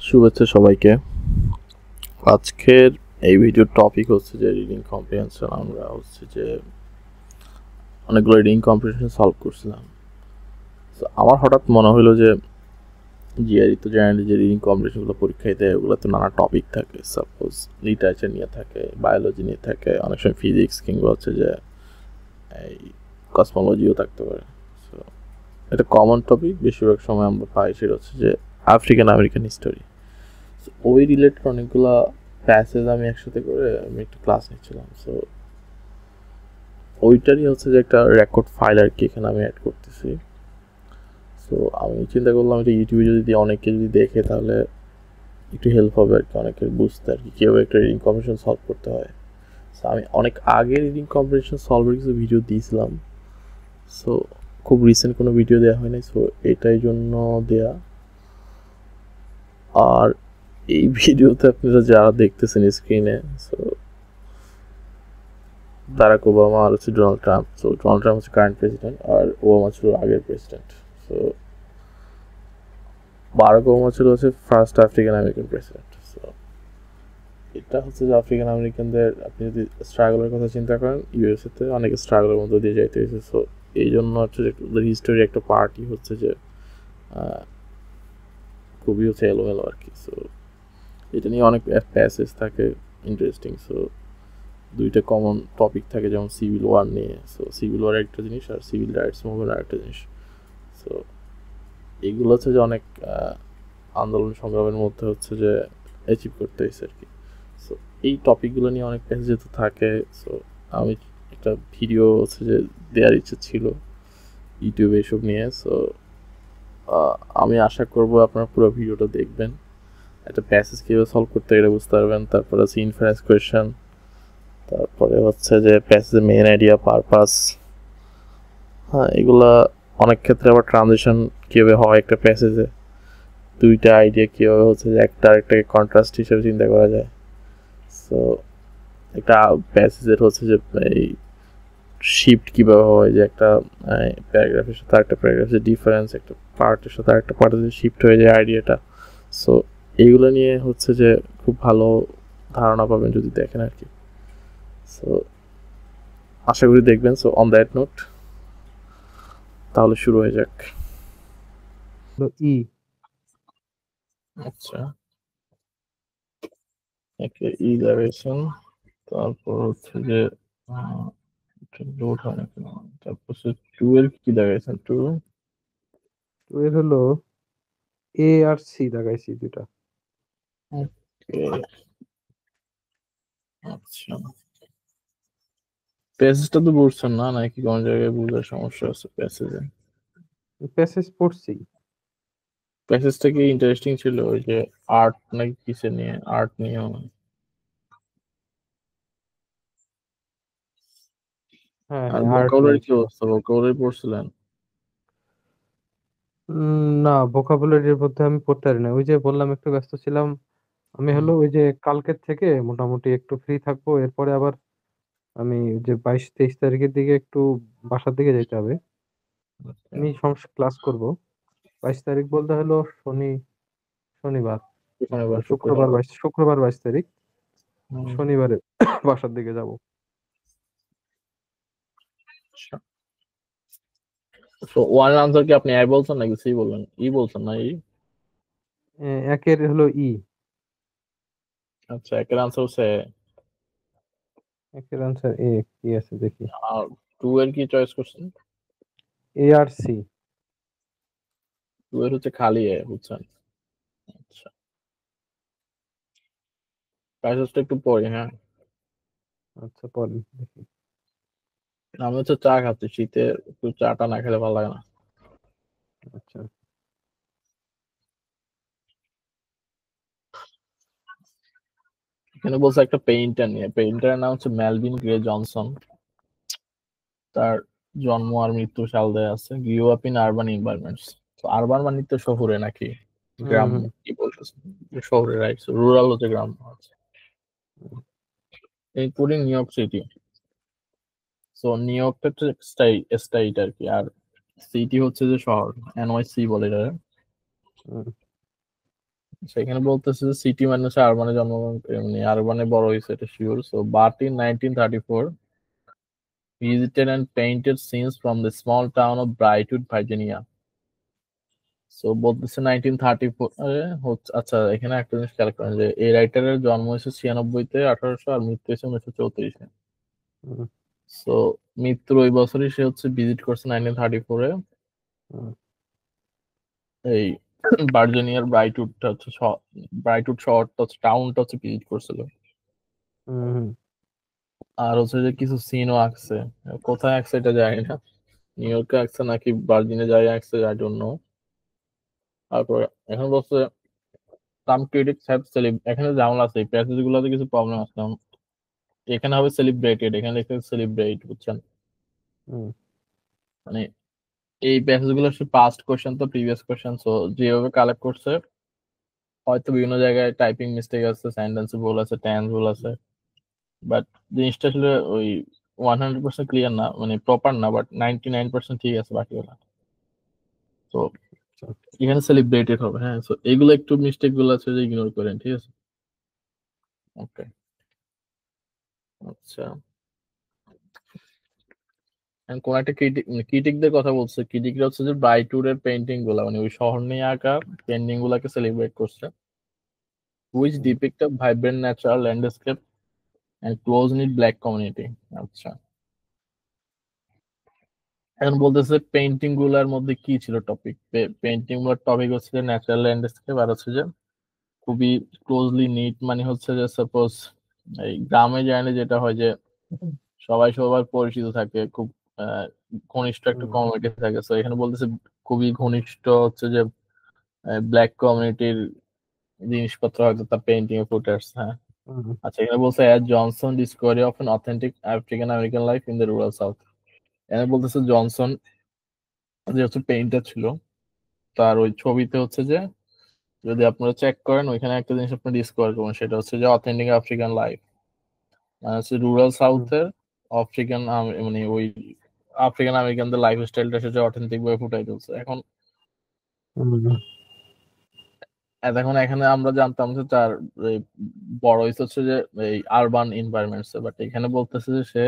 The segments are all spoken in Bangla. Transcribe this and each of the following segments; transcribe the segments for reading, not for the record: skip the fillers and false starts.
শুভেচ্ছা সবাইকে। আজকের এই ভিডিওর টপিক হচ্ছে যে রিডিং কম্প্রিহেনশন। আমরা হচ্ছে যে অনেকগুলো রিডিং কম্প্রিহেনশন সলভ করছিলাম। তো আমার হঠাৎ মনে হলো যে জিআরই তো জেনারেলি যে রিডিং কম্প্রিহেনশনগুলো পরীক্ষায় দেয় ওগুলোতে নানা টপিক থাকে। সাপোজ লিটারেচার নিয়ে থাকে, বায়োলজি নিয়ে থাকে, অনেক সময় ফিজিক্স কিংবা হচ্ছে যে এই কসমোলজিও থাকতে পারে। সো এটা কমন টপিক, বেশিরভাগ সময় আমরা পাই সেটা হচ্ছে যে আফ্রিকান আমেরিকান হিস্টোরি। ওই রিলেটেড অনেকগুলা প্যাসেজ আমি একসাথে করে আমি একটা ক্লাস নিচ্ছিলাম। সো ওইটারই হচ্ছে যে একটা রেকর্ড ফাইল আর কি এখানে আমি অ্যাড করতেছি। সো আমি চিন্তা করলাম এটা ইউটিউবে যদি অনেকে যদি দেখে তাহলে একটু হেল্প হবে আর কি, অনেকের বুঝতে আর কি কীভাবে একটা রিডিং কম্প্রিহেনশন সলভ করতে হয়। সো আমি অনেক আগে রিডিং কম্প্রিহেনশন সলভের কিছু ভিডিও দিয়েছিলাম। সো খুব রিসেন্ট কোনো ভিডিও দেওয়া হয় নাই, সো এটাই জন্য দেয়া। আর এই ভিডিওতে আপনারা যারা দেখতেছেন স্ক্রিনে, সো বারাক ওবামা আর হচ্ছে Donald Trump. So Donald Trump হচ্ছে কারেন্ট প্রেসিডেন্ট আর ওবামা ছিল আগের প্রেসিডেন্ট। সো বারাক ওবামা ছিল হচ্ছে first African American president. So এটা হচ্ছে যে আফ্রিকান আমেরিকানদের আপনি যদি স্ট্রাগলের কথা চিন্তা করেন, ইউএসএতে অনেক স্ট্রাগলের মধ্যে দিয়ে যাইতে হয়েছে। সো এই জন্য হচ্ছে যে হিস্টোরি একটা পার্টি হচ্ছে যে খুবই হচ্ছে এলোমেলো আর কি। সো এটা নিয়ে অনেক প্যাসেজ থাকে ইন্টারেস্টিং। সো দুইটা কমন টপিক থাকে যেমন সিভিল ওয়ার নিয়ে। সো সিভিল ওয়ার একটা জিনিস আর সিভিল রাইটস মুভমেন্ট আরেকটা জিনিস। সো এইগুলো হচ্ছে যে অনেক আন্দোলন সংগ্রামের মধ্যে হচ্ছে যে অ্যাচিভ করতে হয়েছে আর কি। সো এই টপিকগুলো নিয়ে অনেক প্যাসেজ যেহেতু থাকে, সো আমি একটা ভিডিও হচ্ছে যে দেওয়ার ইচ্ছে ছিল ইউটিউবে এসব নিয়ে। সো আমি আশা করব আপনারা পুরো ভিডিওটা দেখবেন, একটা প্যাসেজ কীভাবে সলভ করতে এটা বুঝতে পারবেন। তারপরে হচ্ছে ইনফারেন্স কোয়েশ্চেন, তারপরে হচ্ছে যে প্যাসেজের মেইন আইডিয়া, পারপাস, হ্যাঁ এগুলা অনেক ক্ষেত্রে আবার ট্রানজিশন কীভাবে হয় একটা প্যাসেজে, দুইটা আইডিয়া কীভাবে হচ্ছে যে একটা আরেকটাকে কন্ট্রাস্ট হিসেবে চিন্তা করা যায়। সো একটা প্যাসেজের হচ্ছে যে এই শিফট কীভাবে হয়, যে একটা প্যারাগ্রাফের সাথে আরেকটা প্যারাগ্রাফের ডিফারেন্স, একটা পার্টের সাথে আরেকটা পার্টের যে শিফট হয়ে যায় আইডিয়াটা। সো এইগুলো নিয়ে হচ্ছে যে খুব ভালো ধারণা পাবেন যদি দেখেন আর কি। সো আশা করি দেখবেন। সো অন দ্যাট নোট তাহলে শুরু হয়ে যাক। ই আচ্ছা, একে ই লাগাইছেন, তারপর হচ্ছে যে লোড হয় না কেন, তারপর হচ্ছে টু এর কি লাগাইছেন, টু এর হলো এ আর সি লাগাইছি দুটা। ওকে। আচ্ছা, প্যাসেজটা তো বুঝছেন না নাকি কোন জায়গায় বুঝার সমস্যা আছে প্যাসেজে? প্যাসেজ পড়ছি। প্যাসেজটা কি ইন্টারেস্টিং ছিল? ওই যে আর্ট নাকি কিসে নিয়ে, আর্ট নিয়ে? হ্যাঁ আর হ্যাঁ, আর্ট ভোকাবুলারি নিয়ে কি ছিল। অবস্থা, ভোকাবুলারি পড়ছিলেন? না, ভোকাবুলারির মধ্যে আমি পড়তে পারি না, ওই যে বললাম একটু ব্যস্ত ছিলাম। আমি হলো ওই যে কালকের থেকে মোটামুটি একটু ফ্রি থাকবো, এরপরে আবার আমি ওই যে 22-23 তারিখের দিকে একটু বাসার দিকে যেতে হবে। আমি ক্লাস করব 22 তারিখ বলতে হলো শনিবার, শুক্রবার শুক্রবার। 22 তারিখ শনিবারে বাসার দিকে যাব। সো ওয়ান আনসার কি আপনি আই বলছেন নাকি সি বললেন, ই বলছেন না ই? একের হলো ই, আচ্ছা, একের আনসার হচ্ছে A, একের আনসার এ। কি আছে দেখি, আর টু এর কি চয়েস করছেন? এ আর সি। টু এর হচ্ছে খালি এ, বুঝছেন? আচ্ছা, প্যাসেজটা একটু পড়ি, হ্যাঁ। আচ্ছা পরে দেখি। আমি হচ্ছে চা খাচ্ছি, শীতে একটু চাটা না খেলে ভালো লাগে না। আচ্ছা। এখানে বলছে একটা পেইন্টার নিয়ে, পেইন্টারের নাম হচ্ছে মেলভিন গ্রে জনসন। তার জন্ম আর মৃত্যু সাল দেয়া আছে। Grew up in urban environments. তো আরবান মানে তো শহরে নাকি হুম গ্রাম, হুম। কি বলতেছে? শহরে, রাইট? রুরাল হচ্ছে গ্রাম। আচ্ছা, including New York city. So নিউ ইয়র্কটা হচ্ছে স্টেট আর কি, আর সিটি হচ্ছে যে শহর, এনওয়াইসি বলে এটা। হুম। সেখানে বলতেছে যে সিটি মানে হচ্ছে আরবানে জন্মগ্রহণ মানে আরবানে বড় হয়েছে, এটা sure. So birth in 1934, visited and painted scenes from the small town of Brightwood, Virginia. So বলতেছে 1934 আচ্ছা, এখানে একটা জিনিস খেয়াল করেন যে এই রাইটারের জন্ম হয়েছে 96-তে 1800, আর মৃত্যু হয়েছে 1934-এ। হুম, সো মৃত্যুর ওই বছরই সে হচ্ছে ভিজিট করছে 1934-এ হুম, এই ভার্জিনিয়ার ব্রাইটউডটা হচ্ছে ব্রাইটউড শহরটা হচ্ছে টাউনটা হচ্ছে ভিজিট করছিল। হুম, আর হচ্ছে যে কিছু সিনও আঁকছে, কোথায় আঁকছে এটা জানি না, নিউ ইয়র্কে আঁকছে নাকি ভার্জিনিয়া যায় আঁকছে, আই ডোন্ট নো। তারপর এখন বলছে সাম ক্রিটিক্স হ্যাভ এখানে যেমন আছে এই প্যাসেজ গুলোতে কিছু প্রবলেম আছে, যেমন এখানে হবে সেলিব্রেটেড, এখানে লিখতে সেলিব্রেট, বুঝছেন? হুম, মানে এই প্যাসেজ গুলো পাস্ট কোশ্চেন তো প্রিভিয়াস কোশ্চেন, সো যেভাবে কালেক্ট করছে হয়তো বিভিন্ন জায়গায় টাইপিং মিস্টেক আছে, সেন্টেন্স ভুল আছে, টেন্স ভুল আছে, বাট জিনিসটা আসলে ওই 100% ক্লিয়ার না, মানে প্রপার না, বাট 99% ঠিক আছে বাকিগুলো। তো আচ্ছা। এখানে সেলিব্রেটেড হবে, হ্যাঁ। সো এইগুলো একটু মিস্টেক গুলো আছে যে ইগনোর করেন, ঠিক আছে? ওকে, আচ্ছা। And কোন একটা ক্রিটিকদের কথা বলছে, ক্রিটিকরা হচ্ছে যে ব্রাইটউডের পেন্টিং গুলা মানে ওই শহর নিয়ে আঁকা পেন্টিং গুলাকে সেলিব্রেট করছে, which hmm, depict a vibrant natural landscape and close knit black community। আচ্ছা, এখন বলতেছে পেন্টিং গুলার মধ্যে কি ছিল টপিক, পেন্টিং গুলার টপিক হচ্ছে যে ন্যাচারাল ল্যান্ডস্কেপ, আর হচ্ছে যে খুবই ক্লোজলি নিট, মানে হচ্ছে যে সাপোজ এই গ্রামে জানে যেটা হয় যে সবাই সবার পরিচিত থাকে, খুব আহ, ঘনিষ্ঠ একটা হুম, কমিউনিটি থাকে। তো এখানে বলতেছে খুবই ঘনিষ্ঠ হচ্ছে যে ব্ল্যাক কমিউনিটির জিনিসপত্র হয়তো তার পেন্টিং এ ফুটে আসছে, হ্যাঁ। হুম, আচ্ছা, এখানে বলছে as Johnson Discovery of an authentic African American life in the rural south. এখানে বলতেছে জনসন যে হচ্ছে পেইন্টার ছিল, তার ওই ছবিতে হচ্ছে যে যদি আপনারা চেক করেন ওইখানে একটা জিনিস আপনি ডিসকভার করবেন, সেটা হচ্ছে যে অথেন্টিক আফ্রিকান লাইফ, মানে হচ্ছে রুরাল হুম, সাউথের আফ্রিকান মানে ওই আফ্রিকান আমেরিকানদের লাইফ স্টাইলটা সেটা অথেন্টিক ভাবে ফুটাই তুলছে। এখন হুম, এখন এখানে আমরা জানতাম যে তার এই বড় হচ্ছে যে এই আরবান এনভায়রনমেন্টস, বাট এখানে বলতেছে যে সে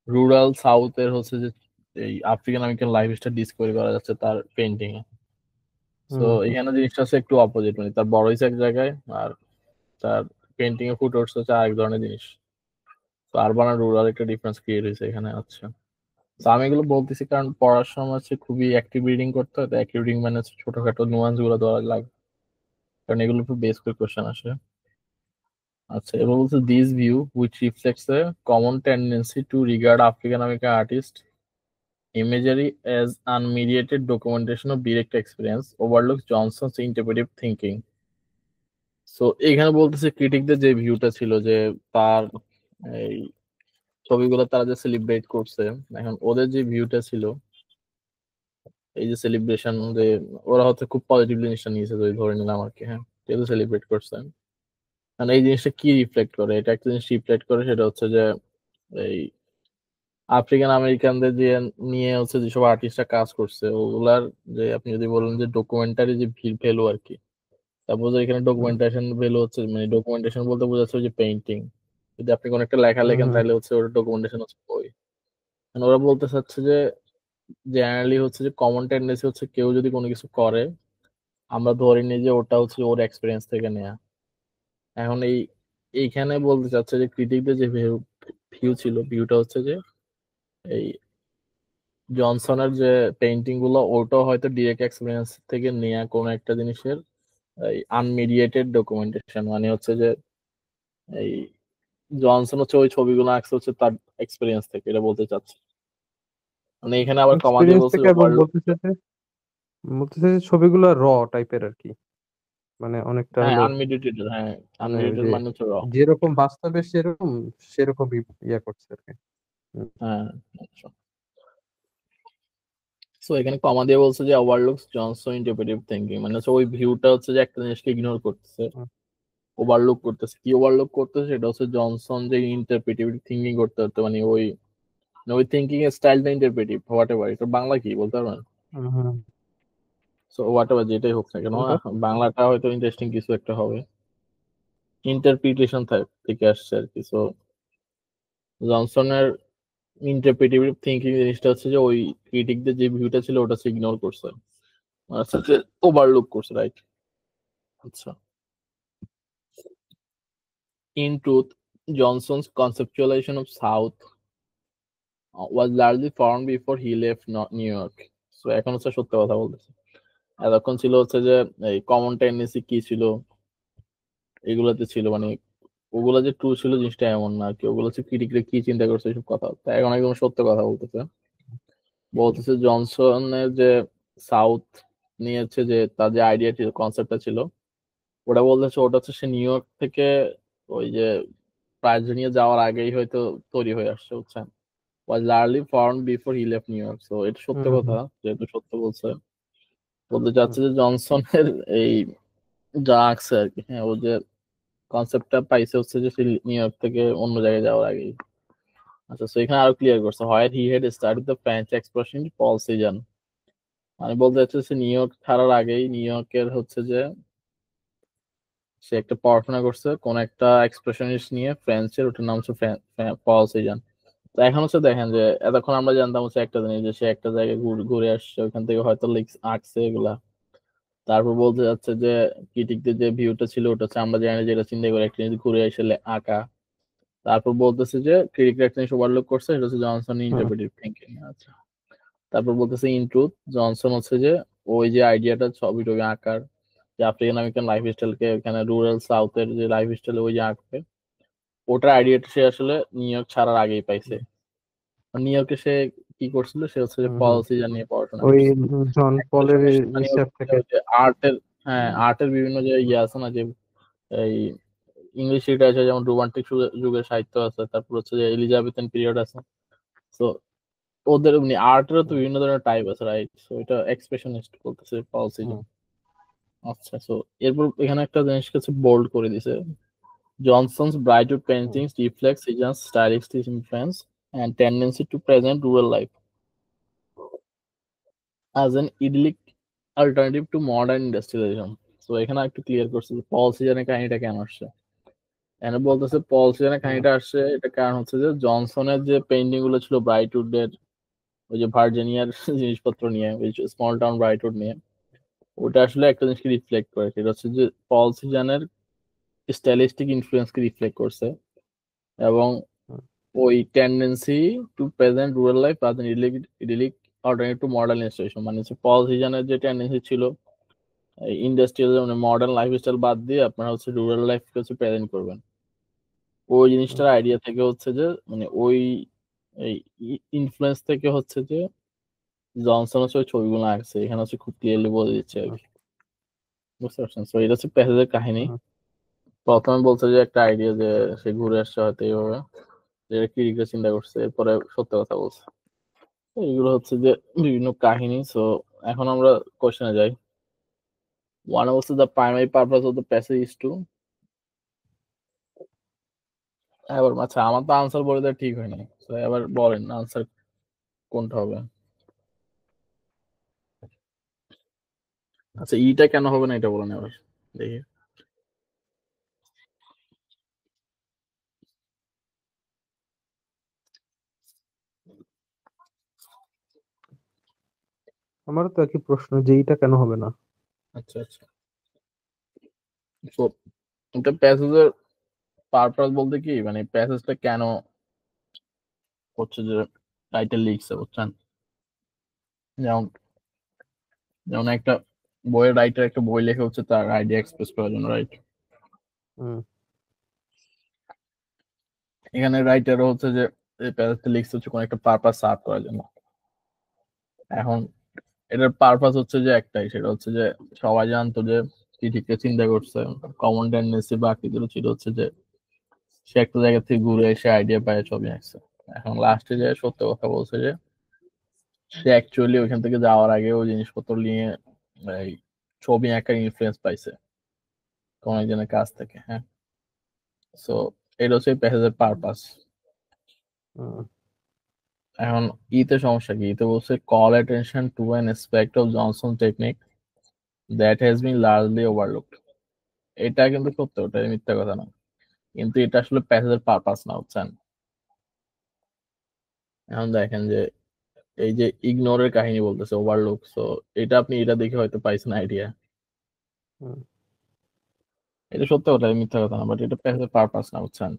রুরাল সাউথের হচ্ছে যে এই African American life style Discovery করা যাচ্ছে তার পেন্টিং এ। তো হুম, এখানে জিনিসটা হচ্ছে একটু অপোজিট, মানে তার বড় হয়েছে এক জায়গায় আর তার পেন্টিং এ ফুটে উঠছে হচ্ছে আরেক ধরনের জিনিস। তো আরবান আর রুরাল একটা ডিফারেন্স ক্রিয়েট হয়েছে এখানে। আচ্ছা, তো আমি এগুলো বলতেছি কারণ পড়ার সময় হচ্ছে খুবই অ্যাক্টিভ রিডিং করতে হয়, তো অ্যাক্টিভ রিডিং মানে হচ্ছে ছোটখাটো নুয়ান্স গুলো ধরা লাগে, কারণ এগুলো একটু বেস করে কোশ্চেন আসে। আচ্ছা, এবার বলছে this view which reflects a common tendency two regard African American artist imagery as unmediated documentation of direct experience overlooks Johnson's interpretive thinking. So এখানে বলতেছে ক্রিটিকদের যে ভিউটা ছিল যে তার এই ছবিগুলো তারা যে সেলিব্রেট করছে, এখন ওদের যে ভিউটা ছিল এই যে সেলিব্রেশন, যে ওরা হচ্ছে খুব পজিটিভ জিনিসটা নিয়েছে যদি ধরে নিলাম আর কি, হ্যাঁ, যেহেতু সেলিব্রেট করছে। মানে এই জিনিসটা কি রিফ্লেক্ট করে, এটা একটা জিনিস রিফ্লেক্ট করে, সেটা হচ্ছে যে এই আফ্রিকান আমেরিকানদের যে নিয়ে হচ্ছে যেসব আর্টিস্টরা কাজ করছে ওগুলার যে আপনি যদি বলেন যে ডকুমেন্টারি যে ভ্যালু আর কি, তারপর এখানে হুম, ডকুমেন্টেশন ভ্যালু হচ্ছে, মানে ডকুমেন্টেশন বলতে বোঝাচ্ছে যে পেইন্টিং, যদি আপনি কোনো একটা লেখা লেখেন হুম, তাহলে হচ্ছে ওটা ডকুমেন্টেশন হচ্ছে বই। মানে ওরা বলতে চাচ্ছে যে জেনারেলি হচ্ছে যে কমন টেন্ডেন্সি হচ্ছে কেউ যদি কোনো কিছু করে আমরা ধরে নিই যে ওটা হচ্ছে ওর এক্সপিরিয়েন্স থেকে নেয়া। এখন এইখানে বলতে চাচ্ছে যে ক্রিটিকদের যে ভিউ ছিল, ভিউটা হচ্ছে যে এই জনসনের যে পেইন্টিং গুলো ওটাও হয়তো ডিরেক্ট এক্সপিরিয়েন্স থেকে নেয়া কোনো একটা জিনিসের এই আনমিডিয়েটেড ডকুমেন্টেশন, মানে হচ্ছে যে এই জনসন হচ্ছে ওই ছবিগুলো আঁকছে হচ্ছে তার এক্সপিরিয়েন্স থেকে, এটা বলতে চাচ্ছে। মানে এখানে আবার কমা দিয়ে এক্সপেরিয়েন্স বলছে থেকে, যে এবং বলতেছে যে ছবিগুলো র টাইপের আর কি, মানে অনেকটা হ্যাঁ হলো আনমিডিয়েটেড, হ্যাঁ মানে ওই আনমিডিয়েটেড যে মানে হচ্ছে র। যেরকম বাস্তবে সেরকম সেরকম ইয়া করছে আর কি। হুম, হ্যাঁ, আচ্ছা। সো এখানে কমা দিয়ে বলছে যে ওভারলুকস জনসন ইন্টারপ্রেটিভ থিঙ্কিং, মানে হচ্ছে ওই ভিউটা হচ্ছে যে একটা জিনিসকে ইগনোর করতেছে, হুম, ওভারলুক করতেছে। কি ওভারলুক করতেছে সেটা হচ্ছে জনসন যে ইন্টারপ্রেটিভ থিঙ্কিং করতে হতো, মানে ওই থিঙ্কিং এর স্টাইলটা ইন্টারপ্রেটিভ হোয়াট এভার, এটা বাংলা কি বলতে পারবেন? হুম, হুম। সো হোয়াট এভার যেটাই হোক না কেন, কোনটা? বাংলাটা হয়তো ইন্টারেস্টিং কিছু একটা হবে, ইন্টারপ্রিটেশন থেকে আসছে আর কি। সো জনসনের ইন্টারপ্রিটিভ থিঙ্কিং জিনিসটা হচ্ছে যে ওই ক্রিটিকদের যে ভিউটা ছিল ওটা সে ইগনোর করছে, মানে ওভারলুক করছে, রাইট? আচ্ছা, in truth Johnson's conceptualization of south was largely formed before he left New York. So এখন হচ্ছে সত্য কথা বলতেছে, এতক্ষণ ছিল হচ্ছে যে এই কমন টেন্ডেন্সি কি ছিল এগুলোতে ছিল, মানে ওগুলো যে ট্রু ছিল জিনিসটা এমন না আর কি, ওগুলো হচ্ছে ক্রিটিকরা কি চিন্তা করছে এইসব কথা, তাই এখন একদম সত্য কথা বলতেছে। বলতেছে জনসনের যে সাউথ নিয়েছে, যে তার যে আইডিয়া ছিল, কনসেপ্টটা ছিল, ওটা বলতেছে ওটা হচ্ছে সে নিউ ইয়র্ক থেকে ওই যে প্রাইজ নিয়ে যাওয়ার আগেই হয়তো তৈরি হয়ে আসছে, বুঝছেন? was largely formed before he left New York. So এটা সত্য হুম, কথা, হুম, যেহেতু সত্য বলছে, বলতে হুম, চাচ্ছে যে জনসনের এই যা আঁকছে আর কি, হ্যাঁ, ও যে কনসেপ্টটা পাইছে হচ্ছে যে সে নিউ ইয়র্ক থেকে অন্য জায়গায় যাওয়ার আগেই। আচ্ছা, সো এখানে আরো ক্লিয়ার করছে, where he had started the French expression Paul Cezanne, মানে বলতে চাচ্ছে সে নিউ ইয়র্ক ছাড়ার আগেই নিউ ইয়র্কের হচ্ছে যে সে একটা পড়াশোনা করছে কোন একটা এক্সপ্রেশনিস্ট নিয়ে ফ্রেঞ্চের, ওটার নাম হচ্ছে পল সিজন। তো এখন হচ্ছে দেখেন যে এতক্ষণ আমরা জানতাম হচ্ছে একটা জিনিস, যে সে একটা জায়গায় ঘুরে আসছে, ওখান থেকে হয়তো লিখস আঁকছে এগুলা। তারপর বলতে যাচ্ছে যে ক্রিটিকদের যে ভিউটা ছিল ওটা হচ্ছে আমরা জানি যেটা চিন্তা করে একটা জিনিস ঘুরে এসে আঁকা। তারপর বলতেছে যে ক্রিটিকরা একটা জিনিস ওভারলুক করছে, সেটা হচ্ছে জনসন হুম, ইন্টারপ্রেটিভ থিঙ্কিং। আচ্ছা, তারপর বলতেছে ইন ট্রুথ জনসন হচ্ছে যে ওই যে আইডিয়াটা ছবি টবি আঁকার, যে আফ্রিকান আমেরিকান লাইফ স্টাইলকে এখানে রুরাল সাউথের যে লাইফ স্টাইল ওই যে আঁকবে, ওটার আইডিয়াটা সে আসলে নিউ ইয়র্ক ছাড়ার আগেই পাইছে। নিউ ইয়র্কে সে কি করছিল, সে হচ্ছে যে হুম, হুম। পলিসি জানিয়ে পড়াশোনা ওই করছে। জন পলের এক্সপ্রেশনিস্ট মানে ইসের হচ্ছে থেকে। ওই যে আর্টের, হ্যাঁ, আর্টের বিভিন্ন যে ইয়ে আছে না, যে এই ইংলিশ লিটারেচার যেমন রোমান্টিক যুগের সাহিত্য আছে, তারপর হচ্ছে যে এলিজাবেথিয়ান পিরিয়ড আছে। তো ওদের আর্টেরও তো হুম, বিভিন্ন ধরনের টাইপ আছে, রাইট? সো এটা এক্সপ্রেশনিস্ট বলতেছে পলিসি। হুম, আচ্ছা, সো এরপর এখানে একটা জিনিস কাছে বোল্ড করে দিছে, Johnson's Brightwood hmm, paintings reflect Cezanne's stylistic influence and tendency to present rural life as an idyllic alternative to modern industrialism. So এখানে একটু ক্লিয়ার করছে যে পল সিজনের কাহিনীটা কেন আসছে। এখানে বলতেছে পল সিজনের হুম, কাহিনীটা আসছে, এটা কারণ হচ্ছে যে জনসনের যে পেইন্টিং গুলো ছিল ব্রাইটউডের, ওই যে ভার্জিনিয়ার জিনিসপত্র নিয়ে, ওই স্মল টাউন ব্রাইটউড নিয়ে, ওটা আসলে একটা জিনিসকে রিফ্লেক্ট করে, সেটা হচ্ছে যে পল সিজনের স্টাইলিস্টিক ইনফ্লুয়েন্সকে রিফ্লেক্ট করছে, এবং হুম, ওই tendency two present rural life as an idyllic alternative to modern installation, মানে হচ্ছে পল সিজনের যে টেন্ডেন্সি ছিল ইন্ডাস্ট্রিয়াল মানে মডার্ন লাইফস্টাইল বাদ দিয়ে আপনারা হচ্ছে রুরাল লাইফকে হচ্ছে প্রেজেন্ট করবেন, ওই হুম, জিনিসটার আইডিয়া থেকে হচ্ছে যে মানে ওই এই ইনফ্লুয়েন্স থেকে হচ্ছে যে জনসন হচ্ছে ওই ছবিগুলো আঁকছে, এখানে হচ্ছে খুব ক্লিয়ারলি বলে দিচ্ছে আর হুম, কি, বুঝতে পারছেন? তো এটা হচ্ছে প্যাসেজের কাহিনী। হুম, প্রথমে বলছে যে একটা আইডিয়া যে সে ঘুরে আসছে হয়তো এইভাবে, যে ক্রিটিকরা চিন্তা করছে, এরপরে সত্য কথা বলছে। তো এগুলো হচ্ছে যে বিভিন্ন কাহিনী। সো এখন আমরা কোশ্চেনে যাই। ওয়ান বলছে the primary purpose of the passage is to, এবার আচ্ছা আমার তো আনসার বলে দেওয়া ঠিক হয় নাই, তো এবার বলেন আনসার কোনটা হবে। আচ্ছা, ইটা কেন হবে না এটা বলেন এবার, দেখি। আমারও তো একই প্রশ্ন যে এইটা কেন হবে না। আচ্ছা আচ্ছা, তো এটা প্যাসেজের পারপাস বলতে কি, মানে প্যাসেজটা কেন হচ্ছে যে টাইটেল লিখছে, বুঝছেন? যেমন যেমন একটা বইয়ের রাইটার একটা বই লেখা হচ্ছে তার আইডিয়া এক্সপ্রেস করার জন্য, রাইট? হুম, এখানে রাইটারও হচ্ছে যে এই প্যাসেজটা লিখছে হচ্ছে কোনো একটা পারপাস সার্ভ করার জন্য। এখন এটার পারপাস হচ্ছে যে একটাই, সেটা হচ্ছে যে সবাই জানতো যে কি ঠিক চিন্তা করছে, কমন টেন্ডেন্সি বা কিছু ছিল হচ্ছে যে সে একটা জায়গা থেকে ঘুরে এসে আইডিয়া পায় ছবি আঁকছে। এখন লাস্টে যে সত্য কথা বলছে যে সে অ্যাকচুয়ালি ওইখান থেকে যাওয়ার আগে ওই জিনিসপত্র নিয়ে এই ছবি আঁকার ইনফ্লুয়েন্স পাইছে কোন একজনের কাছ থেকে, হ্যাঁ। সো এটা হচ্ছে প্যাসেজের পারপাস। হুম, এখন ইতে সমস্যা কি, ইতে বলছে call attention to an aspect of Johnson technique that has been largely overlooked. এটা কিন্তু সত্য, ওটা মিথ্যা কথা না, কিন্তু এটা আসলে প্যাসেজের পারপাস না, বুঝছেন? এখন দেখেন যে এই যে ইগনোরের কাহিনী বলতেছে, ওভারলুক, সো এটা আপনি এটা দেখে হয়তো পাইছেন আইডিয়া। হুম। এটা সত্য কথা, মিথ্যা কথা না, বাট এটা প্যাসেজের পারপাস না, বুঝছেন?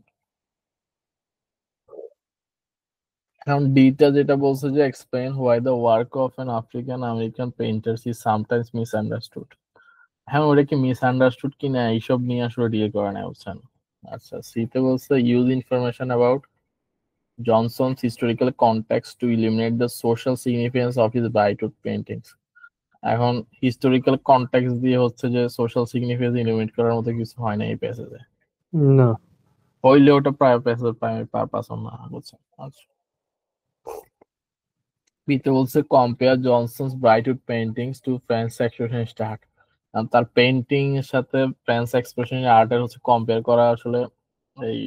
এখন ডিটা যেটা বলছে যে explain why the work of an African American painters is sometimes misunderstood. হ্যাঁ, ওটা কি মিসআন্ডারস্টুড কি না এইসব নিয়ে আসলে ডিল করে না, বুঝছেন? আচ্ছা, সিতে বলছে use information about Johnson's historical context to eliminate the social significance of his Brightwood paintings. এখন হিস্টোরিক্যাল কনটেক্সট দিয়ে হচ্ছে যে সোশ্যাল সিগনিফিকেন্স ইলিমিনেট করার মতো কিছু হয় না এই প্যাসেজে। না। হইলে ওটা প্রায় প্যাসেজের প্রাইমারি পারপাস না, বুঝছেন? আচ্ছা, পিতে বলছে compare Johnson's Brightwood paintings to French expressionist art. তার পেইন্টিং এর সাথে ফ্রেঞ্চ এক্সপ্রেশনিস্ট আর্টের হচ্ছে কম্পেয়ার করা আসলে এই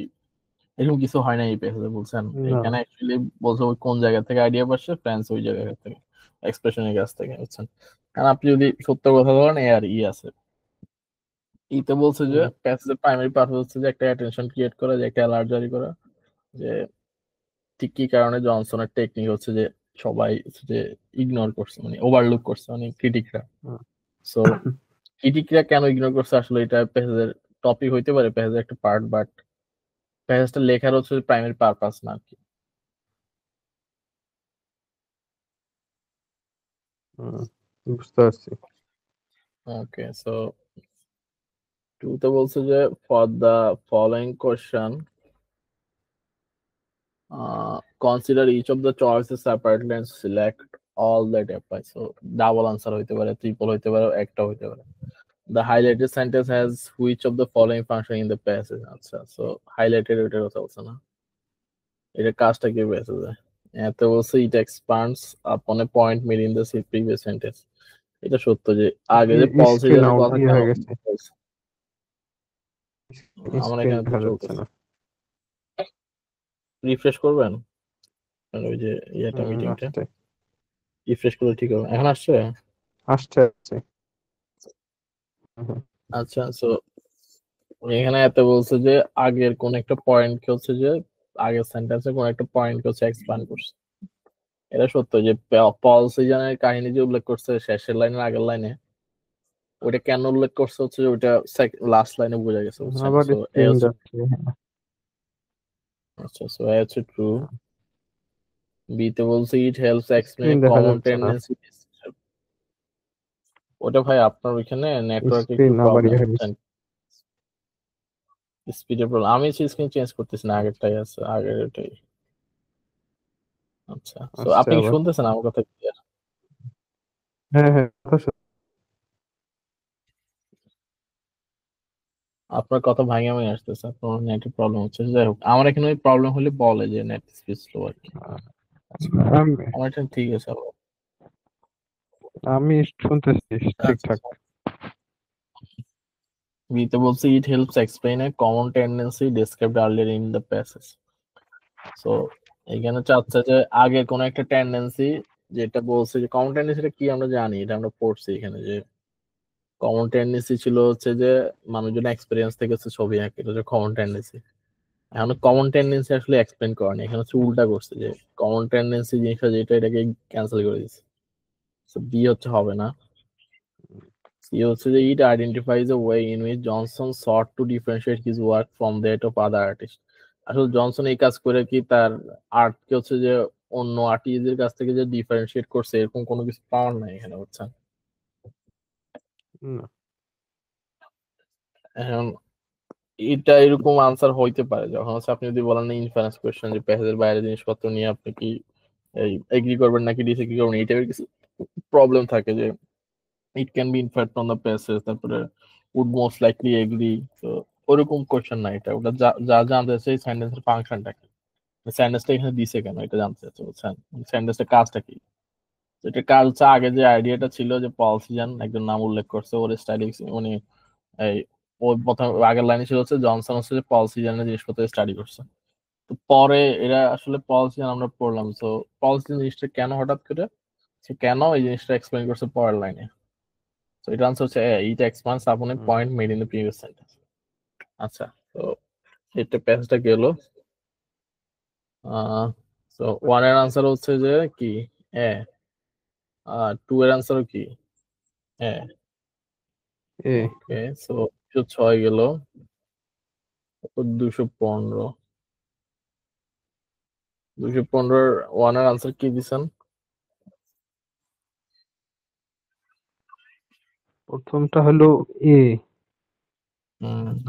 এরকম কিছু হয় না এই পেজে, বলছেন? না। এখানে অ্যাকচুয়ালি বলছে ওই কোন জায়গা থেকে আইডিয়া পাচ্ছে, ফ্রেন্স ওই জায়গা থেকে, এক্সপ্রেশনের কাছ থেকে, বুঝছেন? কারণ আপনি যদি সত্য কথা বলেন এ আর ই আছে। ইতে বলছে যে হুম। প্যাসেজের প্রাইমারি পারপাস হচ্ছে যে একটা অ্যাটেনশন ক্রিয়েট করা, যে একটা অ্যালার্ট জারি করা, যে ঠিক কি কারণে জনসনের টেকনিক হচ্ছে যে সবাই হচ্ছে যে ইগনোর করছে, মানে ওভারলুক করছে, মানে ক্রিটিকরা। হুম। সো ক্রিটিকরা কেন ইগনোর করছে আসলে এটা প্যাসেজের টপিক হইতে পারে, প্যাসেজের একটা পার্ট, বাট প্যাসেজটা লেখার হচ্ছে প্রাইমারি পারপাস না আর কি। হুম, বুঝতে পারছি। ওকে, সো টুতে বলছে যে for the following question consider each of the choices separately and select all that apply. So double answer হইতে পারে, ট্রিপল হইতে পারে, একটা হইতে পারে। The highlighted sentence has which of the following function in the passage. আচ্ছা, সো হাইলাইটেড ওইটার কথা বলছে না, এটা কাজটা কি প্যাসেজে। এত বলছে it expands upon a point made in the previous sentence. এটা সত্য যে আগে যে পল স্ক্রিন সিজনের আউট কথা ইয়ে কেন হয়ে গেছে। বলছে, আমার স্ক্রিন এখানে তো দেখা যাচ্ছে চলতেছে। না। রিফ্রেশ করবেন, আর ওই যে ইয়েটা মিটিংটা আসছে। রিফ্রেশ করলে ঠিক হবে। এখন আসছে? আসছে আসছে। হুম। আচ্ছা, সো এখানে এত বলছে যে আগের কোন একটা পয়েন্ট কে হচ্ছে যে আগের সেন্টেন্সে কোন একটা পয়েন্ট কে হচ্ছে এক্সপ্যান্ড করছে। এটা সত্য যে পল সিজনের কাহিনী যে উল্লেখ করছে শেষের লাইনের আগের লাইনে, ওইটা কেন উল্লেখ করছে হচ্ছে যে ওইটা লাস্ট লাইনে বোঝা গেছে, বুঝছেন? আবার সো এ স্ক্রিন হচ্ছে, যাচ্ছে। হ্যাঁ। আচ্ছা, সো এ হচ্ছে ট্রু। বি তে বলছে ইট হেল্পস এক্সপ্লেইন স্ক্রিন এ দেখা কমন যাচ্ছে না। টেন্ডেন্সি। ওটা ভাই আপনার ওইখানে নেটওয়ার্কে একটু স্ক্রিন আবার প্রবলেম, ইয়ে হয়ে গেছে। বুঝছেন? স্পিডের প্রবলেম। আমি স্ক্রিন চেঞ্জ করতেছি না, আগেরটাই আছে, আগের ওটাই। আচ্ছা, সো আসছে আপনি কি আবার। শুনতেছেন আমার কথা ক্লিয়ার? হ্যাঁ হ্যাঁ, আপনার কথা ভাঙে ভাঙে আসতেছে, আপনার নেটের প্রবলেম হচ্ছে। যাই হোক, আমার এখানে ওই প্রবলেম হলে বলে যে নেট স্পিড স্লো আর কি। আমি আমার এটা ঠিক আছে আবার। আমি শুনতেছি আচ্ছা, ঠিকঠাক। বিতে বলছে it helps explain a common tendency described earlier in the passage. So এখানে চাচ্ছে যে আগে কোন একটা টেন্ডেন্সি, যেটা বলছে যে কমন টেন্ডেন্সিটা কি আমরা জানি, এটা আমরা পড়ছি এখানে, যে কমন টেন্ডেন্সি ছিল হচ্ছে যে মানুষজন এক্সপেরিয়েন্স থেকে হচ্ছে ছবি আঁকে, এটা হচ্ছে কমন টেন্ডেন্সি। এখন কমন টেন্ডেন্সি আসলে এক্সপ্লেন করেনি, এখানে হচ্ছে উল্টা করছে, যে কমন টেন্ডেন্সি জিনিসটা যেটা এটাকে ক্যান্সেল করে দিচ্ছে। বি হচ্ছে হবে না। সি হচ্ছে যে it identifies a way in which Johnson sought to differentiate his work from that of other artist. আসলে জনসন এই কাজ করে কি তার আর্টকে হচ্ছে যে অন্য আর্টিস্টদের কাছ থেকে যে ডিফারেন্সিয়েট করছে এরকম কোনো কিছু পাওয়ার নাই এখানে, বুঝছেন? না। এখন এটা এরকম আনসার হইতে পারে যখন হচ্ছে আপনি যদি বলেন ইনফারেন্স কোয়েশ্চেন, যে প্যাসেজের বাইরে জিনিসপত্র নিয়ে আপনি কি এই এগ্রি করবেন নাকি ডিসএগ্রি করবেন, এই টাইপের কিছু প্রবলেম থাকে, যে it can be inferred from the passage, তারপরে উড মোস্ট লাইকলি এগ্রি। তো ওরকম কোয়েশ্চেন না, এটা ওটা যা যা জানতে চাচ্ছে সেন্টেন্সের ফাংশনটা কি, সেন্টেন্সটা এখানে দিছে কেন, এটা জানতে চাচ্ছে, বুঝছেন? সেন্টেন্সের কাজটা কি। তো এটা কাজ হচ্ছে আগে যে আইডিয়াটা ছিল যে পল সিজন একজন নাম উল্লেখ করছে, ওর স্টাডি উনি এই ওর প্রথম আগের লাইনে ছিল হচ্ছে জনসন হচ্ছে যে পল সিজনের জিনিসপত্র স্টাডি করছে। তো পরে এরা আসলে পল সিজন আমরা পড়লাম, তো পল সিজন জিনিসটা কেন হঠাৎ করে, সে কেন এই জিনিসটা এক্সপ্লেন করছে পরের লাইনে। তো এটা আনসার হচ্ছে it expands upon a point made in the previous sentence. আচ্ছা, তো এটা প্যাসেজটা গেল। সো ওয়ান এর আনসার হচ্ছে যে কি এ, আর টু এর আনসারও কি এ। এ ওকে, সো 6 গেল, 215। 215 ওয়ান এর আনসার কি দিছেন? প্রথমটা হলো এ,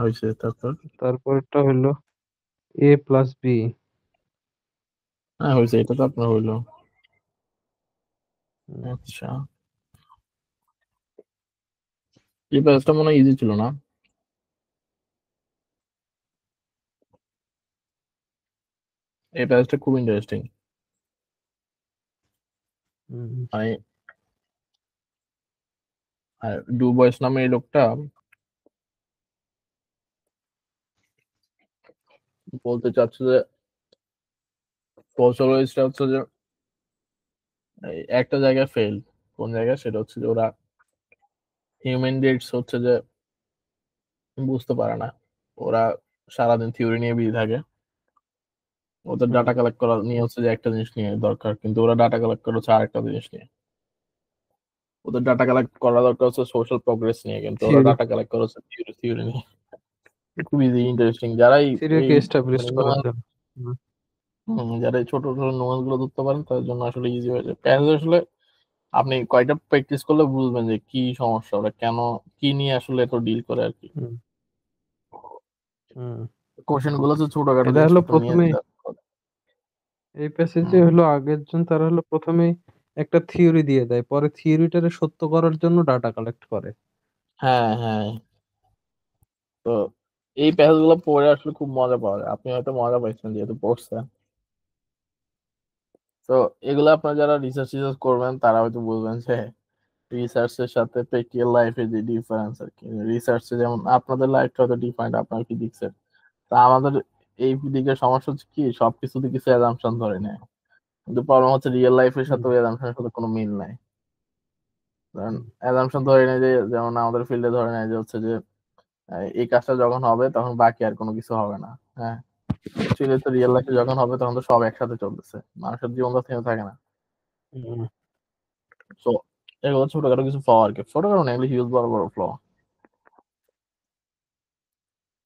হয়েছে, তারপর? তারপরটা হলো এ প্লাস বি। হ্যাঁ হয়েছে, এটা তো আপনার হইলো। আচ্ছা, এই প্যাসেজটা মনে হয় ইজি ছিল না? এই প্যাসেজটা খুব ইন্টারেস্টিং। মানে ডু বয়েস নামে এই লোকটা বলতে চাচ্ছে যে সোশ্যালজিস্টরা হচ্ছে যে একটা জায়গায় ফেল। কোন জায়গায়? সেটা হচ্ছে যে ওরা হিউম্যান রেটস হচ্ছে যে বুঝতে পারে না। ওরা সারাদিন থিওরি নিয়ে বিজি থাকে। ওদের ডাটা কালেক্ট করা নিয়ে হচ্ছে যে একটা জিনিস নিয়ে দরকার, কিন্তু ওরা ডাটা কালেক্ট করে হচ্ছে আরেকটা জিনিস নিয়ে। ওদের ডাটা কালেক্ট করা দরকার হচ্ছে সোশ্যাল প্রোগ্রেস নিয়ে, কিন্তু ওরা থিওরি ডাটা কালেক্ট করে হচ্ছে থিওরি নিয়ে। খুব ইজি ইন্টারেস্টিং। যারাই এই থিওরিকে এস্টাবলিশ মানে করার জন্য। হুম, যারা এই ছোট ছোট নোমাস গুলো ধরতে পারেন তাদের জন্য আসলে ইজি হয়ে যায়। প্যাসেজ আসলে আপনি কয়টা প্র্যাকটিস করলে বুঝবেন যে কি সমস্যা, ওরা কেন কি নিয়ে আসলে এত ডিল করে আর কি। হুম, হুম। কোশ্চেন গুলো হচ্ছে ছোটখাটো এরা হলো জিনিসপত্র নিয়ে প্রথমে করে। এই প্যাসেজে হুম, হলো আগের জন তারা হলো প্রথমেই একটা থিওরি দিয়ে দেয়, পরে থিওরিটারে সত্য করার জন্য ডাটা কালেক্ট করে। হ্যাঁ হ্যাঁ। তো এই প্যাসেজ গুলো পড়ে আসলে খুব মজা পাওয়া যায়। আপনি হয়তো মজা পাইছেন যেহেতু পড়ছেন। তো এগুলো আপনার যারা রিসার্চ টিসার্চ করবেন তারা হয়তো বুঝবেন যে রিসার্চের সাথে প্র্যাকটিক্যাল লাইফের যে ডিফারেন্স আর কি। রিসার্চে যেমন আপনাদের লাইফটা হয়তো ডিফারেন্ট, আপনার কি দিচ্ছেন। তা আমাদের এই দিকে সমস্যা হচ্ছে কি সবকিছুতে কিছু অ্যাজাম্পশন ধরে নেয়, কিন্তু প্রবলেম হচ্ছে রিয়েল লাইফের হুম, সাথে ওই অ্যাজাম্পশনের সাথে কোনো মিল নাই। কারণ হুম, অ্যাজাম্পশন ধরে নেয় যে, যেমন আমাদের ফিল্ডে ধরে নেয় যে হচ্ছে যে এই কাজটা যখন হবে তখন বাকি আর কোনো কিছু হবে না। হ্যাঁ, অ্যাকচুয়ালি তো রিয়েল লাইফে যখন হবে তখন তো সব একসাথে চলতেছে, মানুষের জীবন তো থেমে থাকে না। হুম, সো এগুলো ছোটখাটো কিছু ফ্ল আর কি, ছোটখাটো না, এগুলো হিউজ বড় বড় ফ্ল।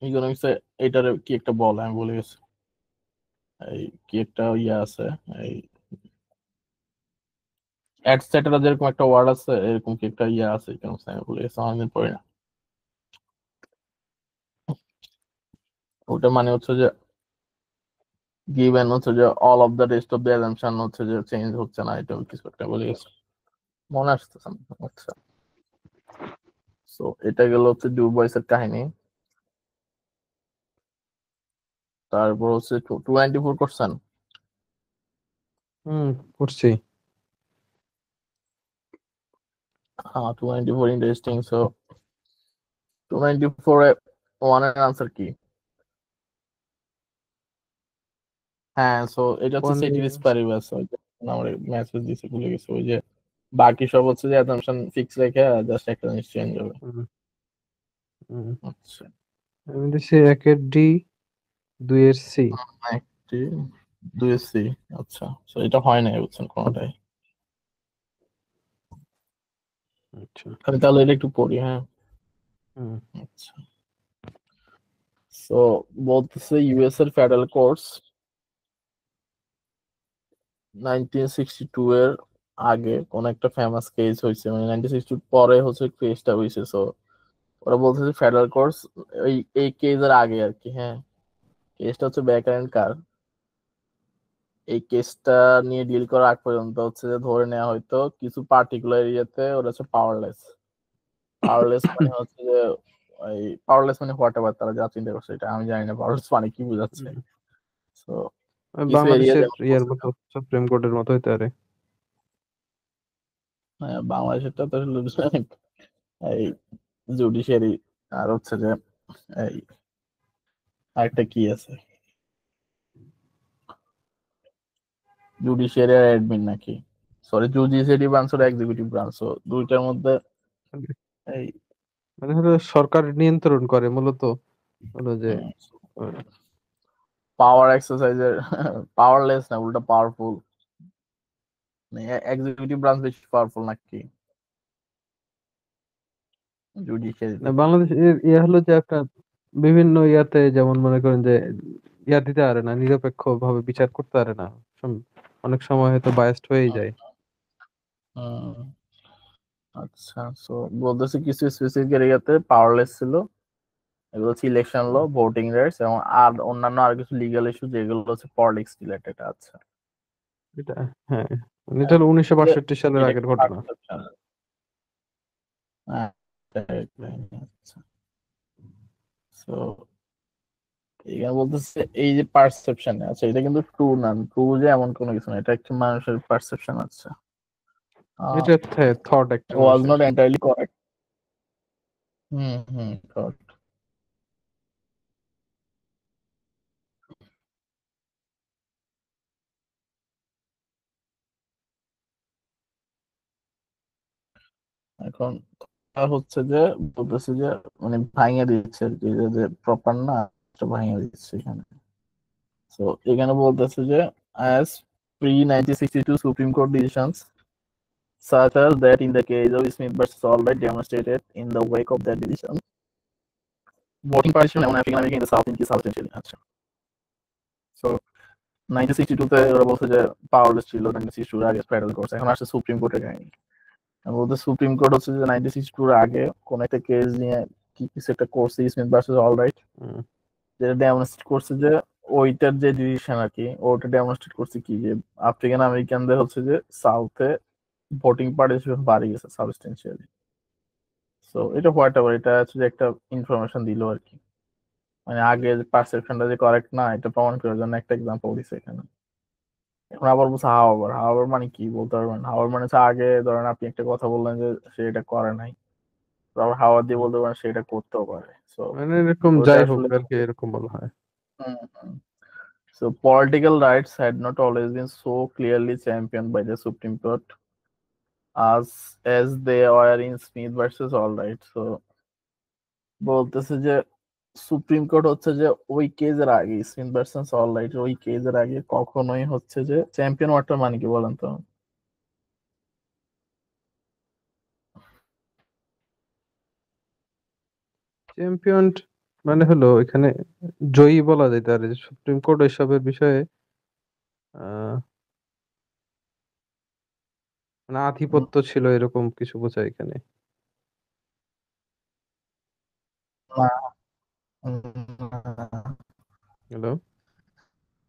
ইকোনমিক্সে এটার কি একটা বলে আমি বলে গেছি। এই কি একটা ইয়ে আছে, এই এটসেট্রা যেরকম একটা ওয়ার্ড আছে, এরকম কি একটা ইয়ে আছে ইকোনমিক্সে, আমি ভুলে গেছি, অনেকদিন পড়ি না। ওটা মানে হচ্ছে যে গিভেন হচ্ছে যে all of the rest of the assumption হচ্ছে যে চেঞ্জ হচ্ছে না, এটা কিছু একটা বলে গেছে, মনে আসতেছে না। আচ্ছা, সো এটা গেল হচ্ছে ডু বয়েসের কাহিনী। তারপর হচ্ছে 24 হুম, করছি। হ্যাঁ 24 ইন্টারেস্টিং। সো 294 এ ওয়ানের আনসার কি? হ্যাঁ, সো এটা হচ্ছে ওয়ান সেটিরিস প্যারিবাস। ওই যে আমার মেসেজ দিছে ভুলে গেছে, ওই যে বাকি সব হচ্ছে যে অ্যাজাম্পশন ফিক্স রেখে জাস্ট একটা জিনিস চেঞ্জ হবে। আচ্ছা, আমি দিচ্ছি একের ডি, দুইয়ের সি। একটি দুই সি। আচ্ছা, সো এটা হয় না বুঝছেন কোনটাই। আচ্ছা। আমি তাহলে এটা একটু পড়ি, হ্যাঁ। হুম, আচ্ছা, সো বলতেছে ইউএস এর ফেডারেল কোর্টস 1962 এর আগে কোন একটা ফেমাস কেস হয়েছে, মানে 1962 পরে হচ্ছে কেসটা হয়েছে। সো ওরা বলতেছে ফেডারেল কোর্টস এই কেসের আগে আর কি। হ্যাঁ, কেসটা হচ্ছে ব্যাকার এন্ড কার। এই কেসটা নিয়ে ডিল করার আগ পর্যন্ত হচ্ছে যে ধরে নেওয়া হয়তো কিছু পার্টিকুলার এরিয়াতে ওরা হচ্ছে পাওয়ারলেস। পাওয়ারলেস মানে হচ্ছে যে ওই পাওয়ারলেস মানে হোয়াট এভার, তারা যা চিন্তা করছে এটা আমি জানি না পাওয়ারলেস মানে কি বোঝাচ্ছে। হুম। তো ওই কিছু এরিয়া বাংলাদেশের যেমন ইয়ার বলছে, মতো, সুপ্রিম কোর্টের মতো হইতে পারে। হ্যাঁ বাংলাদেশেরটা তো আসলে এই জুডিশিয়ারি, আর হচ্ছে যে এই আরেকটা কি আছে, জুডিশিয়ারি আর অ্যাডমিন নাকি, সরি জুডিশিয়ারি ব্রাঞ্চ আর এক্সিকিউটিভ ব্রাঞ্চ, দুইটার মধ্যে এই মানে হলো সরকার নিয়ন্ত্রণ করে মূলত, হলো যে পাওয়ার এক্সারসাইজের পাওয়ারলেস না, উল্টা পাওয়ারফুল। এক্সিকিউটিভ ব্রাঞ্চ বেশি পাওয়ারফুল নাকি জুডিশিয়ারিতে? বাংলাদেশ ইয়ে হলো যে একটা বিভিন্ন ইয়াতে যেমন মনে করেন যে ইয়া দিতে পারে না, নিরপেক্ষ ভাবে বিচার করতে পারে না, অনেক সময় হয়তো বায়াসড হয়েই যায়। আচ্ছা, সো বলতেছে কিছু স্পেসিফিক এরিয়াতে পাওয়ারলেস ছিল, এগুলো হচ্ছে ইলেকশন ল, ভোটিং রাইটস এবং আর অন্যান্য আর কিছু লিগ্যাল ইস্যু যেগুলো হচ্ছে পলিটিক্স রিলেটেড। আচ্ছা, এটা, হ্যাঁ, মানে এটা হলো 1962 সালের এটা আগের একটা ঘটনা। পারসেপশন। হ্যাঁ, আচ্ছা, সো এখানে বলতেছে এই যে পারসেপশন, আচ্ছা এটা কিন্তু ট্রু না, ট্রু যে এমন কোনো কিছু না, এটা একটা মানুষের পারসেপশন। আচ্ছা, এটা থট একটা ওয়াজ মানুষের। Not entirely correct. Hmm, correct. এখন কথা হচ্ছে যে বলতেছে যে মানে ভাঙিয়ে দিচ্ছে আর কি, যে প্রপার না, ভাঙিয়ে দিচ্ছে এখানে। তো এখানে বলতেছে যে as pre 1962 Supreme Court decisions such as that in the case of Smith versus Albright demonstrated in the wake of that decision voting partition among African American in the South increased substantially. আচ্ছা, সো 1962 তে ওরা বলছে যে পাওয়ারলেস ছিল, 1962 এর আগে ফেডারেল কোর্ট, এখন আসছে সুপ্রিম কোর্টের কাহিনী। বলতে সুপ্রিম কোর্ট হচ্ছে যে 1962 এর আগে কোন একটা কেস নিয়ে কি কিছু একটা করছে স্মিথ ভার্সেস অলরাইট, যেটা ডেমনস্ট্রেট করছে যে ওইটার যে ডিসিশন আর কি, ওটা ডেমনস্ট্রেট করছে কি যে আফ্রিকান আমেরিকানদের হচ্ছে যে সাউথে ভোটিং পার্টিসিপেশন বাড়ে গেছে সাবস্টেন্সিয়ালি। সো এটা হোয়াট এভার, এটা হচ্ছে যে একটা ইনফরমেশন দিল আর কি, মানে আগে পারসেপশনটা যে কারেক্ট না এটা প্রমাণ করার জন্য একটা এক্সাম্পল দিছে এখানে। এখন আবার বলছে হাওয়ার, হাওয়ার মানে কি বলতে পারবেন? হাওয়ার মানে হচ্ছে আগে ধরেন আপনি একটা কথা বললেন যে সে এটা করে নাই, তো আবার হাওয়া দিয়ে বলতে পারেন সে এটা করতেও পারে। সো মানে এরকম ওটা যাই হোক আসলে আর কি, এরকম বলা হয়। So political rights had not always been so clearly championed by the Supreme Court as they were in Smith versus Albright. So বলতেছে যে সুপ্রিম কোর্ট হচ্ছে যে ওই কেজের আগে, স্মিথ ভার্সেস অলরাইট ওই কেজের আগে কখনোই হচ্ছে যে চ্যাম্পিয়ন ওয়ার্ডটার মানে কি বলেন তো? চ্যাম্পিয়ন মানে হলো এখানে জয়ী বলা যায় তার, সুপ্রিম কোর্ট এসবের বিষয়ে আহ মানে উম, আধিপত্য ছিল এরকম কিছু বোঝায় এখানে। না, না, হ্যালো।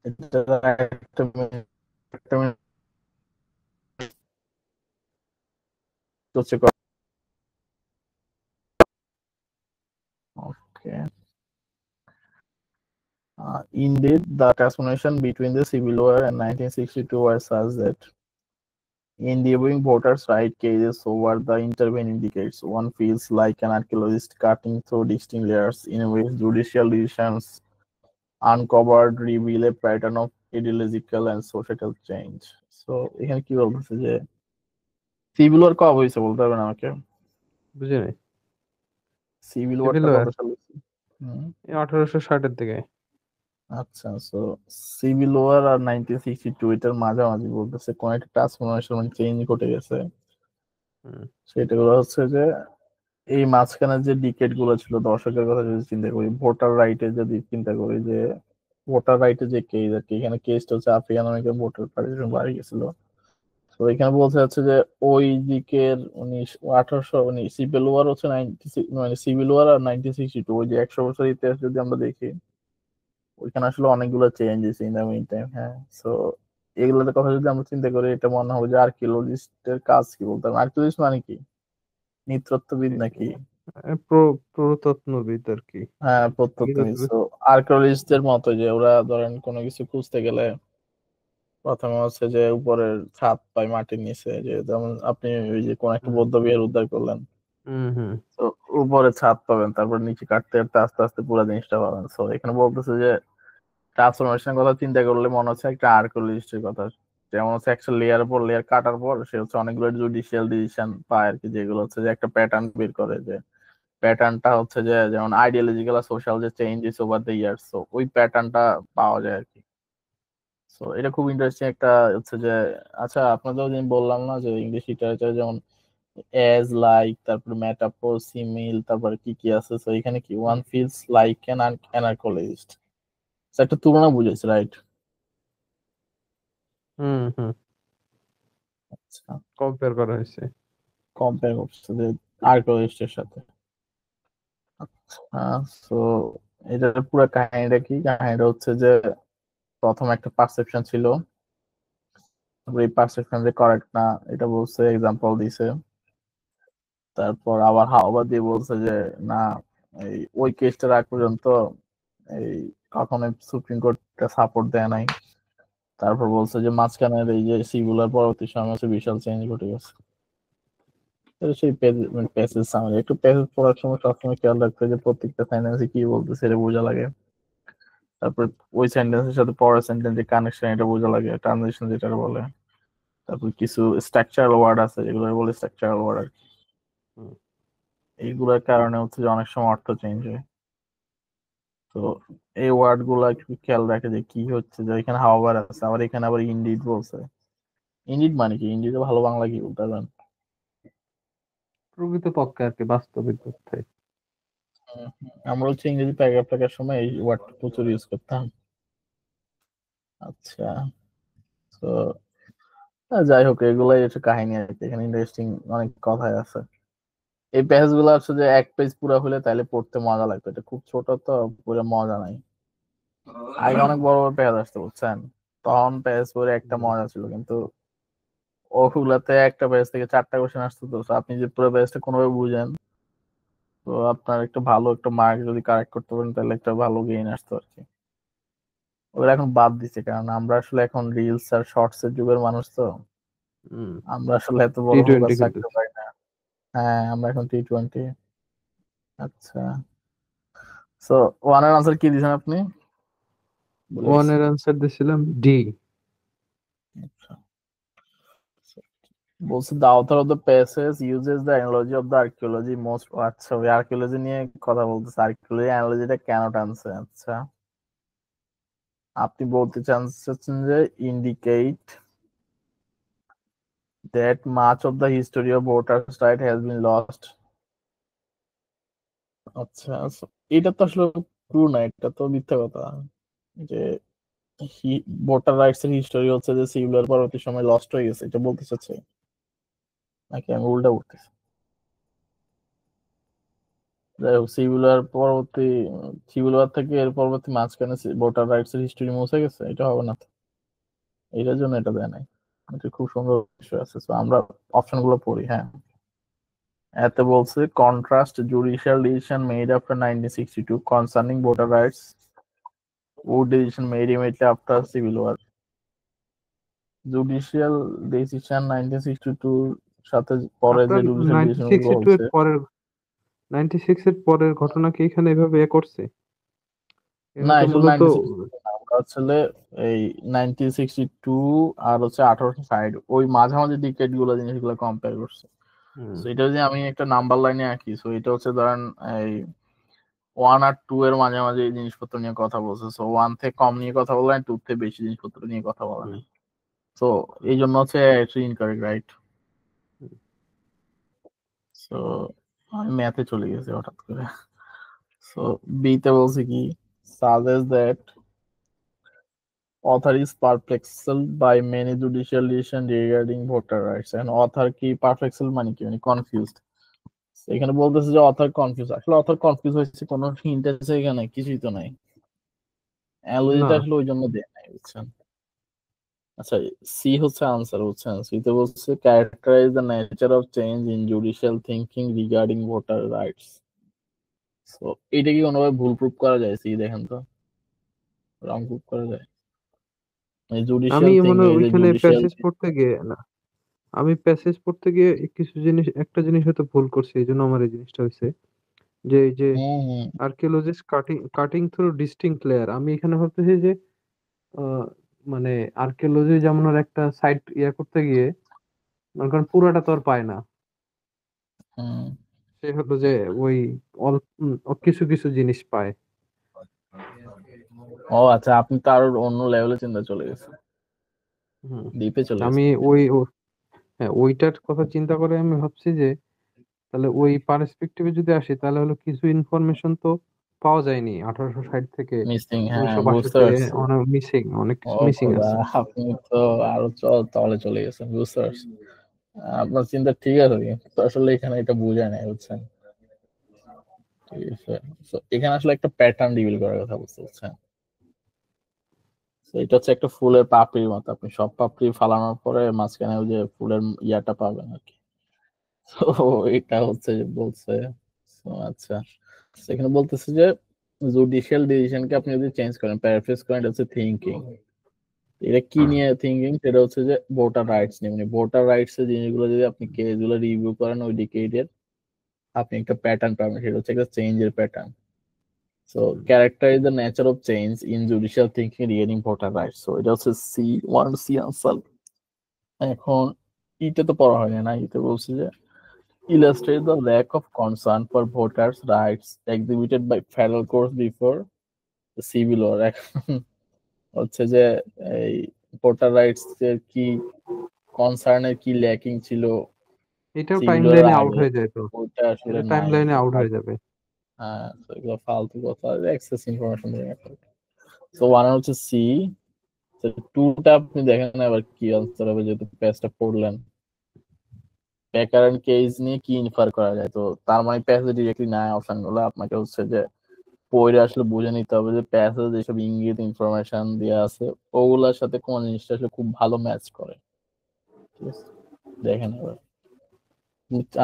এটা একটা minute, একটা minute হচ্ছে। ওকে, indeed, the transformation between the Civil War and 1962 was such that in reviewing voters' right cases over the intervening decades, one feels like an archaeologist cutting through distinct layers in which judicial decisions uncovered reveal a pattern of ideological and societal change. So, এখানে কি বলতেছে যে সিভিল ওয়ার কবে হয়েছে বলতে পারবেন আমাকে? বুঝি নাই। সিভিল সিভিল ওয়ারটা ওয়ার কত সালে হয়েছে? হুম, 1860-এর দিকে। আচ্ছা, সো সিভিল ওয়ার আর 1962 এটার মাঝামাঝি বলতেছে কোন একটা ট্রান্সফরমেশন মানে চেঞ্জ ঘটে গেছে। হুম, সেটা গুলো হচ্ছে যে এই মাঝখানে যে ডিকেট গুলো ছিল, দশকের কথা যদি চিন্তা করি, ভোটার রাইটে যদি চিন্তা করি যে ভোটার রাইটে যে কেস আর কি, এখানে কেসটা হচ্ছে আফ্রিকান আমেরিকান ভোটার পার্টিসিপেশন বাড়ে গেছিল। তো এখানে বলতে যাচ্ছে যে ওই দিকের 1800 মানে সিভিল ওয়ার হচ্ছে মানে সিভিল ওয়ার আর 1962 ওই যে 100 বছর ইতিহাস যদি আমরা দেখি, ওইখানে আসলে অনেকগুলো চেঞ্জ হয়েছে ইন দ্য মিন টাইম। হ্যাঁ, সো এগুলোর কথা যদি আমরা চিন্তা করি, এটা মনে হবে যে আর্কিওলজিস্টের কাজ কি বলতে হবে। আর্কিওলজিস্ট মানে কি, নৃতত্ত্ববিদ নাকি? প্রত্নতত্ত্ববিদ আর কি। হ্যাঁ, আগে প্রত্নতত্ত্ববিদ। যতটুকু- তো আর্কিওলজিস্টদের মতো যে ওরা ধরেন কোনো কিছু খুঁজতে গেলে প্রথমে হচ্ছে যে উপরের ছাদ পায় মাটির নিচে, যে যেমন আপনি ওই যে কোন একটা হুম, বৌদ্ধ বিহার উদ্ধার করলেন, হুম, হুম, তো উপরে ছাদ পাবেন, তারপর নিচে কাটতে কাটতে আস্তে আস্তে পুরো জিনিসটা পাবেন। তো এখানে বলতেছে যে ট্রান্সফরমেশনের কথা চিন্তা করলে মনে হচ্ছে একটা আর্কিওলজিস্টের কথা। যেমন হচ্ছে একটা লেয়ার পর লেয়ার কাটার পর সে হচ্ছে অনেকগুলো জুডিশিয়াল ডিসিশন পায় আর কি, যেগুলো হচ্ছে যে একটা প্যাটার্ন বের করে, যে প্যাটার্নটা হচ্ছে যে যেমন আইডিওলজিক্যাল আর সোশ্যাল যে চেঞ্জেস ওভার দ্য ইয়ার্স, তো ওই প্যাটার্নটা পাওয়া যায় আর কি। তো এটা খুব ইন্টারেস্টিং একটা হচ্ছে যে, আচ্ছা আপনাদের যে আমি বললাম না যে ইংলিশ লিটারেচার যেমন এজ লাইক, তারপর মেটাফোর, সিমিল, তারপর কি কি আছে, তো এখানে কি ওয়ান ফিলস লাইক অ্যান অ্যানার্কোলজিস্ট, একটা তুলনা বুঝেছে, রাইট? হুম, হুম। আচ্ছা, কম্পেয়ার করা হয়েছে। কম্পেয়ার করছে যে আর্কিওলজিস্টের সাথে। সো এটার পুরো কাহিনীটা কি, কাহিনীটা হচ্ছে যে প্রথম একটা পারসেপশন ছিল, তারপর এই পারসেপশন যে কারেক্ট না এটা বলছে, এক্সাম্পল দিছে, তারপর আবার হাওয়া দিয়ে বলছে যে না, এই ওই কেসটা আগ পর্যন্ত এই কখনোই সুপ্রিম কোর্ট সাপোর্ট দেয় নাই। তারপর বলছে যে মাঝখানের এই যে সিগুলার পরবর্তী সময় হচ্ছে বিশাল চেঞ্জ ঘটে গেছে। তো সেই প্যাসেজ সামারি, একটু প্যাসেজ পড়ার সময় সবসময় খেয়াল রাখতে হয় যে প্রত্যেকটা সেন্টেন্সে কি বলতেছে এটা বোঝা লাগে। তারপর ওই সেন্টেন্সের সাথে পরের সেন্টেন্সের কানেকশন এটা বোঝা লাগে, ট্রানজিশন যেটা বলে। তারপর কিছু স্ট্রাকচারাল ওয়ার্ড আছে যেগুলো বলে স্ট্রাকচারাল ওয়ার্ড আর কি। হুম। এইগুলোর কারণে হচ্ছে যে অনেক সময় অর্থ চেঞ্জ হয়। তো এই ওয়ার্ড গুলা একটু খেয়াল রাখে যে কি হচ্ছে, যে এখানে হাওয়ার আছে, আবার এখানে আবার ইন্ডিড বলছে। ইন্ডিড মানে কি, ইন্ডিড ভালো বাংলা কি বলতে পারবেন? প্রকৃতপক্ষে আর কি, বাস্তবিক অর্থে। আমরা হচ্ছে ইংরেজি প্যারাগ্রাফ লেখার সময় এই ওয়ার্ড প্রচুর ইউজ করতাম। আচ্ছা, তো যাই হোক এগুলাই হচ্ছে কাহিনী আর কি, এখানে ইন্টারেস্টিং অনেক কথাই আছে। এই পেজ গুলো হচ্ছে যে এক পেজ পুরো হলে তাহলে পড়তে মজা লাগতো, এটা খুব ছোট তো পুরো মজা নাই। আগে অনেক বড় বড় পেজ আসতো বুঝছেন, তখন পেজ পড়ে একটা হুম, মজা ছিল, কিন্তু ওগুলাতে একটা পেজ থেকে 4টা কোশ্চেন আসতো, তো আপনি যে পুরো পেজটা কোনোভাবে বুঝেন, তো আপনার একটা ভালো একটা মার্ক যদি কারেক্ট করতে পারেন তাহলে একটা ভালো গেইন আসতো আর কি। ওরা এখন বাদ দিছে, কারণ আমরা আসলে এখন রিলস আর শর্টস এর যুগের মানুষ, তো হুম। আমরা আসলে এত বড় T20 ফোকাস রাখতে খেলতেছে। পারি না। হ্যাঁ, আমরা এখন টি-20। আচ্ছা, সো ওয়ানের আনসার কি দিয়েছেন আপনি? ভুলে ওয়ান গেছি। এর আনসার দিছিলাম ডি। আচ্ছা, বলছে the author of the passage uses the analogy of the archaeology most. আচ্ছা, ওই আর্কিওলজি নিয়ে কথা বলতেছে, আর্কিওলজি অ্যানালজিটা কেন টানছে? আচ্ছা, আপনি বলতে চাচ্ছেন যে indicate that much of the history of voters right has been lost. আচ্ছা, so এটা তো আসলে ট্রু না, এটা তো মিথ্যা কথা যে ভোটার রাইটস এর হিস্টোরি হচ্ছে যে সিভিল পরবর্তী সময় লস্ট হয়ে গেছে, এটা বলতে চাচ্ছে নাকি আমি উল্টা বলতেছি? যাই হোক, সিভিল ওয়ার পরবর্তী, সিভিল ওয়ার থেকে এর পরবর্তী মাঝখানে ভোটার রাইটস এর হিস্টোরি মুছে গেছে, এটা হবে না তো। এটার জন্য এটা দেয় নাই। এটা খুব সুন্দর বিষয় আছে, তো আমরা অপশন গুলো পড়ি। হ্যাঁ, এতে বলছে contrast judicial decision made after 1962 concerning voter rights ও decision made immediately after civil war. Judicial decision 1962 সাথে পরে যে আপনার জুডিশিয়াল নাইনটি ডিসিশন সিক্স গুলো এর হয়েছে। পরের 96 এর পরের ঘটনা কি এখানে এভাবে করছে? না, এখানে তো আসলে মূলত 1962 না, আমরা আসলে এই 1962 আর হচ্ছে 1860 ওই মাঝামাঝি ডিকেড গুলো জিনিসগুলো কম্পেয়ার করছে। হুম, তো এটা যদি আমি একটা নাম্বার লাইনে আঁকি, তো এটা হচ্ছে ধরেন এই 1 আর 2 এর মাঝামাঝি এই জিনিসপত্র নিয়ে কথা বলছে, সো 1 থেকে কম নিয়ে কথা বলা নাই, 2 থেকে বেশি জিনিসপত্র নিয়ে কথা বলা হুম, নাই। তো এই জন্য হচ্ছে ইনকারেক্ট, রাইট? হুম। সো আমি ম্যাথে চলে গেছি হঠাৎ করে। সো বিতে বলছে কি, suggest that author is perplexed by many judicial decisions regarding voter rights, and author কি perplexed মানে কি, মানে confused। এখানে বলতেছে যে অথর কনফিউজ, আসলে অথর কনফিউজ হয়েছে কোনো হিন্ট আছে এখানে? কিছুই তো নাই, না, অ্যালজিটা আসলে ওই জন্য দেয় নাই বুঝছেন। আচ্ছা, সি হচ্ছে আনসার বুঝছেন, সিতে বলছে characterise the nature of change in judicial thinking regarding voter rights. So এটা কি কোনোভাবে ভুল প্রুফ করা যায়? সি দেখেন তো, রং প্রুফ করা যায়? মানে আমি জুডিশিয়াল থিং, মনে হয় এই যে ওইখানে জুডিশিয়াল। প্যাসেজ পড়তে গিয়ে না, আমি প্যাসেজ পড়তে গিয়ে কিছু জিনিস, একটা জিনিস হয়তো ভুল করছি, এই জন্য আমার এই জিনিসটা হয়েছে। যে এই যে হুম হুম। Archaeologist cutting cutting through distinct layer, আমি এখানে ভাবতেছি যে মানে আর্কিওলজি যেমন একটা সাইট করতে গিয়ে মনে করেন পুরোটা তো আর পায় না। হুম। সে হলো যে ওই অল্প কিছু কিছু জিনিস পায়। ও আচ্ছা, আপনি তো আরো অন্য লেভেলে চিন্তা চলে গেছেন, হুম। ডিপে চলে আমি গেছেন। হ্যাঁ, ওইটার কথা চিন্তা করে আমি ভাবছি যে তাহলে ওই পার্সপেক্টিভে যদি আসি তাহলে হলো কিছু ইনফরমেশন তো পাওয়া যায়নি 1860 থেকে মিসিং, হ্যাঁ 1962 বুঝতে পারছি। অনেক মিসিং, অনেক ও কিছু মিসিং খোদা, আছে। আপনি তো আরো তলে চলে গেছেন, বুঝতে পারছি। আপনার চিন্তা ঠিক আছে, কিন্তু আসলে এখানে এটা বোঝা নাই, বুঝছেন। ঠিক আছে, So, এখানে আসলে একটা প্যাটার্ন রিভিল করার কথা বুঝতে পারছেন। So, এটা হচ্ছে একটা ফুলের পাপড়ির মতো, আপনি সব পাপড়ি ফালানোর পরে মাঝখানে ওই যে ফুলের ইয়াটা পাবেন আর কি। তো এটা হচ্ছে যে বলছে, So, আচ্ছা, সেখানে বলতেছে যে জুডিশিয়াল ডিসিশনকে আপনি যদি চেঞ্জ করেন, প্যারাফ্রেজ করেন, এটা হচ্ছে থিঙ্কিং। এটা কি নিয়ে থিঙ্কিং, সেটা হচ্ছে যে ভোটার রাইটস নিয়ে, মানে ভোটার রাইটস এর জিনিসগুলো যদি আপনি কেসগুলো রিভিউ করেন ওই ডিকেডের, আপনি একটা প্যাটার্ন পাবেন, সেটা হচ্ছে একটা চেঞ্জের pattern. So character is the nature of change in judicial thinking regarding voter rights. So এটা হচ্ছে সি আনসার। এখন ইতে তো পড়া হয় না, ইতে বলছে যে illustrate the lack of concern for voters' rights exhibited by federal courts before the civil war. এখন হচ্ছে যে এই ভোটার রাইটস এর কি কনসার্নের কি ল্যাকিং ছিল এটাও টাইম সিভিল ওয়ার লাইনে আউট আগে, হয়ে যায় তো, ওইটা আসলে এটা টাইম নাই। লাইনে আউট হয়ে যাবে। হ্যাঁ, তো এগুলো ফালতু কথা, এক্সেস ইনফরমেশন দিয়ে রাখা। তো ওয়ান হচ্ছে সি, টুটা আপনি দেখেন না আবার কি আনসার হবে, যেহেতু প্যাচটা পড়লেন। প্যাকার এন্ড কেস নিয়ে কি ইনফার করা যায়, তো তার মানে প্যাসে ডিরেক্টলি না অপশন গুলো আপনাকে হচ্ছে যে পড়ে আসলে বুঝে নিতে হবে যে প্যাসে যেসব ইঙ্গিত ইনফরমেশন দেওয়া আছে ওগুলোর সাথে কোন জিনিসটা আসলে খুব ভালো ম্যাচ করে। ঠিক আছে, দেখেন এবার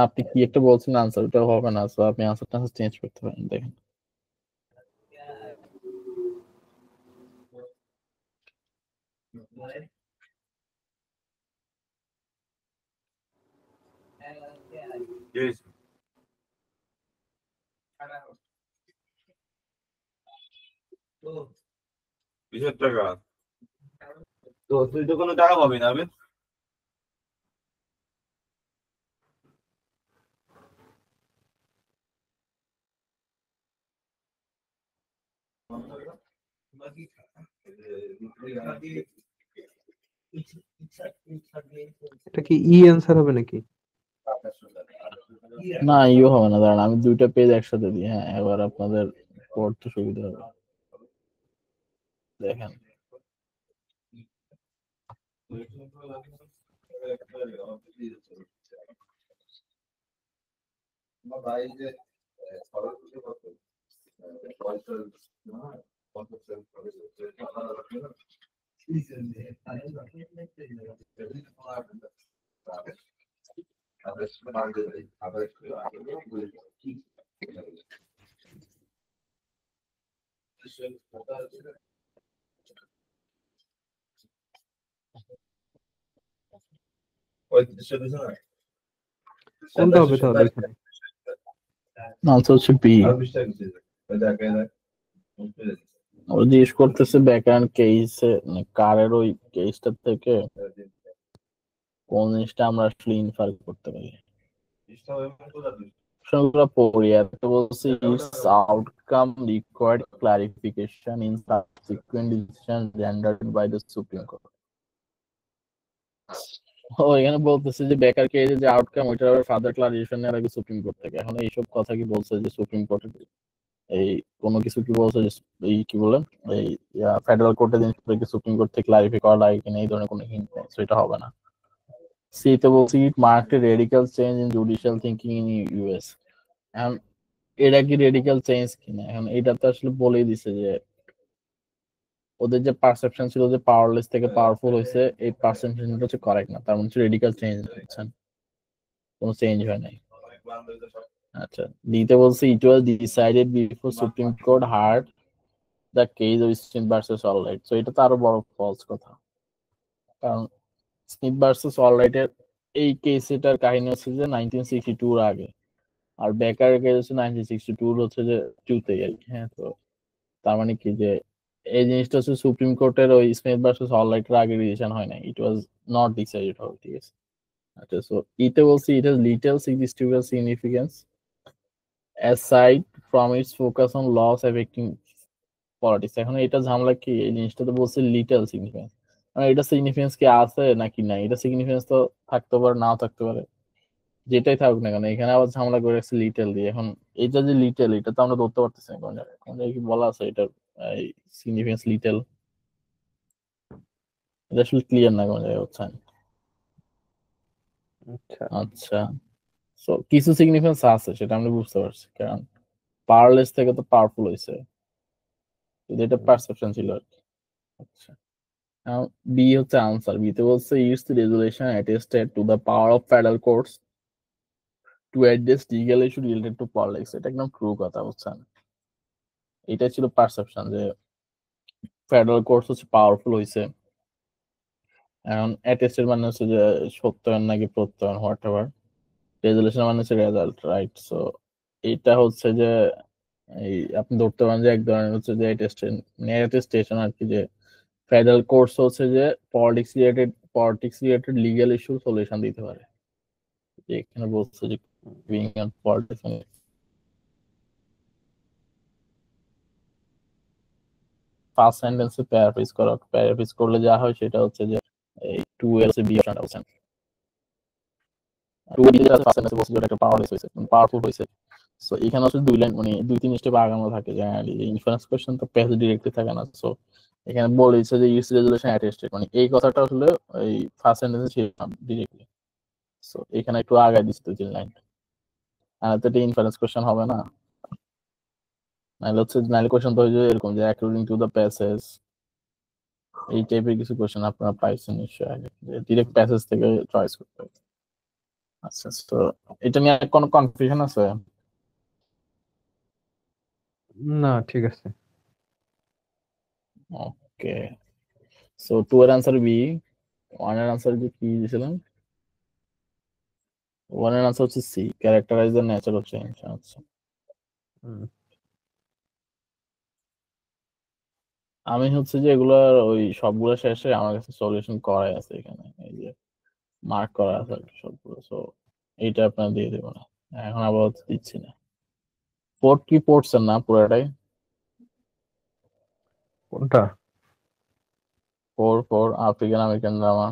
আপনি কি একটা বলছেন আনসার, ওটা হবে না, তো আপনি আনসারটা চেঞ্জ করতে পারেন, দেখেন। Yes. কিসের টাকা? তো তুই তো কোনো টাকা পাবি না আমি। এটা কি অ্যান্সার হবে নাকি? না, ইও হবে না, দাঁড়ান আমি দুইটা পেজ একসাথে দিই। হ্যাঁ, এবার আপনাদের পড়তে সুবিধা হবে, দেখেন। কোনটা হবে তাহলে এখানে? আনসার হচ্ছে বি। ও জিজ্ঞেস করতেছে ব্যাকগ্রাউন্ড কেসে, মানে কারের ওই কেসটা থেকে কোন জিনিসটা আমরা আসলে ইনফার করতে পারি। সবগুলো পড়ি, আর তো বলছে its outcome required clarification in subsequent decision rendered by the Supreme Court. ও এখানে বলতেছে যে বেকার কেসের যে আউটকাম ওইটার আবার ফার্দার ক্লারিফিকেশন এর আগে সুপ্রিম কোর্ট থেকে। এখন এইসব কথা কি বলছে যে সুপ্রিম কোর্টের এই কোনো কিছু কি বলছে যে এই কি বলেন এই ফেডারেল কোর্টের জিনিসগুলোকে সুপ্রিম কোর্ট থেকে ক্লারিফাই করা লাগে কিনা, এই ধরনের কোনো হিন্ট নেই, সেটা হবে না। সি তে বলছি it marked a radical change in judicial thinking in US. এখন এটা কি রেডিক্যাল চেঞ্জ কিনা, এখন এটা তো আসলে বলেই দিছে যে ওদের যে পারসেপশন ছিল যে পাওয়ারলেস থেকে পাওয়ারফুল হয়েছে, এই পারসেপশনটা হচ্ছে কারেক্ট না, তার মানে রেডিক্যাল চেঞ্জ হচ্ছেন, কোনো চেঞ্জ হয় নাই। আচ্ছা, দিতে বলছে it was decided before Supreme Court heard the case of Smith versus Allwright. So এটা তো আরো বড় ফলস কথা, কারণ স্মিথ ভার্সেস অলরাইট এর এই কেসটার কাহিনী হচ্ছে যে 1962 এর আগে, আর বেকার কেস হচ্ছে 1962 হচ্ছে যে টুতে আর কি। হ্যাঁ, তো তার মানে কি যে এই জিনিসটা হচ্ছে সুপ্রিম কোর্টের ওই স্মিথ ভার্সেস অলরাইটের আগে ডিসিশন হয় না, ইট ওয়াজ নট ডিসাইডেড হবে, ঠিক আছে। আচ্ছা, সো ইতে বলছি it has little statistical significance aside from its focus on laws affecting politics। এখন এটা ঝামেলা কি, এই জিনিসটা তো বলছে লিটল সিগনিফিকেন্স, মানে এটা সিগনিফিকেন্স কি আছে নাকি নাই, এটা সিগনিফিকেন্স তো থাকতে পারে নাও থাকতে পারে, যেটাই থাকুক না কেন এখানে আবার ঝামেলা করে রাখছে লিটল দিয়ে। এখন এটা যে লিটল, এটা তো আমরা ধরতে পারতেছি না কোন জায়গায়, কোন জায়গায় কি বলা আছে এটা সিগনিফিকেন্স লিটল, এটা আসলে ক্লিয়ার না কোন জায়গায়, বুঝছেন। আচ্ছা আচ্ছা, সো কিছু সিগনিফিকেন্স আছে সেটা আমরা বুঝতে পারছি, কারণ পাওয়ারলেস থেকে তো পাওয়ারফুল হয়েছে, কিন্তু এটা পারসেপশন ছিল আর কি। আচ্ছা, বি হচ্ছে আনসার, বিতে বলছে it's resolution attested to the power of federal courts to address legal issue related to politics. এটা একদম ট্রু কথা, বুঝছেন। এটা ছিল পারসেপশন যে ফেডারেল কোর্টস হচ্ছে পাওয়ারফুল হয়েছে, এখন অ্যাটেস্টেড মানে হচ্ছে যে সত্যায়ন নাকি প্রত্যয়ন, হোয়াট এভার, রেজুলেশন মানে হচ্ছে রেজাল্ট, রাইট। সো এটা হচ্ছে যে এই আপনি ধরতে পারেন যে এক ধরনের হচ্ছে যে অ্যাটেস্টেশন আর কি, যে ফেডারেল কোর্টস হচ্ছে যে politics related legal issue solution দিতে পারে। এখানে বলছে যে বিং অন পলিটিক্স, ফার্স্ট সেন্টেন্সে প্যারাফ্রেজ করলে যা হয় সেটা হচ্ছে যে এই টু এর হচ্ছে বি অপশনটা, বলছেন টু এর যে ফার্স্ট সেন্টেন্সে বলছে যে একটা পাওয়ারফুল হয়েছে। সো এখানে হচ্ছে দুই লাইন মানে দুই তিন স্টেপ আগানো থাকে জেনারেলি, যে ইনফারেন্স কোশ্চেন তো প্যাসেজ ডিরেক্টলি থাকে না। সো এখানে বলেছে যে ইউএস রেজুলেশন অ্যাটেস্টেড, মানে এই কথাটা আসলে এই ফার্স্ট সেন্টেন্সে ছিল না ডিরেক্টলি। সো এখানে একটু আগায় দিচ্ছে দুই তিন লাইন, আর তো এটা ইনফারেন্স কোশ্চেন হবে না, নাহলে কোশ্চেন তো হয়ে যায় এরকম যে অ্যাকর্ডিং টু দ্য প্যাসেজ, এই টাইপের কিছু কোশ্চেন আপনারা পাইছেন নিশ্চয়ই আগে, যে ডিরেক্ট প্যাসেজ থেকে চয়েস করতে হবে। আচ্ছা, তো এটা নিয়ে কোনো কনফিউশন আছে? না ঠিক আছে। ওকে, সো টু এর আনসার বি, ওয়ান এর আনসার কি দিয়েছিলাম? ওয়ান এর আনসার হচ্ছে C, characterize the nature of change. আচ্ছা, হুম, আমি হচ্ছে যে এগুলার ওই সবগুলো শেষে আমার কাছে সলিউশন করাই আছে, এখানে এই যে মার্ক করা আছে আর কি সবগুলো। সো এইটা আপনার দিয়ে দেবো না, এখন আবার দিচ্ছি না। পোর্ট কি পড়ছেন না পুরাটাই? কোনটা? Four African American drama.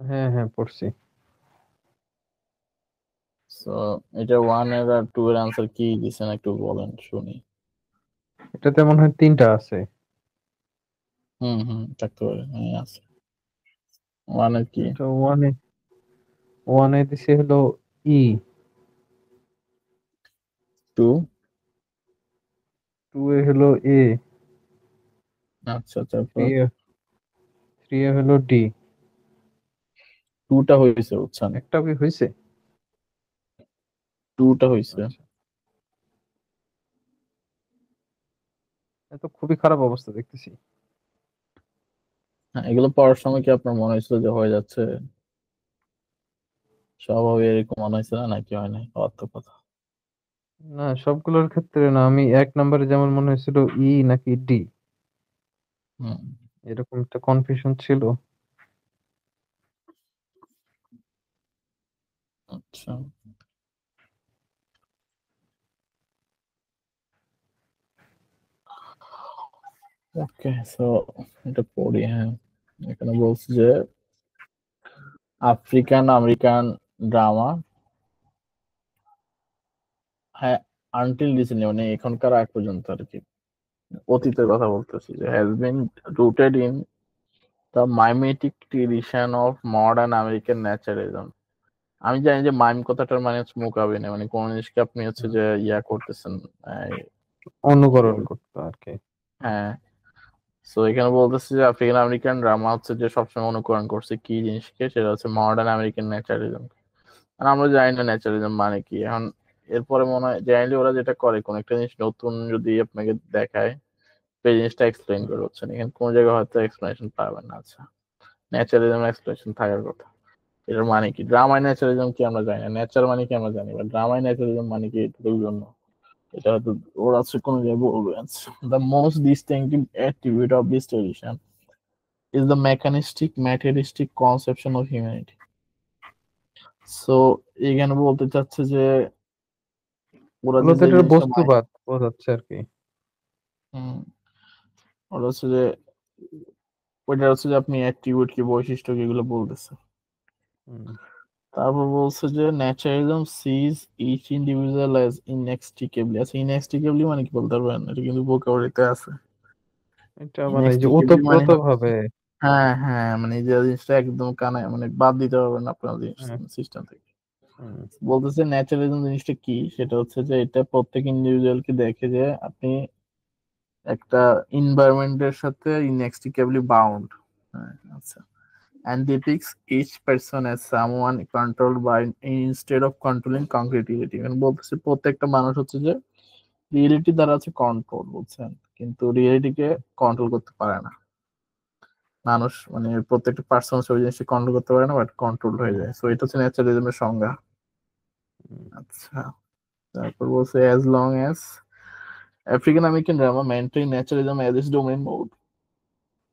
হ্যাঁ হ্যাঁ পড়ছি। সো এটা ওয়ান এর আর টু এর আনসার কি দিচ্ছেন একটু বলেন শুনি। এটাতে মনে হয় তিনটা আছে। থাকতে পারে, হ্যাঁ আছে। ওয়ান এর কি? এটা ওয়ানে দিছে হলো ই, টু? টু এ হলো এ, আচ্ছা, থ্রি তারপর এ থ্রি এ হলো ডি। টুটা হয়েছে, বুঝছেন, একটা কি হয়েছে? টুটা হয়েছে। আচ্ছা, এ তো খুবই খারাপ অবস্থা দেখতেছি। হ্যাঁ, এগুলো পড়ার সময় কি আপনার মনে হয়েছিল যে হয়ে যাচ্ছে স্বভাবে, এরকম মনে হয়েছিল নাকি হয় নাই, হওয়ার তো কথা। না সবগুলোর ক্ষেত্রে না, আমি এক নম্বরে যেমন মনে হয়েছিল ই নাকি ডি, হুম, এরকম একটা কনফিউশন ছিল। আচ্ছা, ওকে। সো এটা পড়ি, হ্যাঁ। এখানে বলছে যে আফ্রিকান আমেরিকান ড্রামা, হ্যাঁ, আনটিল রিসেন্টলি মানে এখনকার আগ পর্যন্ত আর কি, অতীতের কথা বলতেছি, যে has been rooted in the mimetic tradition of modern American naturalism. আমি জানি যে মাইম কথাটার মানে হচ্ছে মোকাবিলা, মানে কোন জিনিসকে আপনি হচ্ছে যে ইয়া করতেছেন, এই, কি অনুকরণ বলে, করতো আর কি। হ্যাঁ। সো এখানে বলতেছে যে আফ্রিকান আমেরিকান ড্রামা হচ্ছে যে সবসময় অনুকরণ করছে কি জিনিসকে, সেটা হচ্ছে মডার্ন আমেরিকান ন্যাচারালিজম। আর আমরা জানি না ন্যাচারালিজম মানে কি। এখন এরপরে মনে হয় জেনারেলি ওরা যেটা করে, কোন একটা জিনিস নতুন যদি আপনাকে দেখায়, সেই জিনিসটা এক্সপ্লেইন করে, হচ্ছেন এখানে কোন জায়গায় হয়তো এক্সপ্লেনেশন পাবেন না। আচ্ছা, ন্যাচারালিজম এক্সপ্লেনেশন থাকার কথা, এটার মানে কি? ড্রামায় ন্যাচারালিজম কি আমরা জানি না, নেচার মানে কি আমরা জানি, বা ড্রামায় ন্যাচারালিজম মানে কি, এটা তো জন্য এটা হয়তো ওরা হচ্ছে কোনো জায়গায় বলবে। The most distinctive attribute of this tradition is the mechanistic materialistic conception of humanity. So এখানে বলতে চাচ্ছে যে ওরা যে মূলত যে এটার জিনিসটা বস্তুবাদ বোঝাচ্ছে আর কি। হুম, ওরা হচ্ছে যে ওইটা হচ্ছে যে আপনি অ্যাট্রিবিউট কি বৈশিষ্ট্য কি এগুলো বলতেছে। হুম। তারপর বলছে যে ন্যাচারালিজম সিজ ইচ ইন্ডিভিজুয়াল অ্যাজ ইনএক্সট্রিকেবলি। আচ্ছা ইনএক্সট্রিকেবলি মানে কি বলতে পারবেন? এটা কিন্তু ভোকাবুলারিতে আছে। এটা মানে এই যে ইনএক্সট্রিকেবলি মানে ওতপ্রোত ভাবে। হ্যাঁ হ্যাঁ, মানে এই যে জিনিসটা একদম কানে মানে বাদ দিতে পারবেন না আপনার হুম, সিস্টেম থেকে। হুম, বলতেছে ন্যাচারালিজম জিনিসটা কি, সেটা হচ্ছে যে এটা প্রত্যেক ইন্ডিভিজুয়ালকে দেখে যে আপনি একটা এনভায়রনমেন্টের সাথে ইনএক্সট্রিকেবলি বাউন্ড। হ্যাঁ আচ্ছা, and depicts each person as someone controlled by instead of controlling concrete reality। মানে বলতেছে প্রত্যেকটা মানুষ হচ্ছে যে রিয়েলিটি দ্বারা আছে কন্ট্রোল, বুঝছেন, কিন্তু রিয়েলিটিকে কন্ট্রোল করতে পারে না মানুষ। মানে প্রত্যেকটা পার্সন ওই জিনিসটা কন্ট্রোল করতে পারে না, বাট কন্ট্রোল হয়ে যায়। সো এটা হচ্ছে ন্যাচারালিজমের সংজ্ঞা। হুম। আচ্ছা, তারপর বলছে as long as African American drama maintain naturalism as it's domain mode.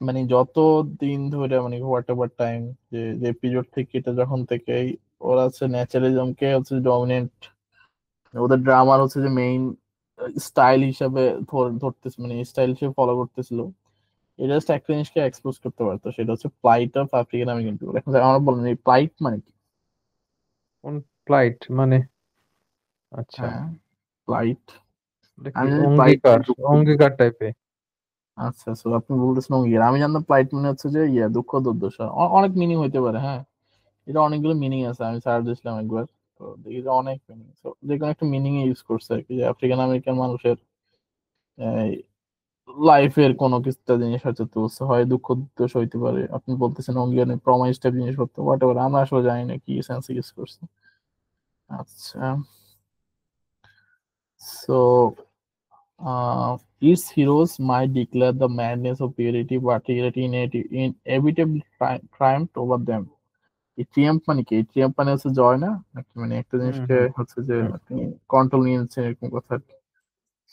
মানে যত দিন ধরে মানে হোয়াট এভার টাইম যে যে পিরিয়ড থেকে এটা যখন থেকে ওরা হচ্ছে ন্যাচারালিজমকে হচ্ছে ডমিনেন্ট, ওদের ড্রামার হচ্ছে যে মেইন স্টাইল হিসাবে ধরতেছে, মানে স্টাইল হিসেবে ফলো করতেছিল। এটা জাস্ট একটা জিনিসকে এক্সপোজ করতে পারতো, সেটা হচ্ছে প্লাইট অফ আফ্রিকান আমেরিকান পিপল। এখন আমরা বলেন এই প্লাইট মানে কি? কোন ফ্লাইট মানে? আচ্ছা, হ্যাঁ প্লাইট, এটা কি আমি জানি প্লাইট অঙ্গীকার? মানে দুঃখ। অঙ্গীকার টাইপে? আচ্ছা, সো আপনি বলতেছেন অঙ্গীকার, আমি জানতাম প্লাইট মানে হচ্ছে যে দুঃখ দুর্দশা। অনেক মিনিং হইতে পারে, হ্যাঁ এটা অনেকগুলো মিনিং আছে, আমি সার্চ দিয়েছিলাম একবার, তো দেখি যে অনেক মিনিং। তো যে কোনো একটা মিনিং ইউজ করছে আর কি, যে আফ্রিকান আমেরিকান মানুষের লাইফের কোনো কিছুটা জিনিস হয়তো তুলছে, হয় দুঃখ দোষ হইতে পারে। আপনি বলতেছেন অঙ্গীকার প্রমাইস টাইপ জিনিস করতে হোয়াট এভার, আমরা আসলে জানি না কি সেন্স ইউজ করছে। আচ্ছা, so its heroes might declare the madness of reality, but reality inevitably triumphed over them. এই ট্রিয়াম্প মানে কি? এই ট্রিয়াম্প মানে হচ্ছে জয় না নাকি, মানে একটা হুম, জিনিসকে হুম। হচ্ছে যে আপনি কন্ট্রোল নিয়ে নিচ্ছেন এরকম কথা আর কি।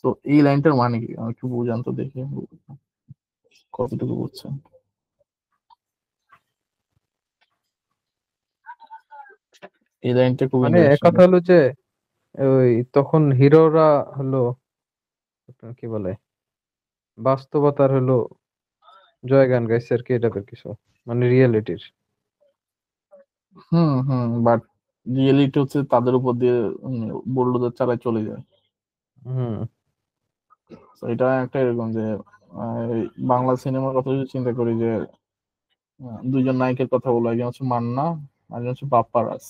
তো এই লাইনটার মানে কি আমি একটু বুঝান তো দেখি কতটুকু বুঝছেন। এই লাইনটা খুব মানে এক ইন্টারেস্টিং। কথা হলো যে ওই তখন হিরোরা হলো আপনার কি বলে বাস্তবতার হলো জয়গান গাইছে আর কি, এটা কিছু মানে রিয়েলিটির। হুম হুম, বাট রিয়েলিটি হচ্ছে তাদের উপর দিয়ে বুলডোজার চালায় চলে যায়। হুম, তো এটা একটা এরকম যে এই বাংলা সিনেমার কথা যদি চিন্তা করি যে দুইজন নায়কের কথা বলা, একজন হচ্ছে মান্না আর একজন হচ্ছে বাপ্পারাজ।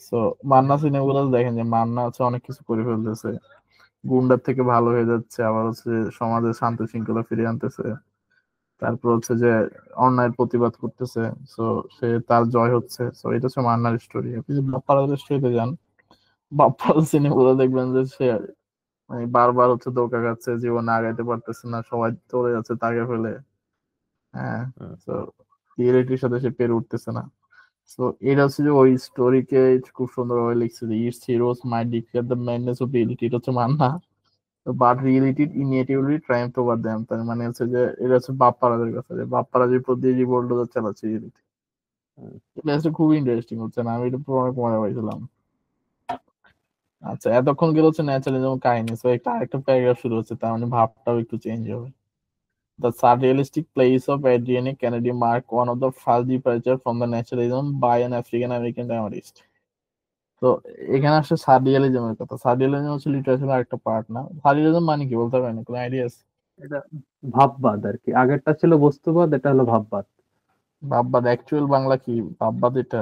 তো মান্না সিনেমাগুলো দেখেন যে মান্না হচ্ছে অনেক কিছু করে ফেলতেছে, গুন্ডার থেকে ভালো হয়ে যাচ্ছে, আবার হচ্ছে সমাজে শান্তি শৃঙ্খলা ফিরিয়ে আনতেছে, তারপর হচ্ছে যে অন্যায়ের প্রতিবাদ করতেছে। সো সে তার জয় হচ্ছে। সো এটা হচ্ছে মান্নার স্টোরি। আপনি যদি বাপ্পারাজের স্টোরিতে যান, বাপ্পারাজ সিনেমাগুলো দেখবেন যে সে মানে বারবার হচ্ছে ধোঁকা খাচ্ছে, জীবনে আগাইতে পারতেছে না, সবাই চলে যাচ্ছে তাকে ফেলে। হ্যাঁ, হুম, তো রিয়েলিটির সাথে সে পেরে উঠতেছে না। তো এটা হচ্ছে যে ওই স্টোরিকে খুব সুন্দরভাবে লিখছে যে its heroes may declare the madness of reality. এটা হচ্ছে মান্না, but reality inevitably triumphed over them. তার মানে হচ্ছে যে এটা হচ্ছে বাপ্পারাজের কথা, যে বাপ্পারাজের প্রতি যে বুলডোজার চালাচ্ছে রিয়েলিটি। হুম। এটা হচ্ছে খুবই ইন্টারেস্টিং হচ্ছে না, আমি এটা পুরো অনেক মজা পাইছিলাম। আচ্ছা, এতক্ষণ গেল হচ্ছে ন্যাচারালিজম কাহিনী। সো একটা আরেকটা প্যারাগ্রাফ শুরু হচ্ছে, তার মানে ভাবটাও একটু চেঞ্জ হবে। The surrealistic plays of Adrienne Kennedy mark one of the first departure from the naturalism by an African American dramatist. তো এখানে আসছে সার্রিয়ালিজমের কথা। সার্রিয়ালিজম হচ্ছে লিটারেচারের আরেকটা পার্ট না? সার্রিয়ালিজম মানে কি বলতে পারেন, কোনো আইডিয়া আছে? এটা ভাববাদ আর কি, আগেরটা ছিল বস্তুবাদ, এটা হলো ভাববাদ। ভাববাদ অ্যাকচুয়াল বাংলা কি? ভাববাদ এটা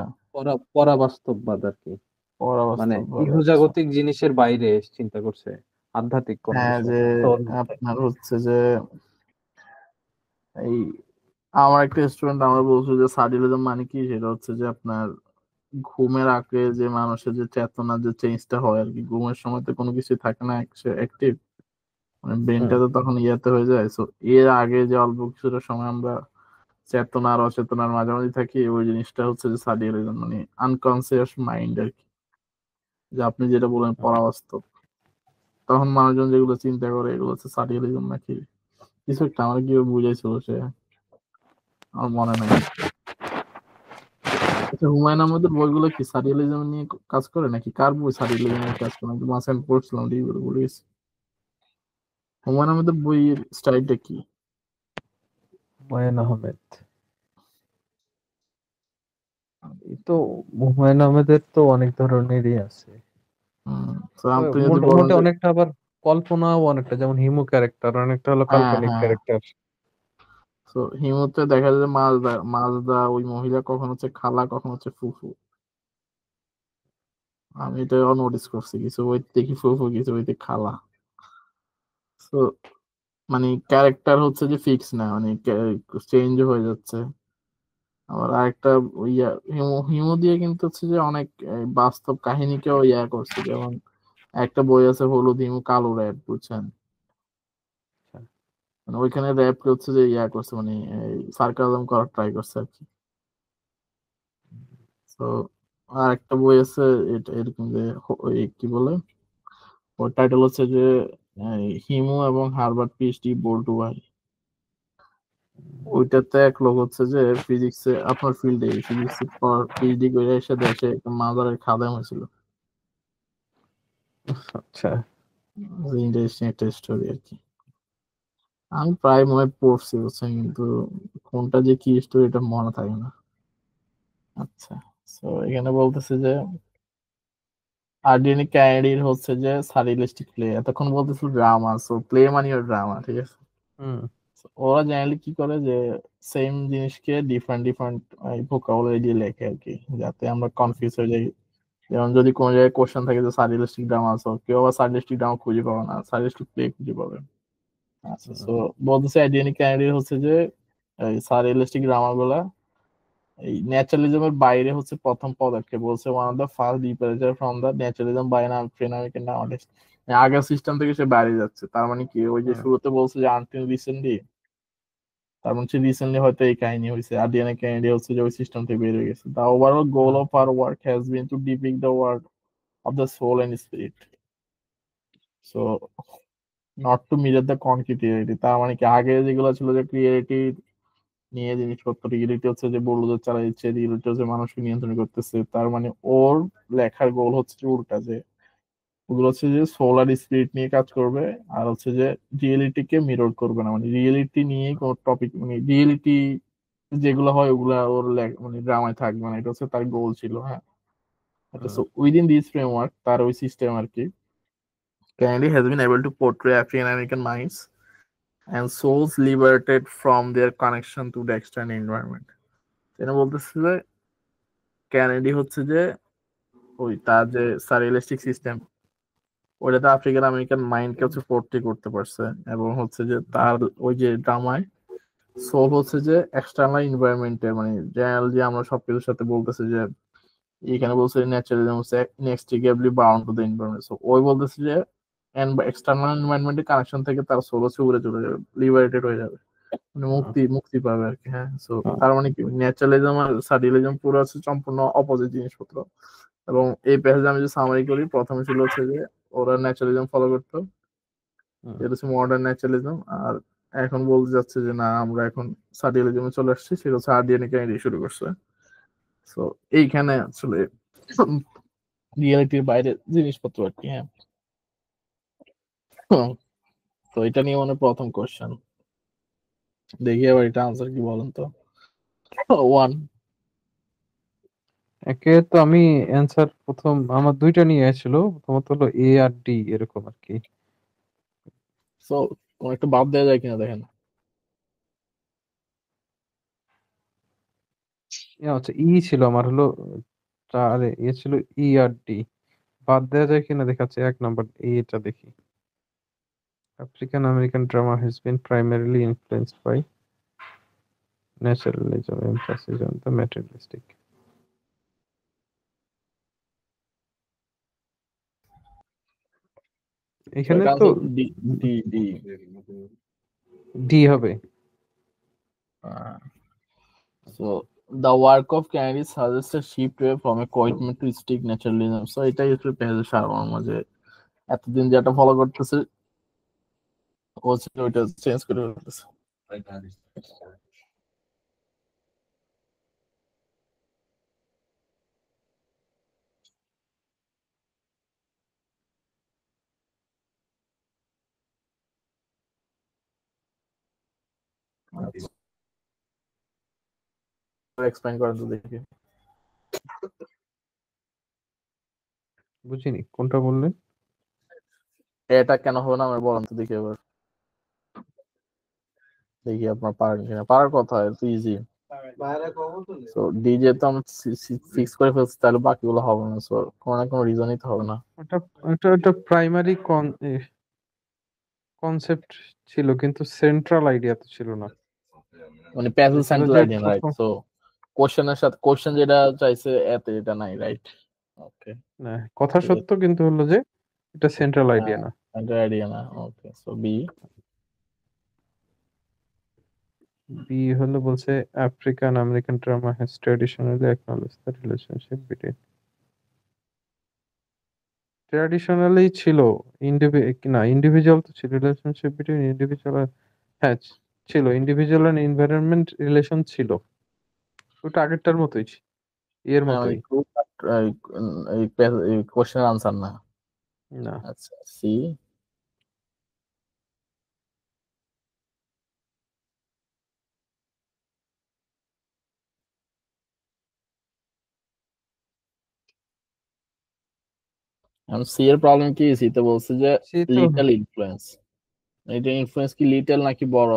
পরাবাস্তববাদ আর কি। মানে পরাবাস্তববাদ। আচ্ছা, ইহজাগতিক জিনিসের বাইরে চিন্তা করছে আধ্যাত্মিক কোনো হ্যাঁ কিছু যে তোর। আপনার হচ্ছে যে এই আমার একটা স্টুডেন্ট আমার বলছে যে সার্রিয়ালিজম মানে কি, সেটা হচ্ছে যে আপনার ঘুমের আগে যে মানুষের যে চেতনা যে চেঞ্জটা হয় আর কি, ঘুমের সময় তো কোনো কিছু থাকে না অ্যাক্টিভ, মানে হুম, ব্রেনটা তো তখন ইয়াতে হয়ে যায়। সো এর আগে যে অল্প কিছুটা সময় আমরা চেতনা আর অচেতনার মাঝামাঝি থাকি, ওই জিনিসটা হচ্ছে যে সার্ডিয়ালিজম, মানে আনকনসিয়াস মাইন্ড আর কি, যে আপনি যেটা বলেন হুম, পরাবাস্তব। তখন মানুষজন যেগুলো চিন্তা করে এগুলো হচ্ছে সার্রিয়ালিজম নাকি কিছু একটা, আমার কি বুঝাইছিল সে, আমার মনে নাই। আচ্ছা, হুমায়ুন আহমেদের বইগুলো কি সার্রিয়ালিজম নিয়ে কাজ করে নাকি কার বই সার্রিয়ালিজম নিয়ে কাজ করে? আমি তো মাঝখানে পড়ছিলাম রিভিউ বলে গেছি। হুমায়ুন আহমেদের বইয়ের স্টাইলটা কি? হুমায়ুন আহমেদ, এই তো হুমায়ুন আহমেদের তো অনেক ধরনেরই আছে। তো আপনি যদি বলেন মোটামুটি যে অনেকটা আবার কল্পনাও অনেকটা, যেমন হিমু ক্যারেক্টার অনেকটা হলো হ্যাঁ কাল্পনিক হ্যাঁ, ক্যারেক্টার। তো হিমুতে দেখা যায় যে মাজদা ওই মহিলা কখন হচ্ছে খালা কখন হচ্ছে ফুফু। আমি এটা নোটিস করছি, কিছু বই দেখি ফুফু কিছু বইতে খালা। তো মানে ক্যারেক্টার হচ্ছে যে ফিক্স না, মানে চেঞ্জ হয়ে যাচ্ছে। আবার আরেকটা ইয়া হিমু হিমু দিয়ে কিন্তু হচ্ছে যে অনেক বাস্তব কাহিনীকেও ইয়া করছে, যেমন একটা বই আছে হলুদ হিমু কালো র্যাপ, বুঝছেন? মানে ওইখানে র্যাপ হচ্ছে যে ইয়া করছে, মানে সার্কাজম করার ট্রাই করছে আর কি। তো আর একটা বই আছে এটা এরকম যে ওই কি বলে, ওর টাইটেল হচ্ছে যে হিমু এবং হার্ভার্ড পিএইচডি বোল্ট ওয়াই। ওইটাতে এক লোক হচ্ছে যে ফিজিক্সে আপনার ফিল্ডে ফিজিক্সে পিএইচডি করে এসে দেশে একটা মাদারের খাদেম হয়েছিল। আচ্ছা, ইন্টারেস্টিং একটা স্টোরি আর কি। আমি প্রায় মনে হয় পড়ছি বুঝছেন, কিন্তু কোনটা যে কি স্টোরি এটা মনে থাকে না। আচ্ছা, তো এখানে বলতেছে যে আর্ডিনি ক্যান্ডির হচ্ছে যে সারিলিস্টিক প্লে, এতক্ষণ বলতেছিল ড্রামা, সো প্লে মানে ড্রামা, ঠিক আছে। হুম So, ওরা জেনারেলি কি করে যে সেম জিনিসকে ডিফারেন্ট ডিফারেন্ট ভোকাবুলারি দিয়ে লেখে আর কি, যাতে আমরা কনফিউজ হয়ে যাই। যেমন যদি কোনো জায়গায় কোশ্চেন থাকে যে সারিলিস্টিক ড্রামা আছে, কেউ আবার সারিলিস্টিক ড্রামা খুঁজে পাবে না, সারিলিস্টিক প্লে খুঁজে পাবে। আচ্ছা, হুম সো বলতেছে আইডিয়ানি ক্যান্ডির হচ্ছে যে এই সারিলিস্টিক ড্রামা গুলা এই ন্যাচারালিজমের বাইরে হচ্ছে প্রথম পদক্ষেপ, বলছে one of the first departure from the naturalism by an American নাওয়াডেজ। আগের সিস্টেম থেকে সে বাইরে যাচ্ছে, তার মানে কি ওই যে হুম শুরুতে বলছে যে আনটিল রিসেন্টলি, তার মানে হচ্ছে রিসেন্টলি হয়তো এই কাহিনী হয়েছে, আর ডিএনএ কাহিনী হচ্ছে যে ওই সিস্টেম থেকে বের হয়ে গেছে। The overall goal hmm of our work has been to depict the world of the soul and spirit, so not to mirror the concrete reality. তার মানে কি আগে যেগুলো ছিল যে ক্রিয়েটিভ নিয়ে জিনিসপত্র, রিয়েলিটি হচ্ছে যে বুলডোজার চালা দিচ্ছে, রিয়েলিটি হচ্ছে মানুষকে নিয়ন্ত্রণ করতেছে, তার মানে ওর লেখার গোল হচ্ছে যে উল্টা, যে ওগুলো হচ্ছে যে সোলার স্পিরিট নিয়ে কাজ করবে, আর হচ্ছে যে রিয়েলিটিকে মিরর করবে না, মানে রিয়েলিটি নিয়ে কোনো টপিক, মানে রিয়েলিটি যেগুলো হয় ওগুলা ওর মানে ড্রামায় থাকবে না, এটা হচ্ছে তার গোল ছিল। হ্যাঁ, আচ্ছা, সো উইদিন দিস ফ্রেমওয়ার্ক তার ওই সিস্টেম আর কি, Kennedy has been able to portray African American minds and souls liberated from their connection to the external environment. এটা বলতেছে যে ক্যানেডি হচ্ছে যে ওই তার যে সারিয়ালিস্টিক সিস্টেম, ওইটাতে আফ্রিকান আমেরিকান মাইন্ডকে হচ্ছে পোর্ট্রে করতে পারছে, এবং হচ্ছে যে তার ওই যে ড্রামায় সোল হচ্ছে যে এক্সটার্নাল এনভায়রনমেন্টের, মানে জেনারেল যে আমরা সবকিছুর সাথে বলতেছে যে এখানে বলছে ন্যাচারালিজম হচ্ছে inextricably bound to the environment, so ওই বলতেছে যে এক্সটার্নাল এনভায়রনমেন্টের কানেকশন থেকে তার সোল হচ্ছে উড়ে চলে যাবে, লিবারেটেড হয়ে যাবে, মানে মুক্তি মুক্তি পাবে আর কি। হ্যাঁ, সো তার মানে কি ন্যাচারালিজম আর সার্ডিয়ালিজম পুরো হচ্ছে সম্পূর্ণ অপোজিট জিনিসপত্র। এবং এই প্যাসেজে আমি যে সামারি করি, প্রথমে ছিল হচ্ছে যে ওরা ন্যাচারালিজম ফলো করতো, এটা হচ্ছে মডার্ন ন্যাচারালিজম, আর এখন বলতে যাচ্ছে যে না আমরা এখন সার্ডিয়ালিজমে চলে আসছি, সেটা হচ্ছে আর্ডিয়ানিক আইডি শুরু করছে। সো এইখানে আসলে রিয়েলিটির বাইরে জিনিসপত্র আর কি। হ্যাঁ, তো এটা নিয়ে মানে প্রথম কোশ্চেন, দেখি এবার এটা আনসার কি বলেন তো। ওয়ান। একে তো আমি অ্যান্সার প্রথম আমার দুইটা নিয়ে আসছিল, প্রথমত হলো এ আর ডি এরকম আর কি। সো কোন একটা বাদ দেওয়া যায় কিনা দেখেন। আচ্ছা, ই ছিল আমার হলো আরে এ ছিল ই আর ডি, বাদ দেওয়া যায় কিনা দেখাচ্ছে। এক নাম্বার এটা দেখি, African American drama has been primarily influenced by naturalism emphasis on the materialistic. এখানে তো ডি ডি ডি ডি হবে। So the work of Kennedy suggests a shift away from a commitment to strict naturalism. So এটাই হচ্ছে পেঁয়াজের সারমর্ম, যে এতদিন যেটা ফলো করতেছে ও ছিল ওইটা চেঞ্জ করে ফেলতেছে। এক্সপ্লেইন করেন তো দেখি। বুঝিনি কোনটা বললেন। এটা কেন হবে না আমি বলেন তো দেখি এবার, দেখি আপনার পারেন কিনা। পারার কথা, এত ইজি। সো ডিজে তো আমি ফিক্স করে ফেলছি, তাহলে বাকিগুলো হবে না। সো কোনো না কোনো রিজনই তো হবে না। ওটা প্রাইমারি কনসেপ্ট ছিল, কিন্তু সেন্ট্রাল আইডিয়া তো ছিল না। মানে প্যাসেজ ছিল সেন্ট্রাল যে আইডিয়া, রাইট? সো কোশ্চেনের সাথে কোশ্চেন যেটা চাইছে এতে এটা নাই, রাইট? ওকে, না, কথা ঠিক সত্য, আছে। কিন্তু হলো যে এটা সেন্ট্রাল আইডিয়া হ্যাঁ, না। সেন্ট্রাল আইডিয়া না। ওকে, সো বি। বি হলো বলছে African American drama has traditionally acknowledge the relationship between, traditionally ছিল ইন্ডিভিজুয়াল তো ছিল, রিলেশনশিপ বিটুইন ইন্ডিভিজুয়াল, হ্যাঁ ছিল, ইন্ডিভিজুয়াল এন্ড এনভায়রনমেন্ট রিলেশন ছিল। ওটা আগেরটার মতোই এর হ্যাঁ মানে মতোই। এই কোশ্চেনের আনসার না। না, আচ্ছা, সি। এখন সি এর প্রবলেম কি? সি তে বলছে যে সে তো লিটল ইনফ্লুয়েন্স। এটা ইনফ্লুয়েন্স কি লিটল নাকি বড়,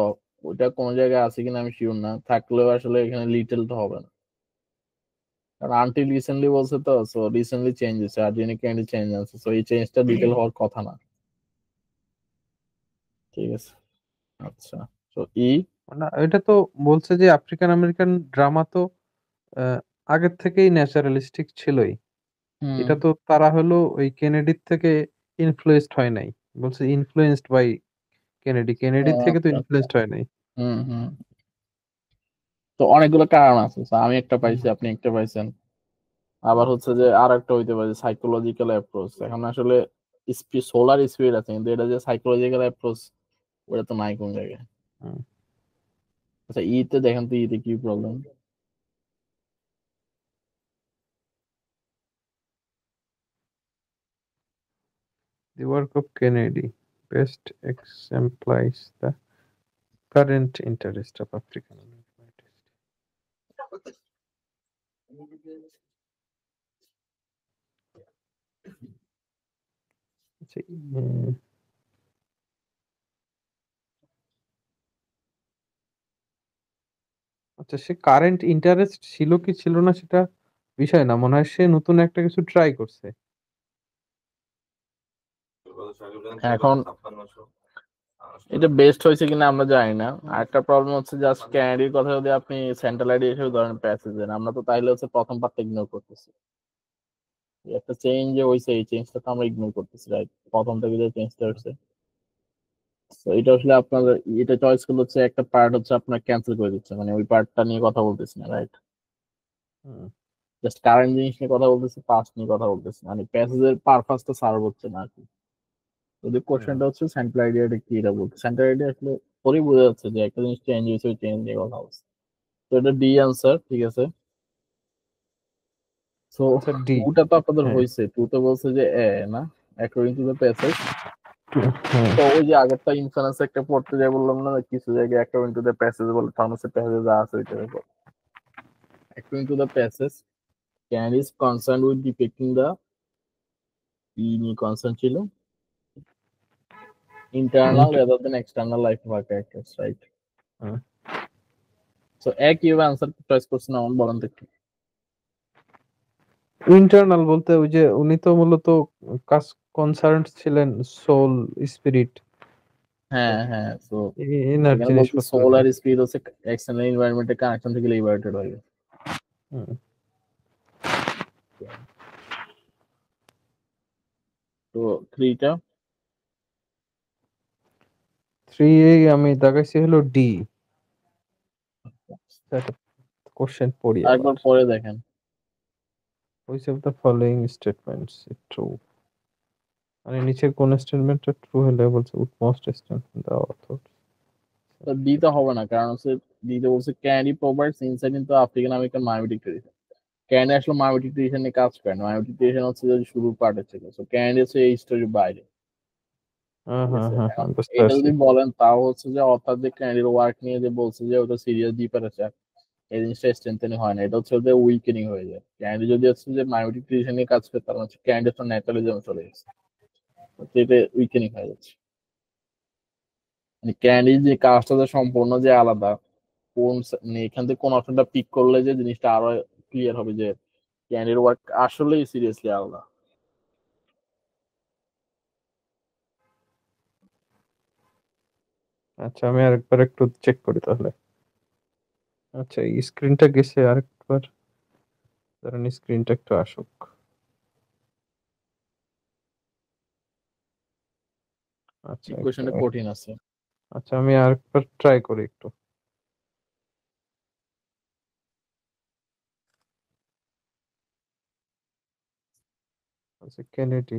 ওটা কোন জায়গায় আছে কিনা আমি শিওর না। থাকলেও আসলে এখানে লিটল তো হবে না, কারণ আনটিল রিসেন্টলি বলছে তো। সো রিসেন্টলি চেঞ্জ হয়েছে, আর যিনি ক্যান্ডি চেঞ্জ আছে, সো এই চেঞ্জটা লিটল হওয়ার কথা না। ঠিক আছে, আচ্ছা। সো ই। না, এটা তো বলছে যে আফ্রিকান আমেরিকান ড্রামা তো আহ, আগের থেকেই ন্যাচারালিস্টিক ছিলই। হুম। এটা তো তারা হলো ওই কেনেডির থেকে ইনফ্লুয়েসড হয় নাই, বলছে ইনফ্লুয়েসড বাই কেনেডি, কেনেডির থেকে তো আচ্ছা আচ্ছা। ইনফ্লুয়েসড হয় নাই। হুম হুম। তো অনেকগুলো কারণ আছে। So, আমি একটা হুম, পাইছি, আপনি একটা পাইছেন। আবার হচ্ছে যে আর একটা হইতে পারে সাইকোলজিক্যাল অ্যাপ্রোচ। এখন আসলে সোলার স্পিরিট আছে, কিন্তু এটা যে সাইকোলজিক্যাল অ্যাপ্রোচ ওটা তো নাই কোন জায়গায়। হুম। আচ্ছা, ইতে দেখেন তো, ইতে কি problem. The work of Kennedy best exemplifies the current interest of African American artists. আচ্ছা, আচ্ছা, সে কারেন্ট ইন্টারেস্ট ছিল কি ছিল না সেটা বিষয় না, মনে হয় সে নতুন একটা কিছু ট্রাই করছে। এখন এটা বেস্ট হয়েছে কিনা আমরা জানি না। আর একটা প্রবলেম হচ্ছে, জাস্ট ক্যানাডির কথা যদি আপনি সেন্ট্রাল আইডি হিসেবে ধরেন প্যাসেজ দেন, আমরা তো তাইলে হচ্ছে প্রথম পার্টটা ইগনোর করতেছি। একটা চেঞ্জ যে হয়েছে, এই চেঞ্জটা তো আমরা ইগনোর করতেছি, রাইট? প্রথম থেকে যে চেঞ্জটা হচ্ছে, তো এটা আসলে আপনার, এটা চয়েস করলে হচ্ছে একটা পার্ট হচ্ছে আপনার ক্যান্সেল করে দিচ্ছে, মানে ওই পার্টটা নিয়ে কথা বলতেছি না, রাইট? হুম, জাস্ট কারেন্ট জিনিস নিয়ে কথা বলতেছি, পাস্ট নিয়ে কথা বলতেছি, মানে প্যাসেজের পারপাসটা সার্ভ হচ্ছে না আর কি। যদি হুম, কোশ্চেনটা হচ্ছে সেন্ট্রাল আইডিয়াটা কি, এটা বলতে সেন্ট্রাল আইডিয়া আসলে পরেই বোঝা যাচ্ছে যে একটা জিনিস চেঞ্জ হয়েছে, ওই চেঞ্জ নিয়ে কথা হচ্ছে। তো এটা ডি আনসার, ঠিক আছে। সো আচ্ছা ডি। টুটা তো আপনাদের হ্যাঁ, হয়েছে, টুতে বলছে যে এ না, অ্যাকর্ডিং টু দ্য প্যাসেজ। হ্যাঁ, তো ওই যে আগেরটা ইনফারেন্স একটা পড়তে যাই বললাম না, কিছু জায়গায় অ্যাকর্ডিং টু দ্য প্যাসেজ বলে, ফার্মাসি প্যাসেজ যা আছে ওইটার উপর। According to the passage, can is concern with depicting the, ই নিয়ে কনসার্ন ছিল, internal rather than external life of her characters, right? So একইভাবে আনসার চয়েস করছেন, আমার বলেন তো একটু। ইন্টারনাল বলতে ওই যে উনি তো মূলত কাজ কনসার্ন ছিলেন সোল, স্পিরিট, হ্যাঁ হ্যাঁ। সো ইনার এখানে বলছে জিনিসপত্র সোল নিয়ে। আর স্পিড হচ্ছে এক্সটার্নাল এনভায়রনমেন্টের কানেকশন থেকে লিবারেটেড হয়। হুম। তো থ্রিটা, থ্রি আমি দেখাইছি হলো ডি। কোশ্চেন পড়ি আবার। আরেকবার পরে দেখেন। Which of the following statements is true? মানে নিচের কোন স্টেটমেন্টটা ট্রু হলে বলছে উটমোস্ট স্টেটমেন্ট দ্য অথর। তো দিতে হবে না, কারণ হচ্ছে দিতে বলছে Kennedy provides insight into African American mimetic tradition. Kennedy আসলে মায়োটিক ট্রেডিশন নিয়ে কাজ করে না, মায়োটিক ট্রেডিশন হচ্ছে যে শুরুর পার্টে ছিল, সো ক্যান্ডি হচ্ছে এই স্টোরির বাইরে। হ্যাঁ ঠিক হ্যাঁ আছে, হ্যাঁ এখন হ্যাঁ, বুঝতে এটা পারছি। যদি বলেন তাও হচ্ছে যে অর্থাৎ যে ক্যান্ডির ওয়ার্ক নিয়ে যে বলছে যে ওটা সিরিয়াস ডিপারেচার, এই জিনিসটা স্ট্রেন্থেনিং হয় না, এটা হচ্ছে ওদের উইকেনিং হয়ে যায়। ক্যান্ডি যদি হচ্ছে যে মায়োটিক ট্রেডিশন নিয়ে কাজ করে, তার হচ্ছে ক্যান্ডি তো ন্যাচারালিজম চলে গেছে, তো এটা উইকেনিং হয়ে যাচ্ছে। মানে ক্যান্ডি যে কাজটা যে সম্পূর্ণ যে আলাদা, কোন মানে এখান থেকে কোন অপশনটা পিক করলে যে জিনিসটা আরো ক্লিয়ার হবে যে ক্যান্ডির ওয়ার্ক আসলেই সিরিয়াসলি আলাদা। আচ্ছা আমি আরেকবার একটু চেক করি তাহলে। আচ্ছা এই স্ক্রিনটা গেছে আরেকবার, ধরেন স্ক্রিনটা একটু আসুক। আচ্ছা একটু, ইকুয়েশনটা কঠিন আছে। আচ্ছা আমি আরেকবার ট্রাই করি একটু। আচ্ছা কেনেডি,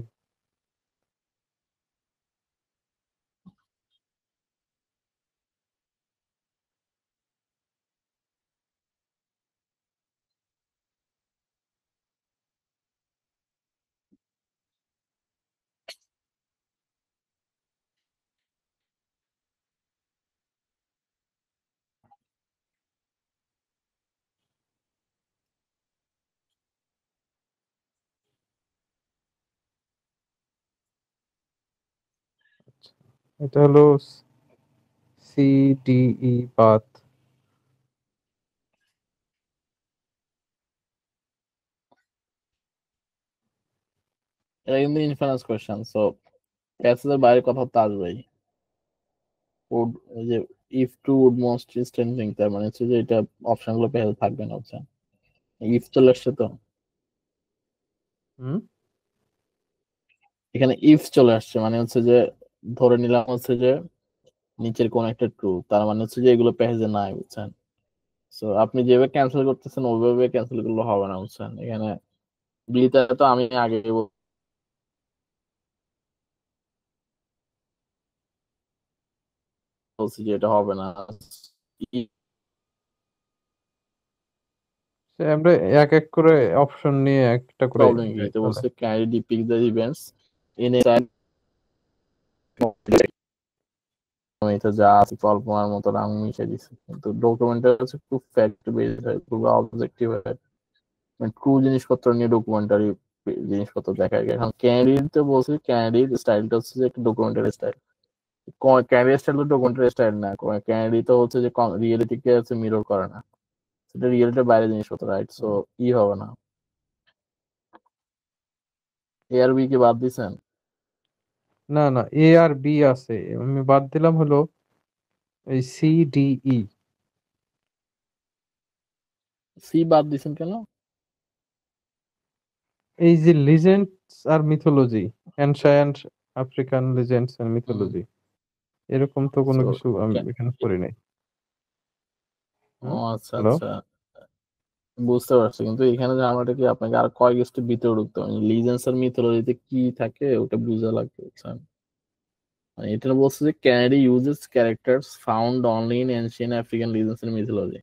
এটা হলো সিডিই পাথ। এটা কিন্তু ইনফারেন্স কোয়েশ্চেন, সো প্যাসেজের বাইরে কথা তো আসবেই। উড, এই যে if to would most strengthening, তার মানে হচ্ছে যে এটা অপশন গুলো প্যাসেজ থাকবে না, হচ্ছে ইফ চলে আসছে তো হুম, এখানে ইফ চলে আসছে, মানে হচ্ছে যে ধরে নিলাম হচ্ছে যে নিচের কোন একটা ট্রু, তার মানে হচ্ছে যে এগুলো প্যাসেজে নাই, বুঝছেন। সো আপনি যেভাবে ক্যান্সেল করতেছেন ওইভাবে ক্যান্সেল করলে হবে না, বুঝছেন। এখানে বিলিতে তো আমি আগে বলছি যে এটা হবে না। সে আমরা এক এক করে অপশন নিয়ে একটা করে প্রবলেম কি যাই এটা তাহলে। বলছে, carry depict the events in a, আমি তো যা আছে কল্পনার মতো রং মিশে দিছি, কিন্তু ডকুমেন্টারি হচ্ছে খুব ফ্যাক্ট বেসড হয়, খুব অবজেক্টিভ হয়, মানে ট্রু জিনিসপত্র নিয়ে ডকুমেন্টারি জিনিসপত্র দেখায়। এখন ক্যান্ডিড বলছে, ক্যান্ডিড স্টাইলটা হচ্ছে যে একটা ডকুমেন্টারি স্টাইল। ক্যান্ডিড স্টাইল তো ডকুমেন্টারি স্টাইল না, ক্যান্ডিড তো হচ্ছে যে রিয়েলিটিকে হচ্ছে মিরর করে না, সেটা রিয়েলিটির বাইরে জিনিসপত্র, রাইট। সো ই হবে না। এ আর বি কে বাদ দিছেন? না না, এ আর বি আছে, আমি বাদ দিলাম হলো এই সিডিই। সি বাদ দিছেন কেন? এই যে লিজেন্ডস আর মিথোলজি, অ্যানশায়ান্ট আফ্রিকান লিজেন্ডস আর হুম। মিথোলজি, এরকম তো কোনো সো কিছু আমি এখানে পড়ি নাই। ও হুম, আচ্ছা হ্যালো। আচ্ছা, বুঝতে পারছি, কিন্তু এখানে ঝামেলাটা কি, আপনাকে আর কয়েক স্টেপ ভিতরে ঢুকতে হবে, লিজেন্স আর মিথোলজিতে কি থাকে ওটা বুঝা লাগবে, বুঝছেন। মানে এটা বলছে যে Kennedy uses characters found only in ancient African legends and mythology.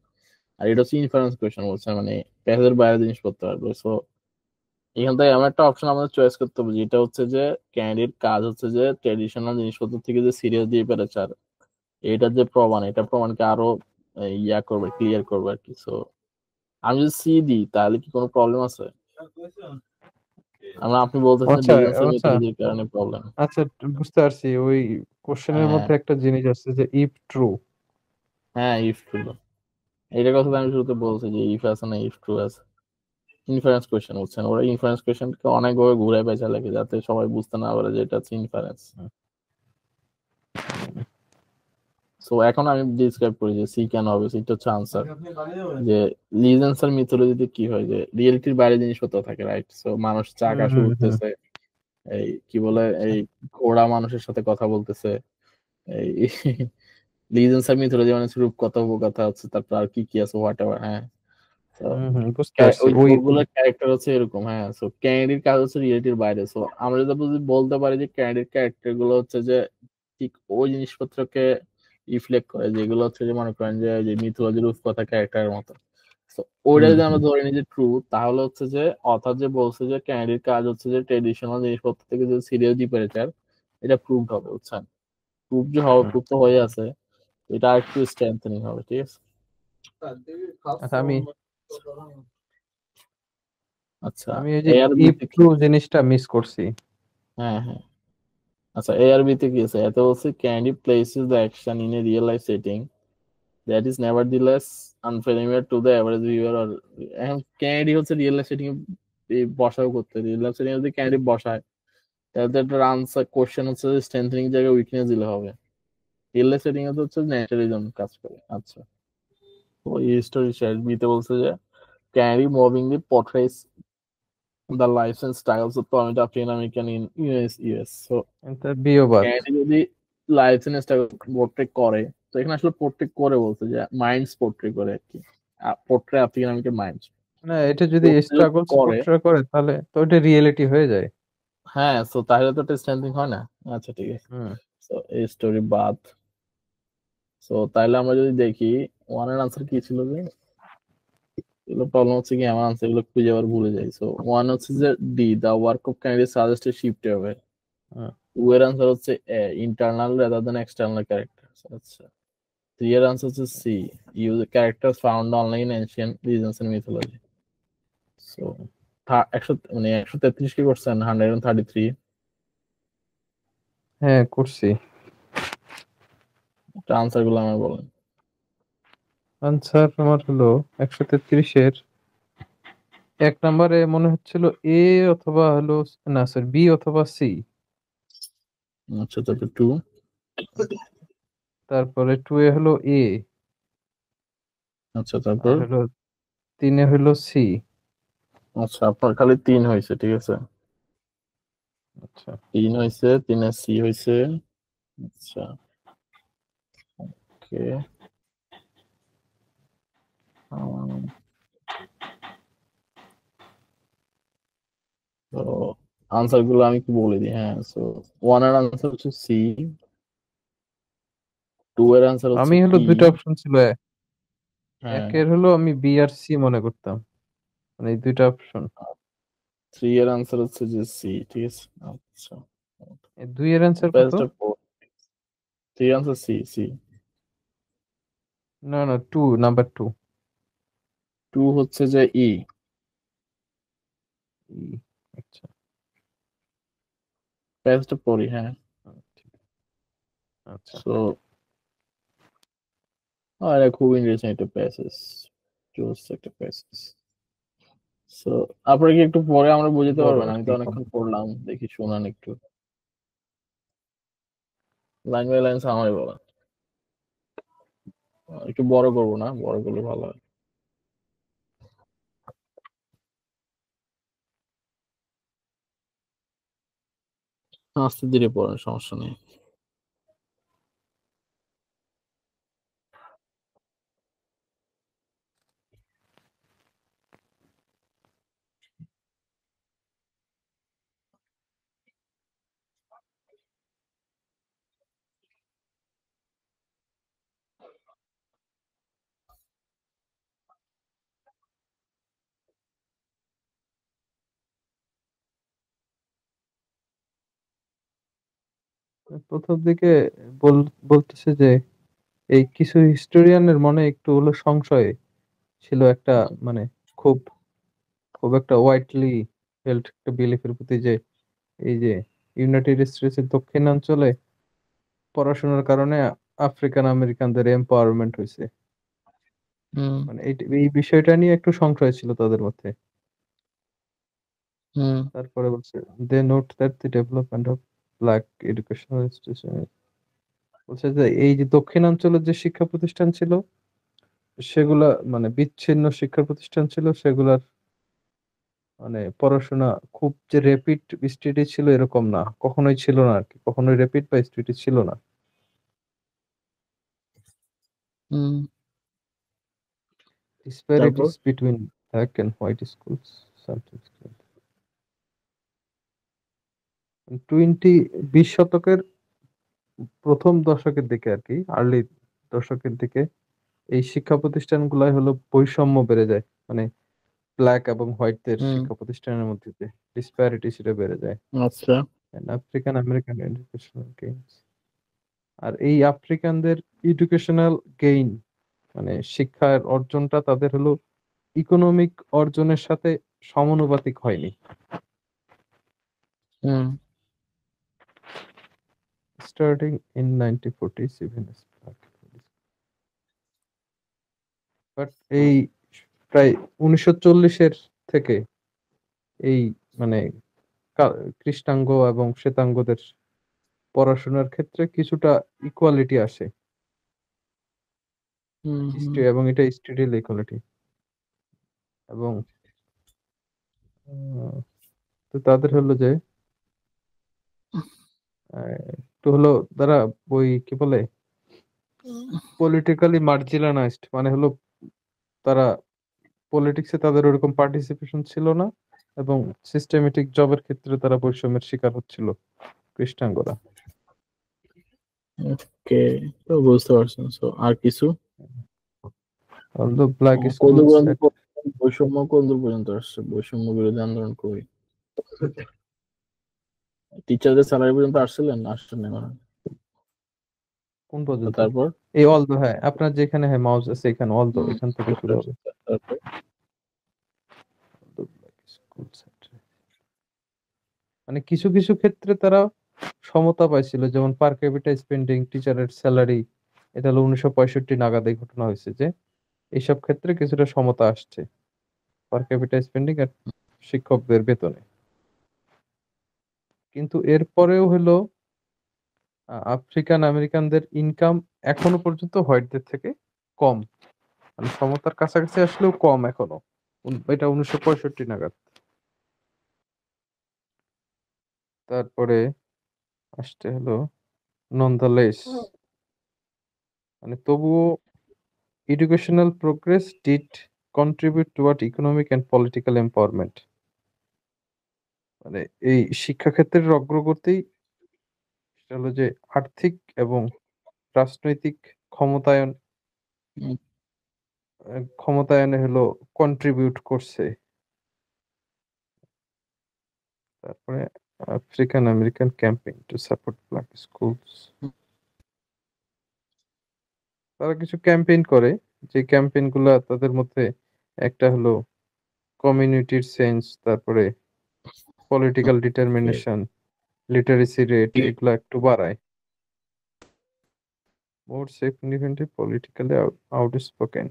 আর এটা হচ্ছে ইনফারেন্স কোয়েশ্চেন, বলছে মানে প্যাসেজের বাইরে জিনিসপত্র আসবে। সো এখান থেকে এমন একটা অপশন আমাদের চয়েস করতে হবে যেটা হচ্ছে যে ক্যানাডির কাজ হচ্ছে যে ট্রেডিশনাল জিনিসপত্র থেকে যে সিরিয়াস দিয়ে পেরেছে, আর এটার যে প্রমাণ, এটা প্রমাণকে আরো ইয়া করবে, ক্লিয়ার করবে আর কি। সো আমি যদি সি দিই তাহলে কি কোনো প্রবলেম আছে? আমরা, আপনি বলতেছেন আচ্ছা লিজেন্স এর আচ্ছা মিথোলজির কারণে প্রবলেম। আচ্ছা, বুঝতে পারছি। ওই কোশ্চেনের হ্যাঁ মধ্যে একটা জিনিস আছে যে ইফ ট্রু। হ্যাঁ, ইফ ট্রু, এইটার কথা তো আমি শুরুতে বলছি যে ইফ আছে না ইফ ট্রু আছে। ইনফারেন্স কোয়েশ্চেন বুঝছেন, ওরা ইনফারেন্স কোয়েশ্চেনকে অনেকভাবে ঘুরে পেঁচা লেগে যাতে সবাই বুঝতে না পারে যে এটা হচ্ছে ইনফারেন্স। সো এখন আমি ডিসক্রাইব করি যে সি কেন হবে। সিটা হচ্ছে আনসার, যে লিজেন্স আর মিথোলজিতে কি হয় যে রিয়েলিটির বাইরে জিনিসপত্র থাকে, রাইট। সো মানুষ হুম আকাশে হুম হুম। উঠতেছে, এই কি বলে, আচ্ছা এই ঘোড়া মানুষের সাথে কথা বলতেছে, এই লিজেন্স আর মিথোলজি মানে রূপকথা উপকথা হচ্ছে, তারপর আর কি কি আছে হোয়াট এভার, হ্যাঁ। বুঝতে পারছি ওই ওই ওগুলোর ক্যারেক্টার হচ্ছে এরকম। হ্যাঁ, সো ক্যানেডির কাজ হচ্ছে রিয়েলিটির বাইরে। সো আমরা যদি বলতে পারি যে ক্যানেডির ক্যারেক্টার গুলো হচ্ছে যে ঠিক ওই জিনিসপত্রকে রিফ্লেক্ট করে, যেগুলো হচ্ছে যে মনে করেন যে মিথোলজির রূপকথা ক্যারেক্টারের মতো। তো ওইটা যদি আমরা ধরে নিই যে ট্রু, তাহলে হচ্ছে যে অথার যে বলছে যে ক্যানেডির কাজ হচ্ছে যে ট্রেডিশনাল জিনিসপত্র থেকে যে সিরিয়াস ডিপারেচার, এটা প্রুভড হবে, বুঝছেন? প্রুভ যে হবে, প্রুভ তো হয়ে আছে, এটা আর একটু স্ট্রেংথেনিং হবে, ঠিক আছে? আচ্ছা, আমি আচ্ছা, ওই যে এআরবি ইফ তে কি? ট্রু জিনিসটা মিস করছি। হ্যাঁ, হ্যাঁ। আচ্ছা, এআরবি তে কি আছে? এতে বলছে Kennedy places the action in a real life setting that is nevertheless unfamiliar to the average viewer. আর এখন ক্যান্ডি হচ্ছে রিয়েল লাইফ সেটিং এ বসাও করতে, রিয়েল লাইফ সেটিং যদি ক্যান্ডি বসায়, তাহলে তো একটা আনসার কোশ্চেন হচ্ছে যে স্ট্রেংথেনিং জায়গায় উইকনেস দিলে হবে। রিয়েল লাইফ সেটিং এ তো হচ্ছে ন্যাচারালিজম কাজ করে। আচ্ছা, তো এই স্টোরি শেয়ার বিতে বলছে যে Kennedy movingly portrays the lives and styles of prominent African American in US. So এটা বিয়োবাদ। ক্যান্ডি যদি লাইফ এন্ড স্টাইল পোর্ট্রেট করে, তো এখানে আসলে পোর্ট্রেট করে বলছে যে মাইন্ডস পোর্ট্রেট করে আর কি, পোর্ট্রেট আফ্রিকান আমেরিকান মাইন্ডস না, এটা যদি স্ট্রাগলস করে। পোর্ট্রে করে তাহলে তো এটা রিয়েলিটি হয়ে যায়। হ্যাঁ, সো তাহলে তো স্ট্রেংথেনিং হয় না। আচ্ছা, ঠিক আছে। হুম সো এই স্টোরি বাদ। সো তাহলে আমরা যদি দেখি ওয়ানের আনসার কি ছিল, যে এগুলো প্রবলেম হচ্ছে কি আমার আনসার গুলো খুঁজে আবার ভুলে যাই। সো ওয়ান হচ্ছে যে D, the work of Kennedy suggested shift হবে। হুম। টু এর আনসার হচ্ছে A, internal rather than external character. আচ্ছা, থ্রি এর আনসার হচ্ছে C, use character found only in ancient reasons and mythology. So 133 কি করছেন? 133। হ্যাঁ, করছি। আনসার গুলো আমার বলেন। আনসার আমার হলো 133-এর 1 নম্বরে মনে হচ্ছিল এ অথবা হলো, না স্যার, বি অথবা সি। আচ্ছা, তারপর টু। তারপরে 2-এ হলো এ। আচ্ছা, আর তারপর। হলো 3-এ হলো সি। আচ্ছা, আপনার খালি তিন হয়েছে, ঠিক আছে। আচ্ছা, তিন হয়েছে, তিনে সি হয়েছে। আচ্ছা, ওকে। তো আনসার গুলো আমি কি বলে দিই। হ্যাঁ, সো ওয়ান এর আনসার হচ্ছে সি, টু এর আনসার হচ্ছে আমি হলো ই। দুইটা অপশন ছিল। হ্যাঁ, একের হলো আমি বি আর সি মনে করতাম, মানে এই দুইটা অপশন। থ্রি এর আনসার হচ্ছে যে সি, ঠিক আছে। আচ্ছা, এই 2-এর অ্যান্সার কত? পেজটা থ্রি আনসার সি, সি। না না, নাম্বার 2। টু হচ্ছে যে ই। আচ্ছা, পেজটা পড়ি, হ্যাঁ। ঠিক। আচ্ছা, সো এটা খুব ইন্টারেস্টিং একটা প্যাসেজ, জোস একটা প্যাসেজ। সো আপনারা কি একটু পরে আমরা বুঝতে বলো পারবেন? আর আমি তো কি অনেকক্ষণ কম। পড়লাম, দেখি শোনান একটু, লাইন বাই লাইন আমারই বলা। একটু বড় করবো না, বড় করলে ভালো হয়। আস্তে ধীরে পড়েন, সমস্যা নেই। প্রথম দিকে বলতেছে যে এই কিছু হিস্টোরিয়ানের মনে একটু হলো সংশয় ছিল একটা, মানে খুব খুব একটা ওয়াইডলি হেল্ড একটা বিলিফের প্রতি, যে এই যে ইউনাইটেড স্টেটসের দক্ষিণাঞ্চলে পড়াশোনার কারণে আফ্রিকান আমেরিকানদের এম্পাওয়ারমেন্ট হয়েছে। হুম, মানে এই বিষয়টা নিয়ে একটু সংশয় ছিল তাদের মধ্যে। হুম, তারপরে বলছে they note that the development of black educational institution, বলছে যে এই যে দক্ষিণাঞ্চলের যে শিক্ষা প্রতিষ্ঠান ছিল সেগুলা মানে বিচ্ছিন্ন শিক্ষা প্রতিষ্ঠান ছিল, সেগুলার মানে পড়াশোনা খুব যে র্যাপিড স্টাডি ছিল এরকম না, কখনোই ছিল না আর কি, কখনোই র্যাপিড বা স্টাডি ছিল না। হুম। তারপর disparities between black and white schools sometimes 20 শতকের প্রথম দশকের দিকে আর কি, আর্লি দশকের দিকে এই শিক্ষা প্রতিষ্ঠানগুলাই হলো বৈষম্য বেড়ে যায়, মানে ব্ল্যাক এবং হোয়াইটদের হুম। শিক্ষা প্রতিষ্ঠানের মধ্যে যে ডিসপ্যারিটি সেটা বেড়ে যায়, আচ্ছা। African American educational gains. আর এই আফ্রিকানদের এডুকেশনাল গেইন মানে শিক্ষার অর্জনটা তাদের হলো ইকোনমিক অর্জনের সাথে সমানুপাতিক হয়নি। হুম। স্টার্টিং ইন 1947 বাট এই প্রায় 1940-এর থেকে এই মানে কৃষ্ণাঙ্গ এবং শ্বেতাঙ্গদের পড়াশোনার ক্ষেত্রে কিছুটা ইকুয়ালিটি আসে, হুম। হুম। এবং এটা স্টেডিল ইকুয়ালিটি। এবং তো তাদের হলো যে একটু হলো তারা ওই কি বলে পলিটিক্যালি মার্জিনালাইজড, মানে হলো তারা পলিটিক্সে তাদের ওরকম পার্টিসিপেশন ছিল না, এবং সিস্টেমেটিক জবের ক্ষেত্রে তারা বৈষম্যের শিকার হচ্ছিল কৃষ্ণাঙ্গরা। ওকে, তো বুঝতে পারছেন। সো আর কিছু Although black কত schools পর্যন্ত at বৈষম্য কত পর্যন্ত আসছে? বৈষম্য বিরোধী আন্দোলন করি টিচারদের স্যালারি পর্যন্ত আসছিলেন? আসছেন না এখন? কোন তো পর্যন্ত? তারপর এই অলদো, হ্যাঁ আপনার যেখানে হ্যাঁ মাউস আছে এখানে অলদো, হুম, এখান থেকে শুরু হবে। তারপর Although black schools at- মানে কিছু কিছু ক্ষেত্রে তারা সমতা পাইছিল, যেমন পার ক্যাপিটা স্পেন্ডিং, টিচারের স্যালারি, এটা হলো 1965 নাগাদ এই ঘটনা হয়েছে যে এইসব ক্ষেত্রে কিছুটা সমতা আসছে পার ক্যাপিটা স্পেন্ডিং আর শিক্ষকদের বেতনে। কিন্তু এরপরেও হলো আফ্রিকান আমেরিকানদের ইনকাম এখনো পর্যন্ত হোয়াইটদের থেকে কম, মানে সমতার কাছাকাছি আসলেও কম এখনো। এটা 1965 নাগাদ। তারপরে আসতে হলো ননদালেস, মানে তবুও educational progress did contribute toward economic and political empowerment, মানে এই শিক্ষাক্ষেত্রের অগ্রগতি সেটা হলো যে আর্থিক এবং রাজনৈতিক ক্ষমতায়ন, হুম, ক্ষমতায়নে হলো কন্ট্রিবিউট করছে। তারপরে African American campaign to support black schools, তারা কিছু ক্যাম্পেইন করে, যে ক্যাম্পেইন গুলা তাদের মধ্যে একটা হলো কমিউনিটির সেন্স, তারপরে পলিটিক্যাল ওকে। ডিটারমিনেশন, লিটারেসি রেট এগুলা একটু বাড়ায়। মোর সিগনিফিকেন্টলি পলিটিক্যালি আউটস্পোকেন।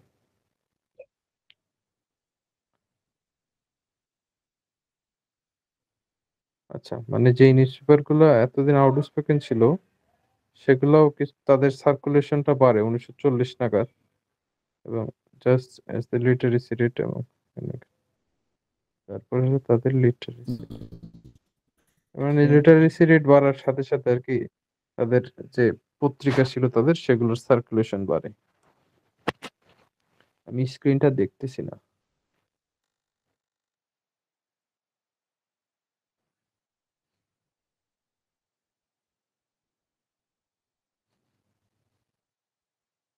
আচ্ছা, মানে যেই নিউজ পেপার গুলো এতদিন আউটস্পোকেন ছিল সেগুলোও কিছু তাদের সার্কুলেশনটা বাড়ে 1940 নাগাদ, এবং just as the literacy rate, এবং তারপরে হলো তাদের লিটারেসি, মানে লিটারেসি রেট বাড়ার সাথে সাথে আর কি তাদের যে পত্রিকা ছিল তাদের সেগুলোর সার্কুলেশন বাড়ে। আমি স্ক্রিনটা দেখতেছি না।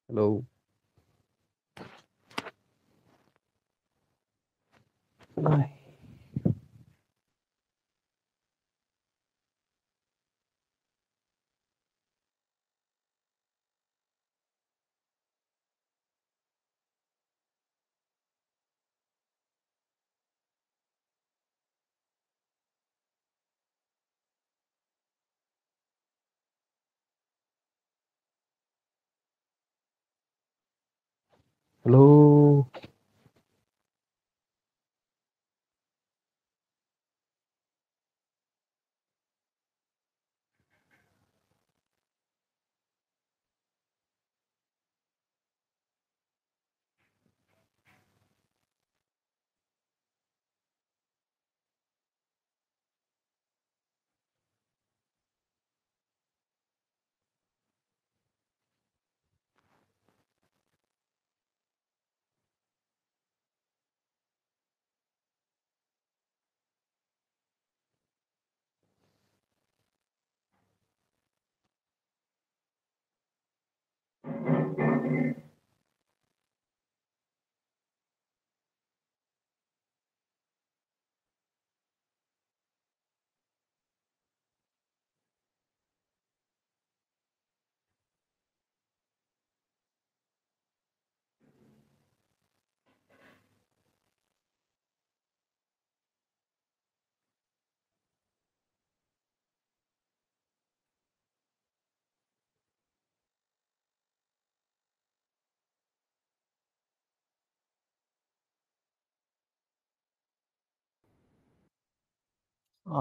হ্যালো। হ্যালো।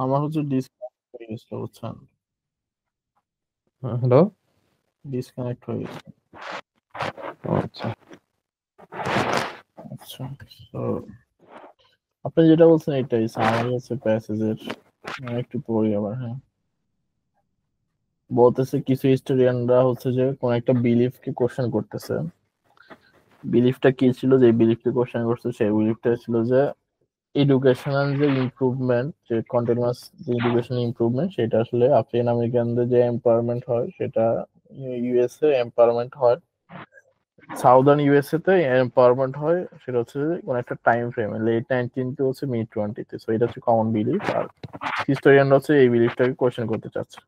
আমার হচ্ছে ডিসকানেক্ট হয়ে গেছিল, বুঝছেন? হ্যালো। ডিসকানেক্ট হয়ে গেছে। আচ্ছা, আচ্ছা, তো আপনি যেটা বলছেন এটাই সামারি হচ্ছে প্যাসেজের। একটু পড়ি আবার। হ্যাঁ, বলতেছে কিছু হিস্টোরিয়ানরা হচ্ছে যে কোন একটা বিলিফকে কোশ্চেন করতেছে। বিলিফটা কি ছিল, যে বিলিফকে কোশ্চেন করছে সেই বিলিফটা ছিল যে এডুকেশনাল যে ইমপ্রুভমেন্ট, যে কন্টিনিউয়াস যে এডুকেশনাল ইমপ্রুভমেন্ট, সেটা আসলে আফ্রিকান আমেরিকানদের যে এম্পাওয়ারমেন্ট হয় সেটা ইউএসএ এম্পাওয়ারমেন্ট হয়, সাউদার্ন ইউএসএ তে এম্পাওয়ারমেন্ট হয়, সেটা হচ্ছে যে কোন একটা টাইম ফ্রেমে লেট 19 টু হচ্ছে মিড 20 তে। সো এটা হচ্ছে কমন বিলিফ, আর হিস্টোরিয়ানরা হচ্ছে এই বিলিফটাকে কোশ্চেন করতে চাচ্ছে।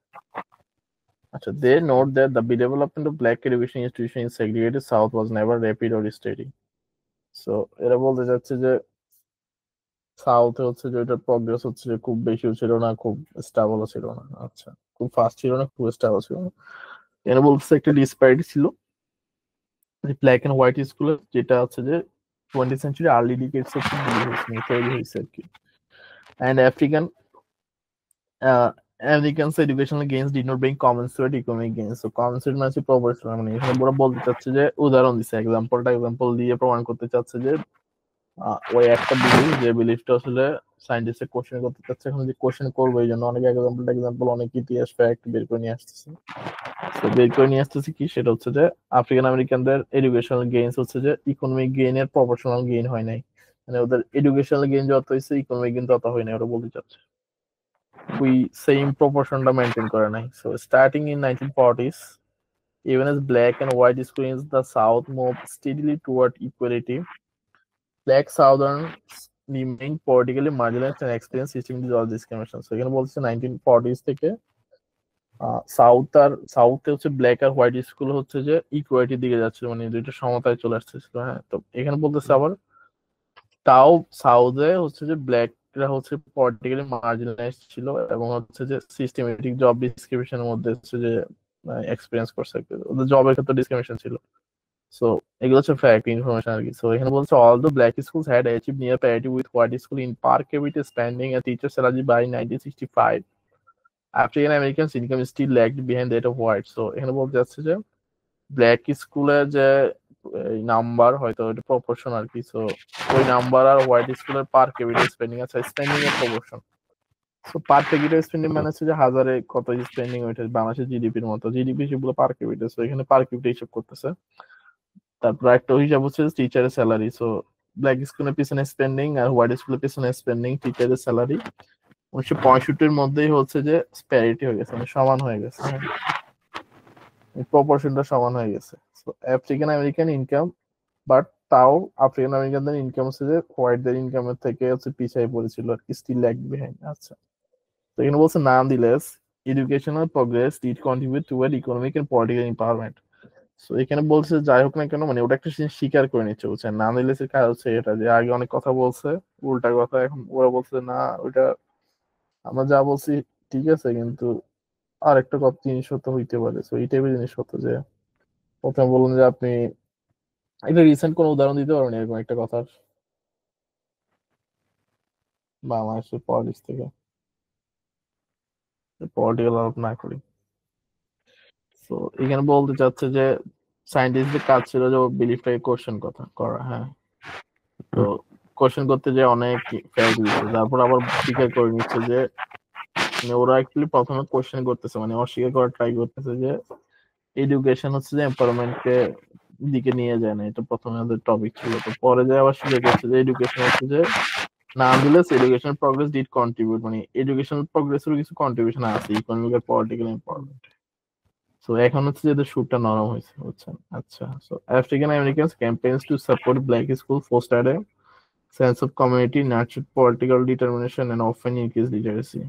আচ্ছা, they note that the development of black education institution in segregated South was never rapid or steady. So এরা বলতে চাচ্ছে যে সাউথে হচ্ছে যে এটার প্রগ্রেস হচ্ছে যে খুব বেশিও ছিল না, খুব স্টেবলও ছিল না। আচ্ছা, খুব ফাস্ট ছিল না, খুব স্টেবল ছিল না। এরা বলতেছে একটা ডিসপ্যারিটি ছিল ব্ল্যাক এন্ড হোয়াইট স্কুলে, যেটা হচ্ছে যে 20th সেঞ্চুরি আর্লি ডিকেডস হচ্ছে তৈরি হয়েছে আর কি। And Americans' educational gains did not bring commensurate economic gains. So commensurate মানে হচ্ছে proportional, মানে এখানে পুরো বলতে চাচ্ছে যে উদাহরণ দিচ্ছে, এক্সাম্পল দিয়ে প্রমাণ করতে চাচ্ছে যে ওই একটা বিলিফ, যে বিলিফটা আসলে সায়েন্টিস্ট কোশ্চেন করতে চাচ্ছে, এখন যে কোশ্চেন করবে এই জন্য অনেক এক্সাম্পল অনেক ইতিহাস ফ্যাক্ট বের করে নিয়ে আসতেছে। তো বের করে নিয়ে আসতেছে কি, সেটা হচ্ছে যে আফ্রিকান আমেরিকানদের এডুকেশনাল গেইনস হচ্ছে যে ইকোনমিক গেইনের প্রপোর্শনাল গেইন হয় নাই, মানে ওদের এডুকেশনাল গেইন যত হয়েছে ইকোনমিক গেইন তত হয় নাই, ওরা বলতে চাচ্ছে ওই সেম প্রপোর্শনটা মেনটেন করে নাই। So starting in 1940s, even as black and white schools in the South moved steadily toward equality, black Southerners remained politically marginalized and experienced systemic discrimination. So এখানে বলছে 1940s থেকে সাউথে হচ্ছে ব্ল্যাক আর হোয়াইট স্কুল হচ্ছে যে ইকুয়ালিটির দিকে যাচ্ছিল, মানে দুইটা সমতায় চলে আসতেছিল। হ্যাঁ, তো এখানে বলতেছে আবার তাও সাউথে হচ্ছে যে ব্ল্যাকরা হচ্ছে পলিটিক্যালি মার্জিনালাইজড ছিল এবং হচ্ছে যে সিস্টেমেটিক জব ডিসক্রিমিনেশনের মধ্যে হচ্ছে যে এক্সপিরিয়েন্স করছে, ওদের জবের ক্ষেত্রে ডিসক্রিমিনেশন ছিল। সো এগুলো হচ্ছে ফ্যাক্ট ইনফরমেশন আর কি। সো এখানে বলছে all the black schools had achieve near parity with white school in per capita spending a teacher salary by 1965, African Americans income still lagged behind that of white. So এখানে বলতে যাচ্ছে যে ব্ল্যাক স্কুলের যে নাম্বার হয়তো এটা প্রপোর্শন আর কি। সো ওই নাম্বার আর হোয়াইট স্কুলের পার ক্যাপিটা স্পেন্ডিং, আচ্ছা স্পেন্ডিং এর প্রপোর্শন। সো পার ক্যাপিটা স্পেন্ডিং মানে হচ্ছে যে হাজারে কত স্পেন্ডিং, ওইটা বাংলাদেশের জিডিপির মতো, জিডিপি সেগুলো পার ক্যাপিটা। সো এখানে পার ক্যাপিটা হিসাব করতেছে। তারপর একটা হিসাব হচ্ছে টিচারের স্যালারি। সো ব্ল্যাক স্কুলের পিছনে স্পেন্ডিং আর হোয়াইট স্কুলের পিছনে স্পেন্ডিং, টিচারের স্যালারি 1965 মধ্যেই হচ্ছে যে প্যারিটি হয়ে গেছে, মানে সমান হয়ে গেছে। হ্যাঁ, প্রপোর্শনটা সমান হয়ে গেছে। So African American income, but তাও আফ্রিকান আমেরিকানদের ইনকাম হচ্ছে যে হোয়াইটদের ইনকামের থেকে হচ্ছে পিছিয়ে পড়েছিল আর কি, স্টিল ল্যাগ বিহাইন্ড। আচ্ছা, তো এখানে বলছে nonetheless educational progress did contribute toward economic and political empowerment. So এখানে বলছে যাই হোক না কেন, মানে ওটা একটা জিনিস স্বীকার করে নিচ্ছে, বুঝছেন? nonetheless এর কাজ হচ্ছে এটা যে আগে অনেক কথা বলছে উল্টা কথা, এখন ওরা বলছে না ওইটা আমরা যা বলছি ঠিক আছে, কিন্তু আর একটা কথা জিনিস হতে হইতে পারে। সো এই টাইপের জিনিস হতো যে প্রথমে বললেন যে আপনি এটা রিসেন্ট কোন উদাহরণ দিতে পারবেন এরকম একটা কথার বাংলাদেশের পলিটিক্স থেকে, পলিটিক্যাল আলাপ না করি। তো এখানে বলতে চাচ্ছে যে সায়েন্টিস্টদের কাজ ছিল যে বিলিফটাকে কোশ্চেন কথা করা। হ্যাঁ, তো কোশ্চেন করতে যে অনেক ফ্যাক্ট দিচ্ছে, তারপর আবার স্বীকার করে নিচ্ছে যে মানে ওরা অ্যাকচুয়ালি প্রথমে কোশ্চেন করতেছে, মানে অস্বীকার করার ট্রাই করতেছে যে এডুকেশন হচ্ছে যে এম্পাওয়ারমেন্টকে দিকে নিয়ে যায় না, এটা প্রথমে ওদের টপিক ছিল। তো পরে যে আবার স্বীকার করছে যে এডুকেশন হচ্ছে যে nonetheless educational progress did contribute, মানে এডুকেশনাল প্রগ্রেসেরও কিছু কন্ট্রিবিউশন আছে ইকোনমিক আর পলিটিক্যাল এম্পাওয়ারমেন্ট। সো এখন হচ্ছে যে এদের সুরটা নরম হয়েছে, বুঝছেন? আচ্ছা, so African Americans campaigns to support black school fostered a sense of community, nurtured political determination and often increased literacy.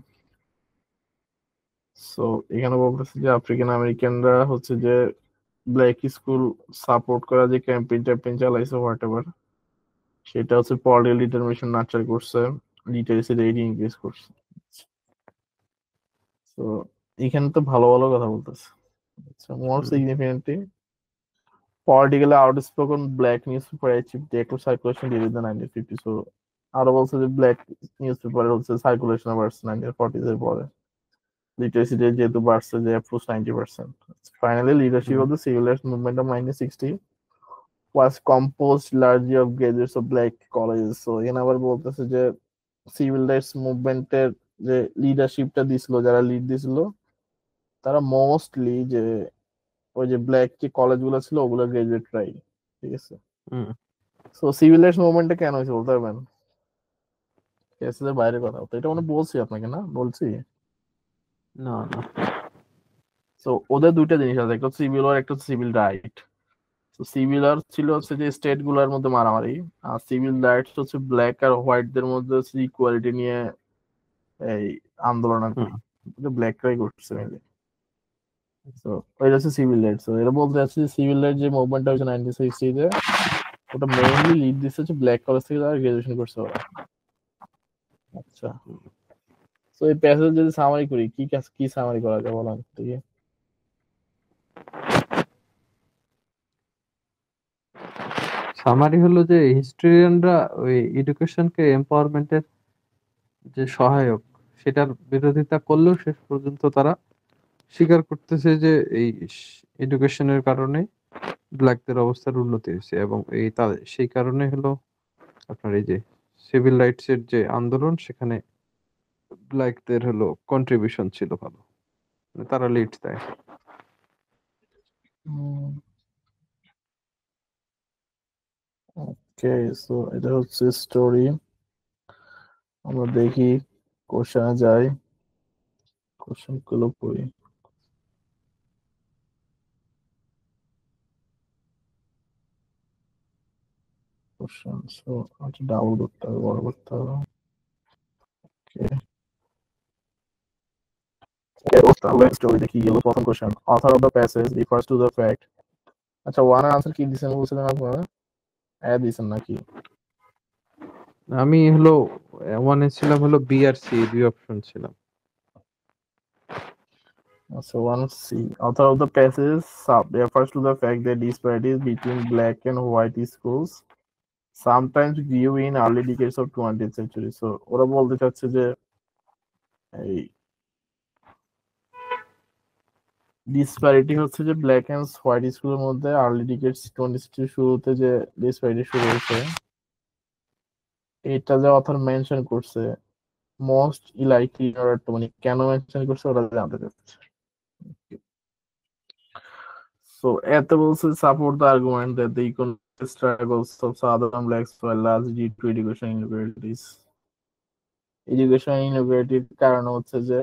So এখানে বলতেছে যে আফ্রিকান আমেরিকানরা হচ্ছে যে ব্ল্যাক স্কুল সাপোর্ট করা যে ক্যাম্পেইন চালাইছে হোয়াট এভার, সেটা হচ্ছে পলিটিক্যাল ডিটারমিনেশন নার্চার করছে, লিটারেসি রেট ইনক্রিজ করছে। তো এখানে তো ভালো ভালো কথা বলতেছে। আচ্ছা, মোর significantly politically outspoken black newspaper achieved echo circulation during the 1950s. So আরো বলছে যে ব্ল্যাক নিউজ পেপারের হচ্ছে সার্কুলেশন বাড়ছে 1940s এর পরে, লিটারেসি রেট যেহেতু বাড়ছে যে approach 90%. Finally, leadership of the civil rights movement of 1960 was composed largely of graduates of black colleges. So এখানে আবার বলতেছে যে সিভিল রাইটস মুভমেন্টের যে লিডারশিপটা দিছিল, যারা লিড দিছিল তারা মোস্টলি যে ওই যে ব্ল্যাক যে কলেজগুলো ছিল ওগুলো গ্রাজুয়েটরাই, ঠিক আছে? হুম। সো সিভিল রাইটস মুভমেন্টটা কেন হয়েছে বলতে পারবেন? কেসের বাইরে কথা, তো এটা মানে বলছি আপনাকে, না বলছি? না না সো ওদের দুইটা জিনিস আছে, একটা সিভিল আর একটা সিভিল রাইট। তো সিভিল আর ছিল হচ্ছে যে স্টেট গুলার মধ্যে মারামারি, আর সিভিল রাইটস হচ্ছে ব্ল্যাক আর হোয়াইটদের মধ্যে হচ্ছে ইকুয়ালিটি নিয়ে এই আন্দোলন আর কি, ব্ল্যাকরাই করছে মেনলি। তো ওইটা হচ্ছে সিভিল রাইটস। তো এরা বলতে চাচ্ছে সিভিল রাইট যে মুভমেন্টটা হয়েছে 1960-তে, ওটা মেইনলি লিড দিচ্ছে হচ্ছে ব্ল্যাক কলেজ থেকে যারা গ্রাজুয়েশন করছে ওরা। আচ্ছা, তো এই প্যাসেজ যদি সামারি করি, কি সামারি করা যায় বলেন ঠিক আছে? সামারি হলো যে হিস্টোরিয়ানরা ওই এডুকেশনকে এম্পাওয়ারমেন্টের যে সহায়ক সেটার বিরোধিতা করলেও শেষ পর্যন্ত তারা স্বীকার করতেছে যে এই এডুকেশনের কারণে ব্ল্যাকদের অবস্থার উন্নতি হয়েছে, এবং এই সেই কারণে হলো আপনার এই যে সিভিল রাইটস এর যে আন্দোলন সেখানে ব্ল্যাকদের হলো কন্ট্রিবিউশন ছিল ভালো, মানে তারা লিড দেয়। ওকে, সো এটা হচ্ছে স্টোরি। আমরা দেখি কোশ্চেনে যাই, কোশ্চেন গুলো পড়ি। কোশ্চেন, সো আচ্ছা ডাবল করতে হবে, বড় করতে হবে। তাহলে স্টোরি দেখি গেল। প্রথম question, author of the passage refers to the fact. আচ্ছা, ওয়ান আনসার কি দিছেন বলছিলেন আপনারা? দিছেন নাকি? আমি হলো ওয়ানে ছিলাম হলো বি আর সি, দুই অপশন ছিলাম। So one C. Author of the passage refers to the fact that disparities between black and white schools sometimes grew in early decades of 20th century. So ওরা বলতে চাচ্ছে যে এই ডিসপ্যারিটি হচ্ছে যে ব্ল্যাক এন্ড হোয়াইট স্কুলের মধ্যে আর্লি ডিকেডস 20th century শুরুতে যে ডিসপ্যারিটি শুরু হয়েছে, এটা যে অথর মেনশন করছে মোস্ট ইলাইকলি মানে কেন মেনশন করছে ওরা জানতে চাচ্ছে। So at the also support the argument that the economic struggles of southern blacks were largely due to education inequalities. Education inequality কারণ হচ্ছে যে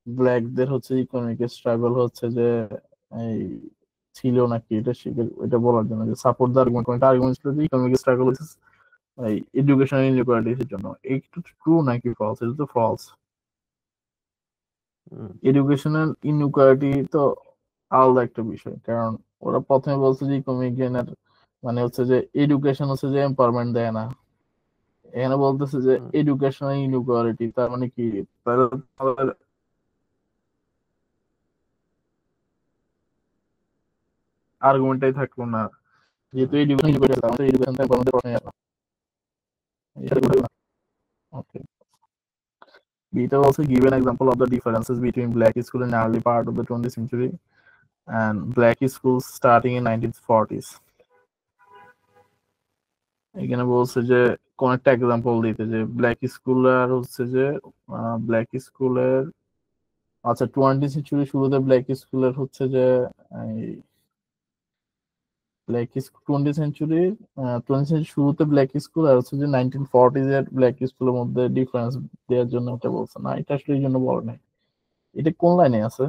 ব্ল্যাকদের হচ্ছে ইকোনমিক স্ট্রাগল হচ্ছে যে এই ছিল নাকি, এটা বলার জন্য যে সাপোর্ট দ্য আর্গুমেন্ট। আর্গুমেন্ট ছিল যে ইকোনমিক স্ট্রাগল হচ্ছে এই এডুকেশন ইনইকুয়ালিটিস এর জন্য। একটু ট্রু নাকি ফলস? এটা তো ফলস। এডুকেশনাল ইনইকুয়ালিটি তো আলাদা একটা বিষয়, কারণ ওরা প্রথমে বলছে যে ইকোনমিক গেইনার মানে হচ্ছে যে এডুকেশন হচ্ছে যে এম্পাওয়ারমেন্ট দেয় না। এখানে বলতেছে যে এডুকেশনাল ইনইকুয়ালিটি, তার মানে কি? তাহলে আর্গুমেন্টটাই থাকলো না, যেহেতু এডুকেশন ইনইকুয়ালিটি তার মানে এডুকেশন তো এম্পাওয়ারমেন্টের প্রশ্নই আসে না। ওকে, Peter also give an example of the differences between black school in early part of the 20th century and black schools starting in 1940s. এখানে বলছে যে কোন একটা এক্সাম্পল দিতে, যে ব্ল্যাক স্কুল আর হচ্ছে যে ব্ল্যাক স্কুলের, আচ্ছা 20th century শুরুতে ব্ল্যাক স্কুলের হচ্ছে যে ব্ল্যাক স্কুল 20th century শুরুতে ব্ল্যাক স্কুল আর হচ্ছে যে 1940s এর ব্ল্যাক স্কুলের মধ্যে ডিফারেন্স দেওয়ার জন্য এটা বলছে না, এটা আসলে এই জন্য বলে নাই। এটা কোন লাইনে আছে?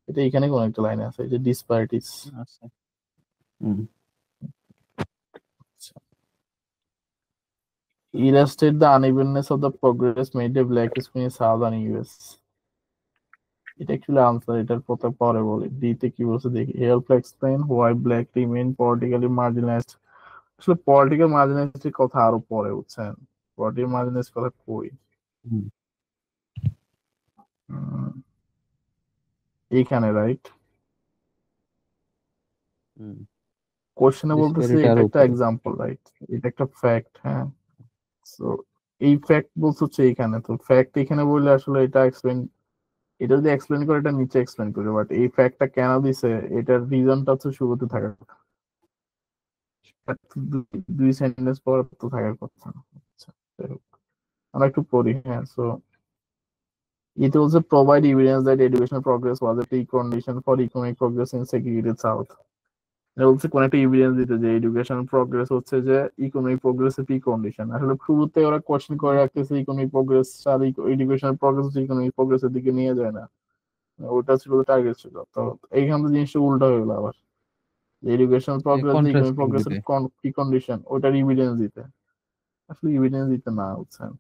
এটা এখানে কোন একটা লাইনে আছে, এই যে ডিসপ্যারিটিস আছে। Illustrate the unevenness of the progress made by black school in southern US. এটা অ্যাকচুয়ালি আনসার, এটার কথা পরে বলি। ডিতে কি বলছে দেখি, help explain why black remain politically marginalised. আসলে পলিটিক্যাল মার্জিনালাইজড কথা আরো পরে, বুঝছেন? পলিটিক্যাল মার্জিনালাইজড কথা কই এইখানে, রাইট? কোশ্চেনে বলতেছে এটা একটা এক্সাম্পল, রাইট? এটা একটা ফ্যাক্ট, হ্যাঁ। সো এই ফ্যাক্ট বলতে হচ্ছে এখানে, তো ফ্যাক্ট এখানে বললে আসলে এটা যদি এক্সপ্লেন করে এটা নিচে এক্সপ্লেন করে, বাট এই ফ্যাক্টটা কেন দিছে এটার রিজনটা হচ্ছে শুরুতে থাকার কথা, দুই সেন্টেন্স পর তো থাকার কথা না। আচ্ছা, যাই হোক, আমরা একটু পড়ি। হ্যাঁ, so it also provide evidence that educational progress was a precondition for economic progress in segregated South. এটা বলছে কোন একটা এভিডেন্স দিতে যে এডুকেশন প্রোগ্রেস হচ্ছে যে ইকোনমিক প্রোগ্রেসের প্রি কন্ডিশন। আসলে শুরুতে ওরা কোশ্চেন করে রাখতেছে ইকোনমিক প্রোগ্রেস আর এডুকেশন প্রোগ্রেস হচ্ছে ইকোনমিক প্রোগ্রেসের দিকে নিয়ে যায় না, ওটা ছিল টার্গেট ছিল। তো এইখান থেকে জিনিসটা উল্টা হয়ে গেলো আবার, এডুকেশন প্রোগ্রেস ইকোনমিক কন্ট্রাস্টিং প্রোগ্রেসের দিতে। প্রি কন্ডিশন, ওটার এভিডেন্স দিতে। আসলে এভিডেন্স দিতে না, বুঝছেন,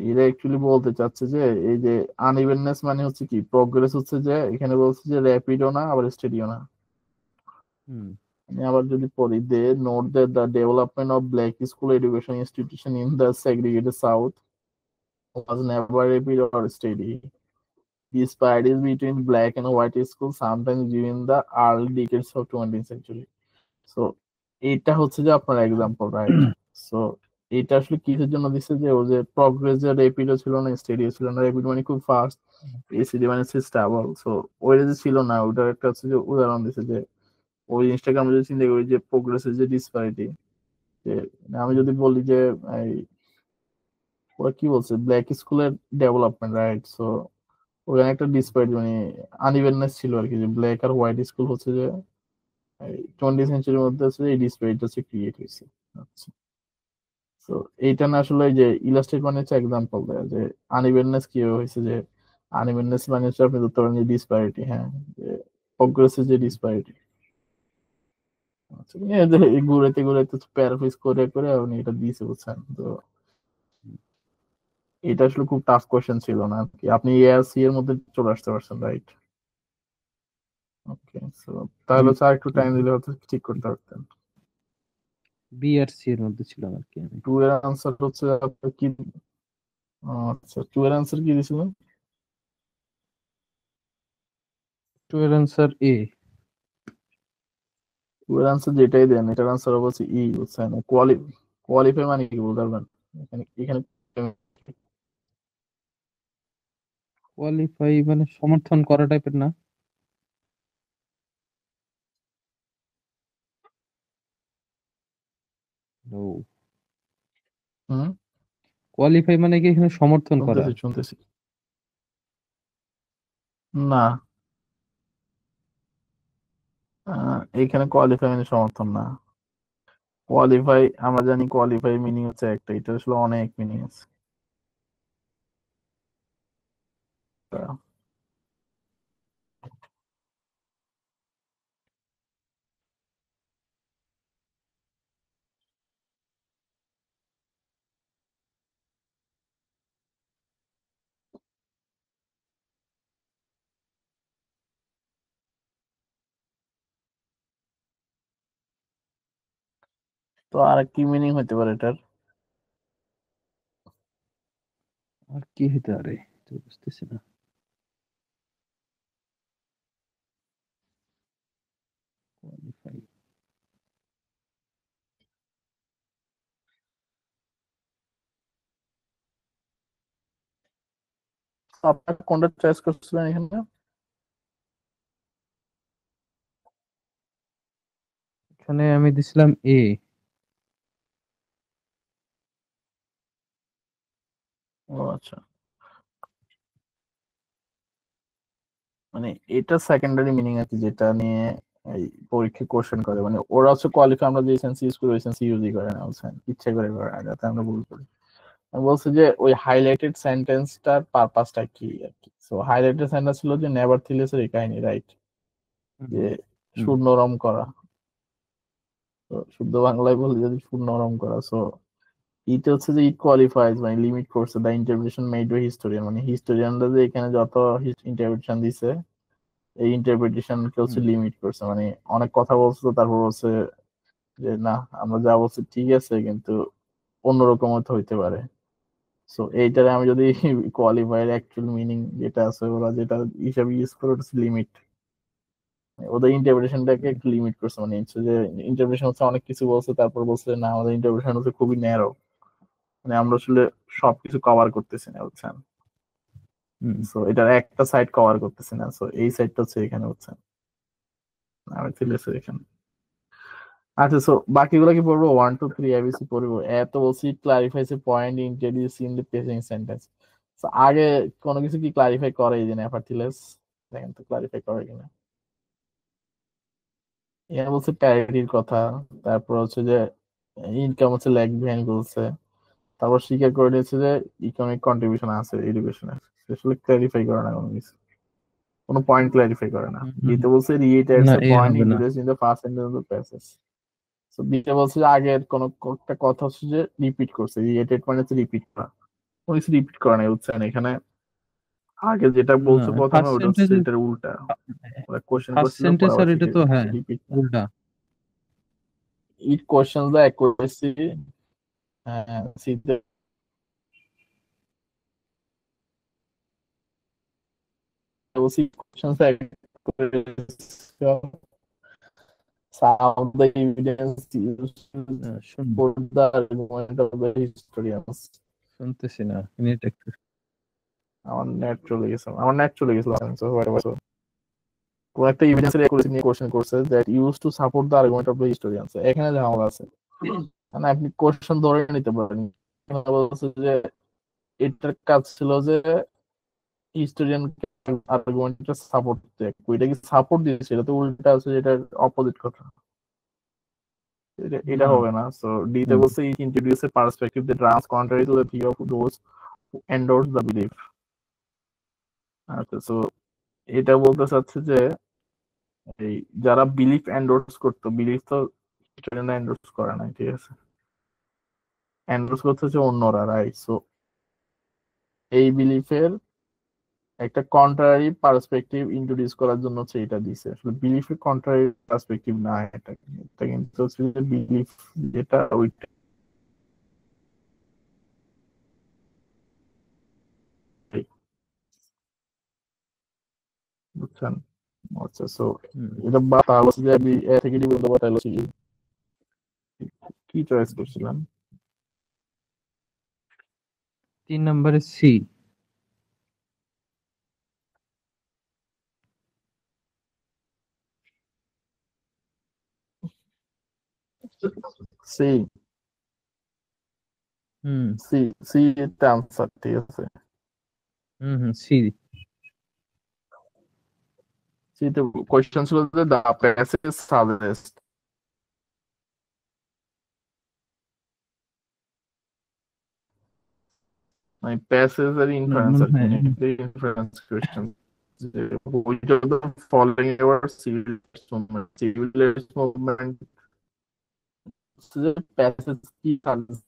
এরা অ্যাকচুয়ালি বলতে চাচ্ছে যে এই যে আনইভেননেস মানে হচ্ছে কি, প্রোগ্রেস হচ্ছে যে এখানে বলছে যে র্যাপিডও না আবার স্টেডিও না। হুম। আমি আবার যদি পড়ি, they note that the development of black school education institution in the segregated South was never rapid or steady. Disparities between black and white schools sometimes during the early decades of 20th century. So এটা হচ্ছে যে আপনার এক্সাম্পল, রাইট? সো এটা আসলে কিসের জন্য দিচ্ছে যে ও যে প্রগ্রেস যে র্যাপিডও ছিল না স্টেডিও ছিল না, র্যাপিড মানে খুব ফাস্ট, এসিডি মানে স্টেবল, সো ওইটা যে ছিল না ওটার একটা হচ্ছে যে উদাহরণ দিচ্ছে যে ওই জিনিসটাকে আমরা যদি চিন্তা করি যে প্রোগ্রেসের যে ডিসপারিটি, যে আমি যদি বলি যে এই ওরা কি বলছে ব্ল্যাক স্কুলের ডেভেলপমেন্ট, রাইট? সো ওখানে একটা ডিসপারিটি মানে আনইভেননেস ছিল আর কি, যে ব্ল্যাক আর হোয়াইট স্কুল হচ্ছে যে 20th সেঞ্চুরির মধ্যে হচ্ছে এই ডিসপারিটি হচ্ছে ক্রিয়েট হয়েছে। আচ্ছা, তো এইটা না আসলে যে ইলাস্ট্রেট মানে হচ্ছে এক্সাম্পল দেয় যে আনইভেননেস কিভাবে হয়েছে, যে আনইভেননেস মানে হচ্ছে আপনি ধরতে পারেন যে ডিসপারিটি, হ্যাঁ, যে প্রোগ্রেসের যে ডিসপারিটি। আচ্ছা, এই যে এই ঘুরাইতে ঘুরাইতে প্যারাফ্রেজ করে করে আপনি এটা দিয়েছে, বুঝছেন। তো এটা আসলে খুব টাফ কোশ্চেন ছিল না আর কি, আপনি এআরসি এর মধ্যে চলে আসতে পারছেন, রাইট? ওকে, সো তাহলে হচ্ছে আর একটু টাইম দিলে হয়তো ঠিক করতে পারতেন। বি আর সি এর মধ্যে ছিলাম আর কি আমি। টু এর আনসার হচ্ছে আপনার কি? আচ্ছা, টু এর আনসার কি দিয়েছিলেন? টু এর আনসার এ। টু এর আনসার যেটাই দেন এটার আনসার হচ্ছে ই, বুঝছেন। কোয়ালিফাই মানে কি বলতে পারবেন? এখানে এখানে কোয়ালিফাই মানে সমর্থন করা টাইপের না? ও, হুম, কোয়ালিফাই মানে কি এখানে সমর্থন করা? শুনতেছি শুনতেছি। না, এইখানে কোয়ালিফাই মানে সমর্থন না। কোয়ালিফাই আমরা জানি, কোয়ালিফাই মিনিং হচ্ছে একটা, এটা আসলে অনেক মিনিং আছে। তা তো আর কি মিনিং হতে পারে এটার? আর কি হতে পারে, তো বুঝতেছি না। কোয়ালিফাই আপনার কোনটা চয়েস করছিলেন এখানে? এখানে আমি দিছিলাম এ। ও আচ্ছা, মানে এটা সেকেন্ডারি মিনিং আর কি, যেটা নিয়ে এই পরীক্ষা কোশ্চেন করে, মানে ওরা হচ্ছে কোয়ালিফাই, আমরা যে সেন্স ইউজ করি ওই সেন্স ইউজই করে না, বুঝছেন, ইচ্ছে করে করে না, যাতে আমরা ভুল করি। আমি বলছি যে ওই হাইলাইটেড সেন্টেন্সটার পারপাসটা কি আর কি। সো হাইলাইটেড সেন্টেন্স ছিল যে নেভার থিলেসের এই কাহিনী, রাইট? যে হুম। সুর নরম করা, তো শুদ্ধ বাংলায় বলি যদি সুর নরম করা। সো এটা হচ্ছে যে ইট কোয়ালিফাইজ মানে লিমিট করছে the interpretation made by historian, মানে হিস্টোরিয়ানরা যে এখানে যত ইন্টারপ্রিটেশন দিছে এই ইন্টারপ্রিটেশন কে হচ্ছে হুম। লিমিট করছে, মানে অনেক কথা বলছে তো তারপর বলছে যে না, আমরা যা বলছি ঠিক আছে কিন্তু অন্যরকম হতে হইতে পারে। সো এইটারে আমি যদি কোয়ালিফায়ার অ্যাকচুয়াল মিনিং যেটা আছে ওরা যেটা হিসাবে ইউজ করে ওটা লিমিট, ওদের ইন্টারপ্রিটেশনটাকে একটু লিমিট করছে, মানে হচ্ছে যে ইন্টারপ্রিটেশন হচ্ছে অনেক কিছু বলছে তারপর বলছে না আমাদের ইন্টারপ্রিটেশন হচ্ছে খুবই ন্যারো, মানে আমরা আসলে সবকিছু কভার করতেছি না, বুঝছেন? সো এটার একটা সাইড কভার করতেছি না, সো এই সাইডটা হচ্ছে এখানে, বুঝছেন? আমি চলে এসে এখানে। আচ্ছা, সো বাকিগুলো কি পড়বো? 1 2 3 ABC পড়বো। এত বলছি clarifies a point introduce in the present sentence. So আগে কোনো কিছু কি ক্লারিফাই করে এই যে নেভারথিলেস, দেখেন তো ক্লারিফাই করে কিনা। এখানে বলছে প্যারিটির কথা, তারপর হচ্ছে যে ইনকাম হচ্ছে ল্যাগ বিহাইন্ড বলছে, তারপর স্বীকার করে নিয়েছে যে ইকোনমিক কন্ট্রিবিউশন আছে এডুকেশনে। আসলে ক্লারিফাই করে না কোনো কিছু, কোনো পয়েন্ট ক্লারিফাই করে না। দিতে বলছে রিইটারেটস না এ এ পয়েন্ট হবে না। Introduced in the first sentence of the passage. তো দিতে বলছে যে আগের কোন একটা কথা হচ্ছে যে রিপিট করছে, রিইটারেট মানে হচ্ছে রিপিট করা, কোনো কিছু রিপিট করা নাই, বুঝছেন? এখানে আগে যেটা না বলছে প্রথমে ফার্স্ট ওটা হচ্ছে সেন্টেন্স এটার উল্টা, ওরা কোশ্চেন ফার্স্ট করছিল পরে সেন্টেন্স আবার আর এটা শিখে তো গেছে হ্যাঁ রিপিট। উল্টা। It questions the accuracy, C the questions the accuracy of some of the evidence used to support the argument of the historians. শুনতেছি না, নেট একটু। আমার নেট চলে গেছে, so whatever. So কোন একটা এভিডেন্সের অ্যাকুরেসি নিয়ে কোশ্চেন করছে that used to support the argument of the historians. এখানে ঝামেলা আছে, মানে আপনি কোশ্চেন ধরে নিতে পারেন। এখানে বলছে যে এটার কাজ ছিল যে হিস্টোরিয়ান আর্গুমেন্টটা সাপোর্ট দিতে, ওইটা কি সাপোর্ট দিয়েছে? এটা তো উল্টা আছে, যেটার অপোজিট কথা। এটা হবে না। সো ডি তে বলছে it introduce a perspective that runs contrary to the view of those who endorse the belief. আচ্ছা, সো এটা বলতে চাচ্ছে যে এই যারা বিলিফ এন্ডোর্স করতো, বিলিফ তো হিস্টোরিয়ানরা এন্ডোর্স করে না, ঠিক আছে? এন্ডোর্স করতে হচ্ছে অন্যরা, রাইট? সো এই বিলিফের একটা কন্ট্রারি পার্সপেক্টিভ ইন্ট্রোডিউস করার জন্য হচ্ছে এটা দিছে। আসলে বিলিফের কন্ট্রারি পার্সপেক্টিভ না এটা, এটা কিন্তু হচ্ছে যে বিলিফ যেটা ওইটা, বুঝছেন? আচ্ছা, সো এটা তাহলে হচ্ছে যে আমি এ থেকে ডি বলতে পারতাম কি চয়েস করছিলাম? 3 নম্বরে সি। সি, সি, সি এটা আনসার, ঠিক আছে? সি। সিতে কোয়েশ্চেন ছিল যে দা প্যাসেজ সাজেস্ট, মানে প্যাসেজ আর ইনফারেন্স আর কি, ইনফারেন্স কোয়েশ্চেন যে which of the following ever civil rights movement যে প্যাসেজ কি সাজেস্ট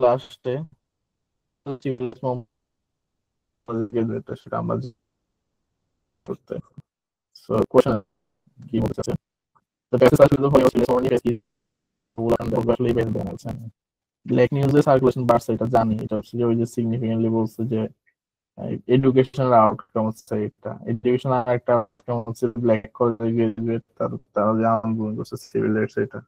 লাস্টে সিভিল রাইটস মুভমেন্ট সেটা আমরা করতে। সো কোয়েশ্চেন কি বলতে চাচ্ছে? The passage article for your only face is আসলে এই বেন আছে। ব্ল্যাক নিউজে সার্কুলেশন বাড়ছে, এটা জানি। এটা হচ্ছে যে ওই যে সিগনিফিকেন্টলি বলছে যে এডুকেশনাল আউটকাম হচ্ছে এটা, এডুকেশনাল আরেকটা আউটকাম হচ্ছে ব্ল্যাক কলেজ গ্রাজুয়েট তারা যে আন্দোলন করছে সিভিল রাইটস এটা।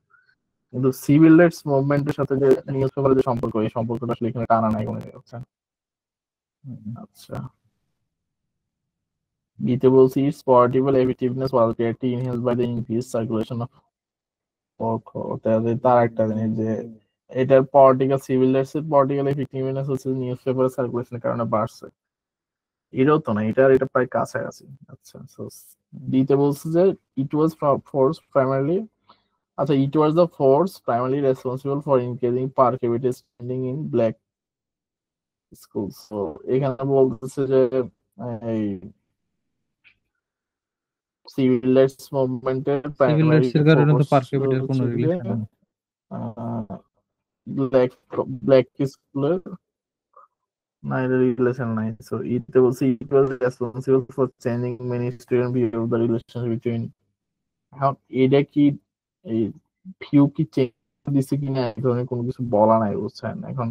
কিন্তু সিভিল রাইটস মুভমেন্টের সাথে যে নিউজ পেপারের যে সম্পর্ক, এই সম্পর্কটা আসলে এখানে টানা নাই কোনো হচ্ছে। আচ্ছা, বিতে বলছি it's political effectiveness was greatly enhanced by the increase circulation of তার একটা জিনিস যে এটার পলিটিক্যাল সিভিল রাইটস এর পলিটিক্যাল এফেক্টিভনেস হচ্ছে নিউজ পেপারের সার্কুলেশনের কারণে বাড়ছে। এটাও তো না, এটা প্রায় কাছাকাছি। আচ্ছা, সো দিতে বলছে যে ইট ওয়াজ ফোর্স প্রাইমারিলি, আচ্ছা, it was the force primarily responsible for increasing per capita spending in black school. So এখানে বলতেছে যে এই সিভিল রাইটস মুভমেন্টের সিভিল প্রাইমারি রাইটস এর কারণে তো ফোকাস পার ছিল ক্যাপিটার কোনো হচ্ছে যে রিলেশন নেই। ব্ল্যাক ব্ল্যাক স্কুলের না, এটা রিলেশন নাই। সো ইতে বলছে it was responsible for changing many student view of the relationship between. এখন এটা কি এই ভিউ কি চেঞ্জ দিছে কিনা এই ধরনের কোনো কিছু বলা নাই, বুঝছেন? এখন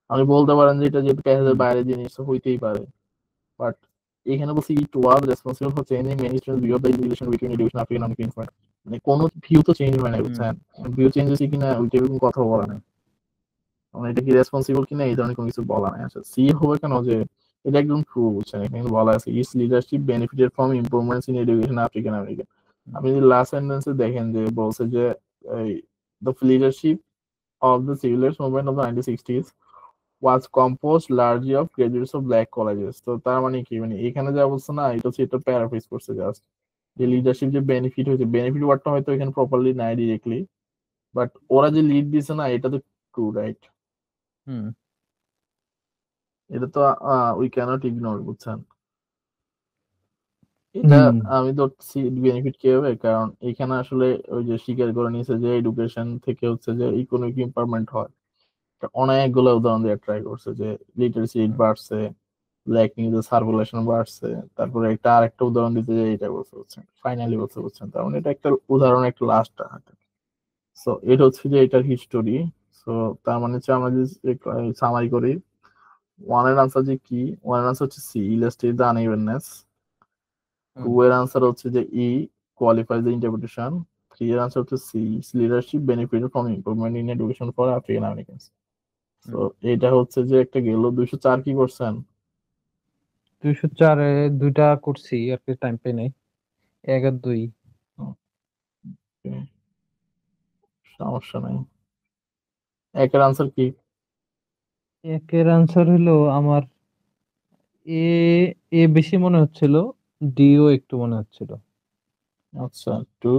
আপনি বলতে পারেন যে এটা যে প্যাসেজের বাইরে জিনিস হইতেই পারে, বাট এখানে বলছে it was responsible for changing many student view of the relation between education African infant. মানে কোনো ভিউ তো চেঞ্জ হয় না, বুঝছেন? ভিউ চেঞ্জ হয়েছে কিনা ওইটা এরকম কথা বলা নাই, মানে এটা কি রেসপন্সিবল কিনা এই ধরনের কোনো কিছু বলা নাই। আচ্ছা সি হবে কেন, যে এটা একদম ট্রু, বুঝছেন? এখানে বলা আছে is leadership benefited from improvements in education African America. আপনি যদি লাস্ট সেন্টেন্সে দেখেন যে বলছে যে the leadership of the civil rights movement of the 1960s was composed largely of graduates of black colleges. তো তার মানে কি, মানে এখানে যা বলছে না এটা হচ্ছে এটা প্যারাফ্রেজ করছে জাস্ট, যে লিডারশিপ যে বেনিফিট হয়েছে, বেনিফিট ওয়ার্ডটা হয়তো এখানে প্রপারলি নাই ডিরেক্টলি, বাট ওরা যে লিড দিছে না এটা তো ট্রু, রাইট? এটা তো উই ক্যানট ইগনোর, বুঝছেন? এটা আমি ধরছি বেনিফিট কি হবে, কারণ এখানে আসলে ওই যে স্বীকার করে নিয়েছে যে এডুকেশন থেকে হচ্ছে যে ইকোনমিক ইম্পারমেন্ট হয়। অনেকগুলো উদাহরণ দিয়ে ট্রাই করছে যে লিটারেসি রেট বাড়ছে, ব্ল্যাক নিউজের সার্কুলেশন বাড়ছে, তারপরে একটা আরেকটা উদাহরণ দিতে যে এটা বলছে, বুঝছেন? ফাইনালি বলছে, বুঝছেন? তার মানে এটা একটা উদাহরণ, একটা লাস্ট। সো এটা হচ্ছে যে এটার হিস্টোরি। সো তার মানে হচ্ছে আমরা যদি সামারি করি, ওয়ানের আনসার যে কি, ওয়ানের আনসার হচ্ছে C, illustrate the unevenness. Two এর আনসার হচ্ছে যে E, qualify the interpretation. Three এর আনসার হচ্ছে C, leadership benefit from improvement in education for African Americans. তো এটা হচ্ছে যে একটা গেল। 204 কি করছেন? 204 দুইটা করছি আর কি, টাইম পাই নাই। 1 আর 2 Okay, সমস্যা নাই। একের আনসার কি? একের আনসার হলো আমার এ, এ বেশি মনে হচ্ছিল, ডিও একটু মনে হচ্ছিল। আচ্ছা, টু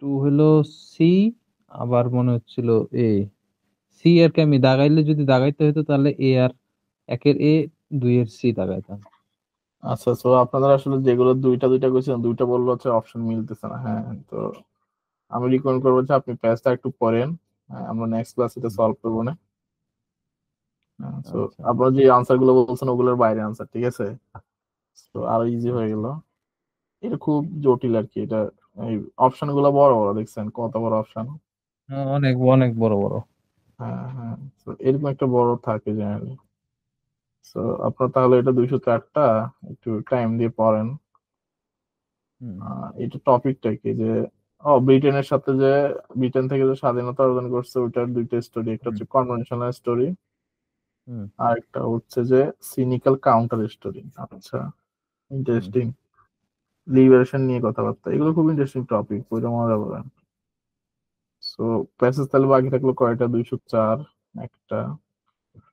2 হলো সি, আবার মনে হচ্ছিল এ। সি আর কি আমি দাগাইলে, যদি দাগাইতে হতো তাহলে এ আর 1 এর এ, 2 এর সি দাগাইতাম। আচ্ছা, তো আপনাদের আসলে যেগুলো দুইটা দুইটা করেছেন, দুইটা বললো হচ্ছে অপশন মিলতেছে না। হ্যাঁ, তো আমি রিকমেন্ড করবো যে আপনি প্যাচটা একটু পড়েন। আমরা নেক্সট ক্লাস এটা সলভ করবো না। তো আচ্ছা আপনারা যে আনসার গুলো বলছেন ওগুলোর বাইরে আনসার, ঠিক আছে? তো আরো ইজি হয়ে গেল। এটা খুব জটিল আর কি। এটা এই অপশন গুলো বড় বড়, দেখছেন কত বড় অপশন? অনেক অনেক বড় বড়। হ্যাঁ হ্যাঁ, তো এরকম একটা বড় থাকে জেনারেলি। তো আপনার তাহলে এটা 204টা একটু টাইম দিয়ে পড়েন। এটা টপিকটা কি, যে ব্রিটেনের সাথে যে ব্রিটেন থেকে যে স্বাধীনতা অর্জন করছে ওইটার দুইটা স্টোরি, একটা হচ্ছে কনভেনশনাল স্টোরি, আর একটা হচ্ছে যে সিনিক্যাল কাউন্টার স্টোরি। আচ্ছা, ইন্টারেস্টিং। লিবারেশন নিয়ে কথাবার্তা, এগুলো খুব ইন্টারেস্টিং টপিক, ওইটা মজা পাবেন। সো প্যাসেজ তাহলে বাকি থাকলো কয়টা? 204 একটা,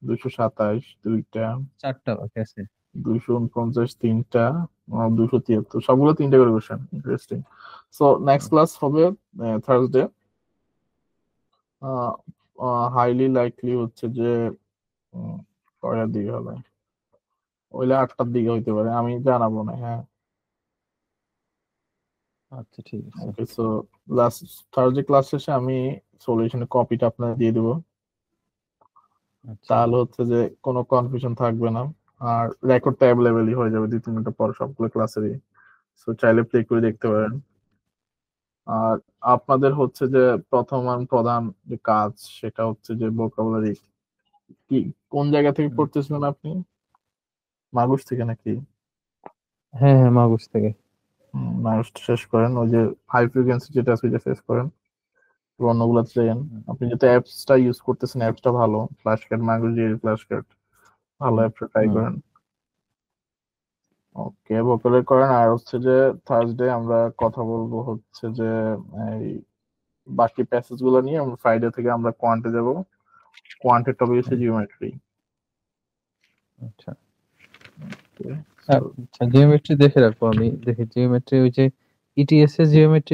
227 দুইটা, 4টা বাকি আছে। 249 তিনটা, 273, সবগুলো তিনটা করে question. Interesting. So next class হবে থার্সডে। হাইলি লাইকলি হচ্ছে যে কয়টার দিকে হবে, ওইলে 8টার দিকে হইতে পারে, আমি জানাবো না। হ্যাঁ, আচ্ছা ঠিক আছে। Okay. So last Thursday class শেষে আমি সলিউশনের কপিটা আপনাকে দিয়ে দেবো, আচ্ছা তাহলে হচ্ছে যে কোনো কনফিউশন থাকবে না। আর রেকর্ডটা অ্যাভেলেবেলই হয়ে যাবে 2-3 মিনিট পর সবগুলো ক্লাসেরই। সো চাইলে প্লে করে দেখতে পারেন। আর আপনাদের হচ্ছে যে প্রথম আর প্রধান যে কাজ সেটা হচ্ছে যে ভোকাবুলারি। কি কোন জায়গা থেকে পড়তেছিলেন আপনি? মাগুস থেকে নাকি? হ্যাঁ হ্যাঁ, মাগুস থেকে। মাগুস শেষ করেন, ওই যে হাই ফ্রিকোয়েন্সি যেটা আছে ওইটা শেষ করেন, অন্যগুলো যান। আপনি যেটা অ্যাপসটা ইউজ করতেছেন অ্যাপসটা ভালো, ফ্ল্যাশ কার্ড, মাগুস দিয়ে ফ্ল্যাশ কার্ড, ভালো অ্যাপটা ট্রাই করেন। ওকে, ভোকাবুলারি করেন। আর হচ্ছে যে থার্সডে আমরা কথা বলবো হচ্ছে যে এই বাকি প্যাসেজ গুলো নিয়ে। আমরা ফ্রাইডে থেকে আমরা কোয়ান্টে যাব। কোয়ান্টের টপিক হচ্ছে জিওমেট্রি। আচ্ছা Okay, so আচ্ছা, জিওমেট্রি দেখে রাখবো আমি। দেখি জিওমেট্রি, ওই যে ইটিএস এর জিওমেট্রি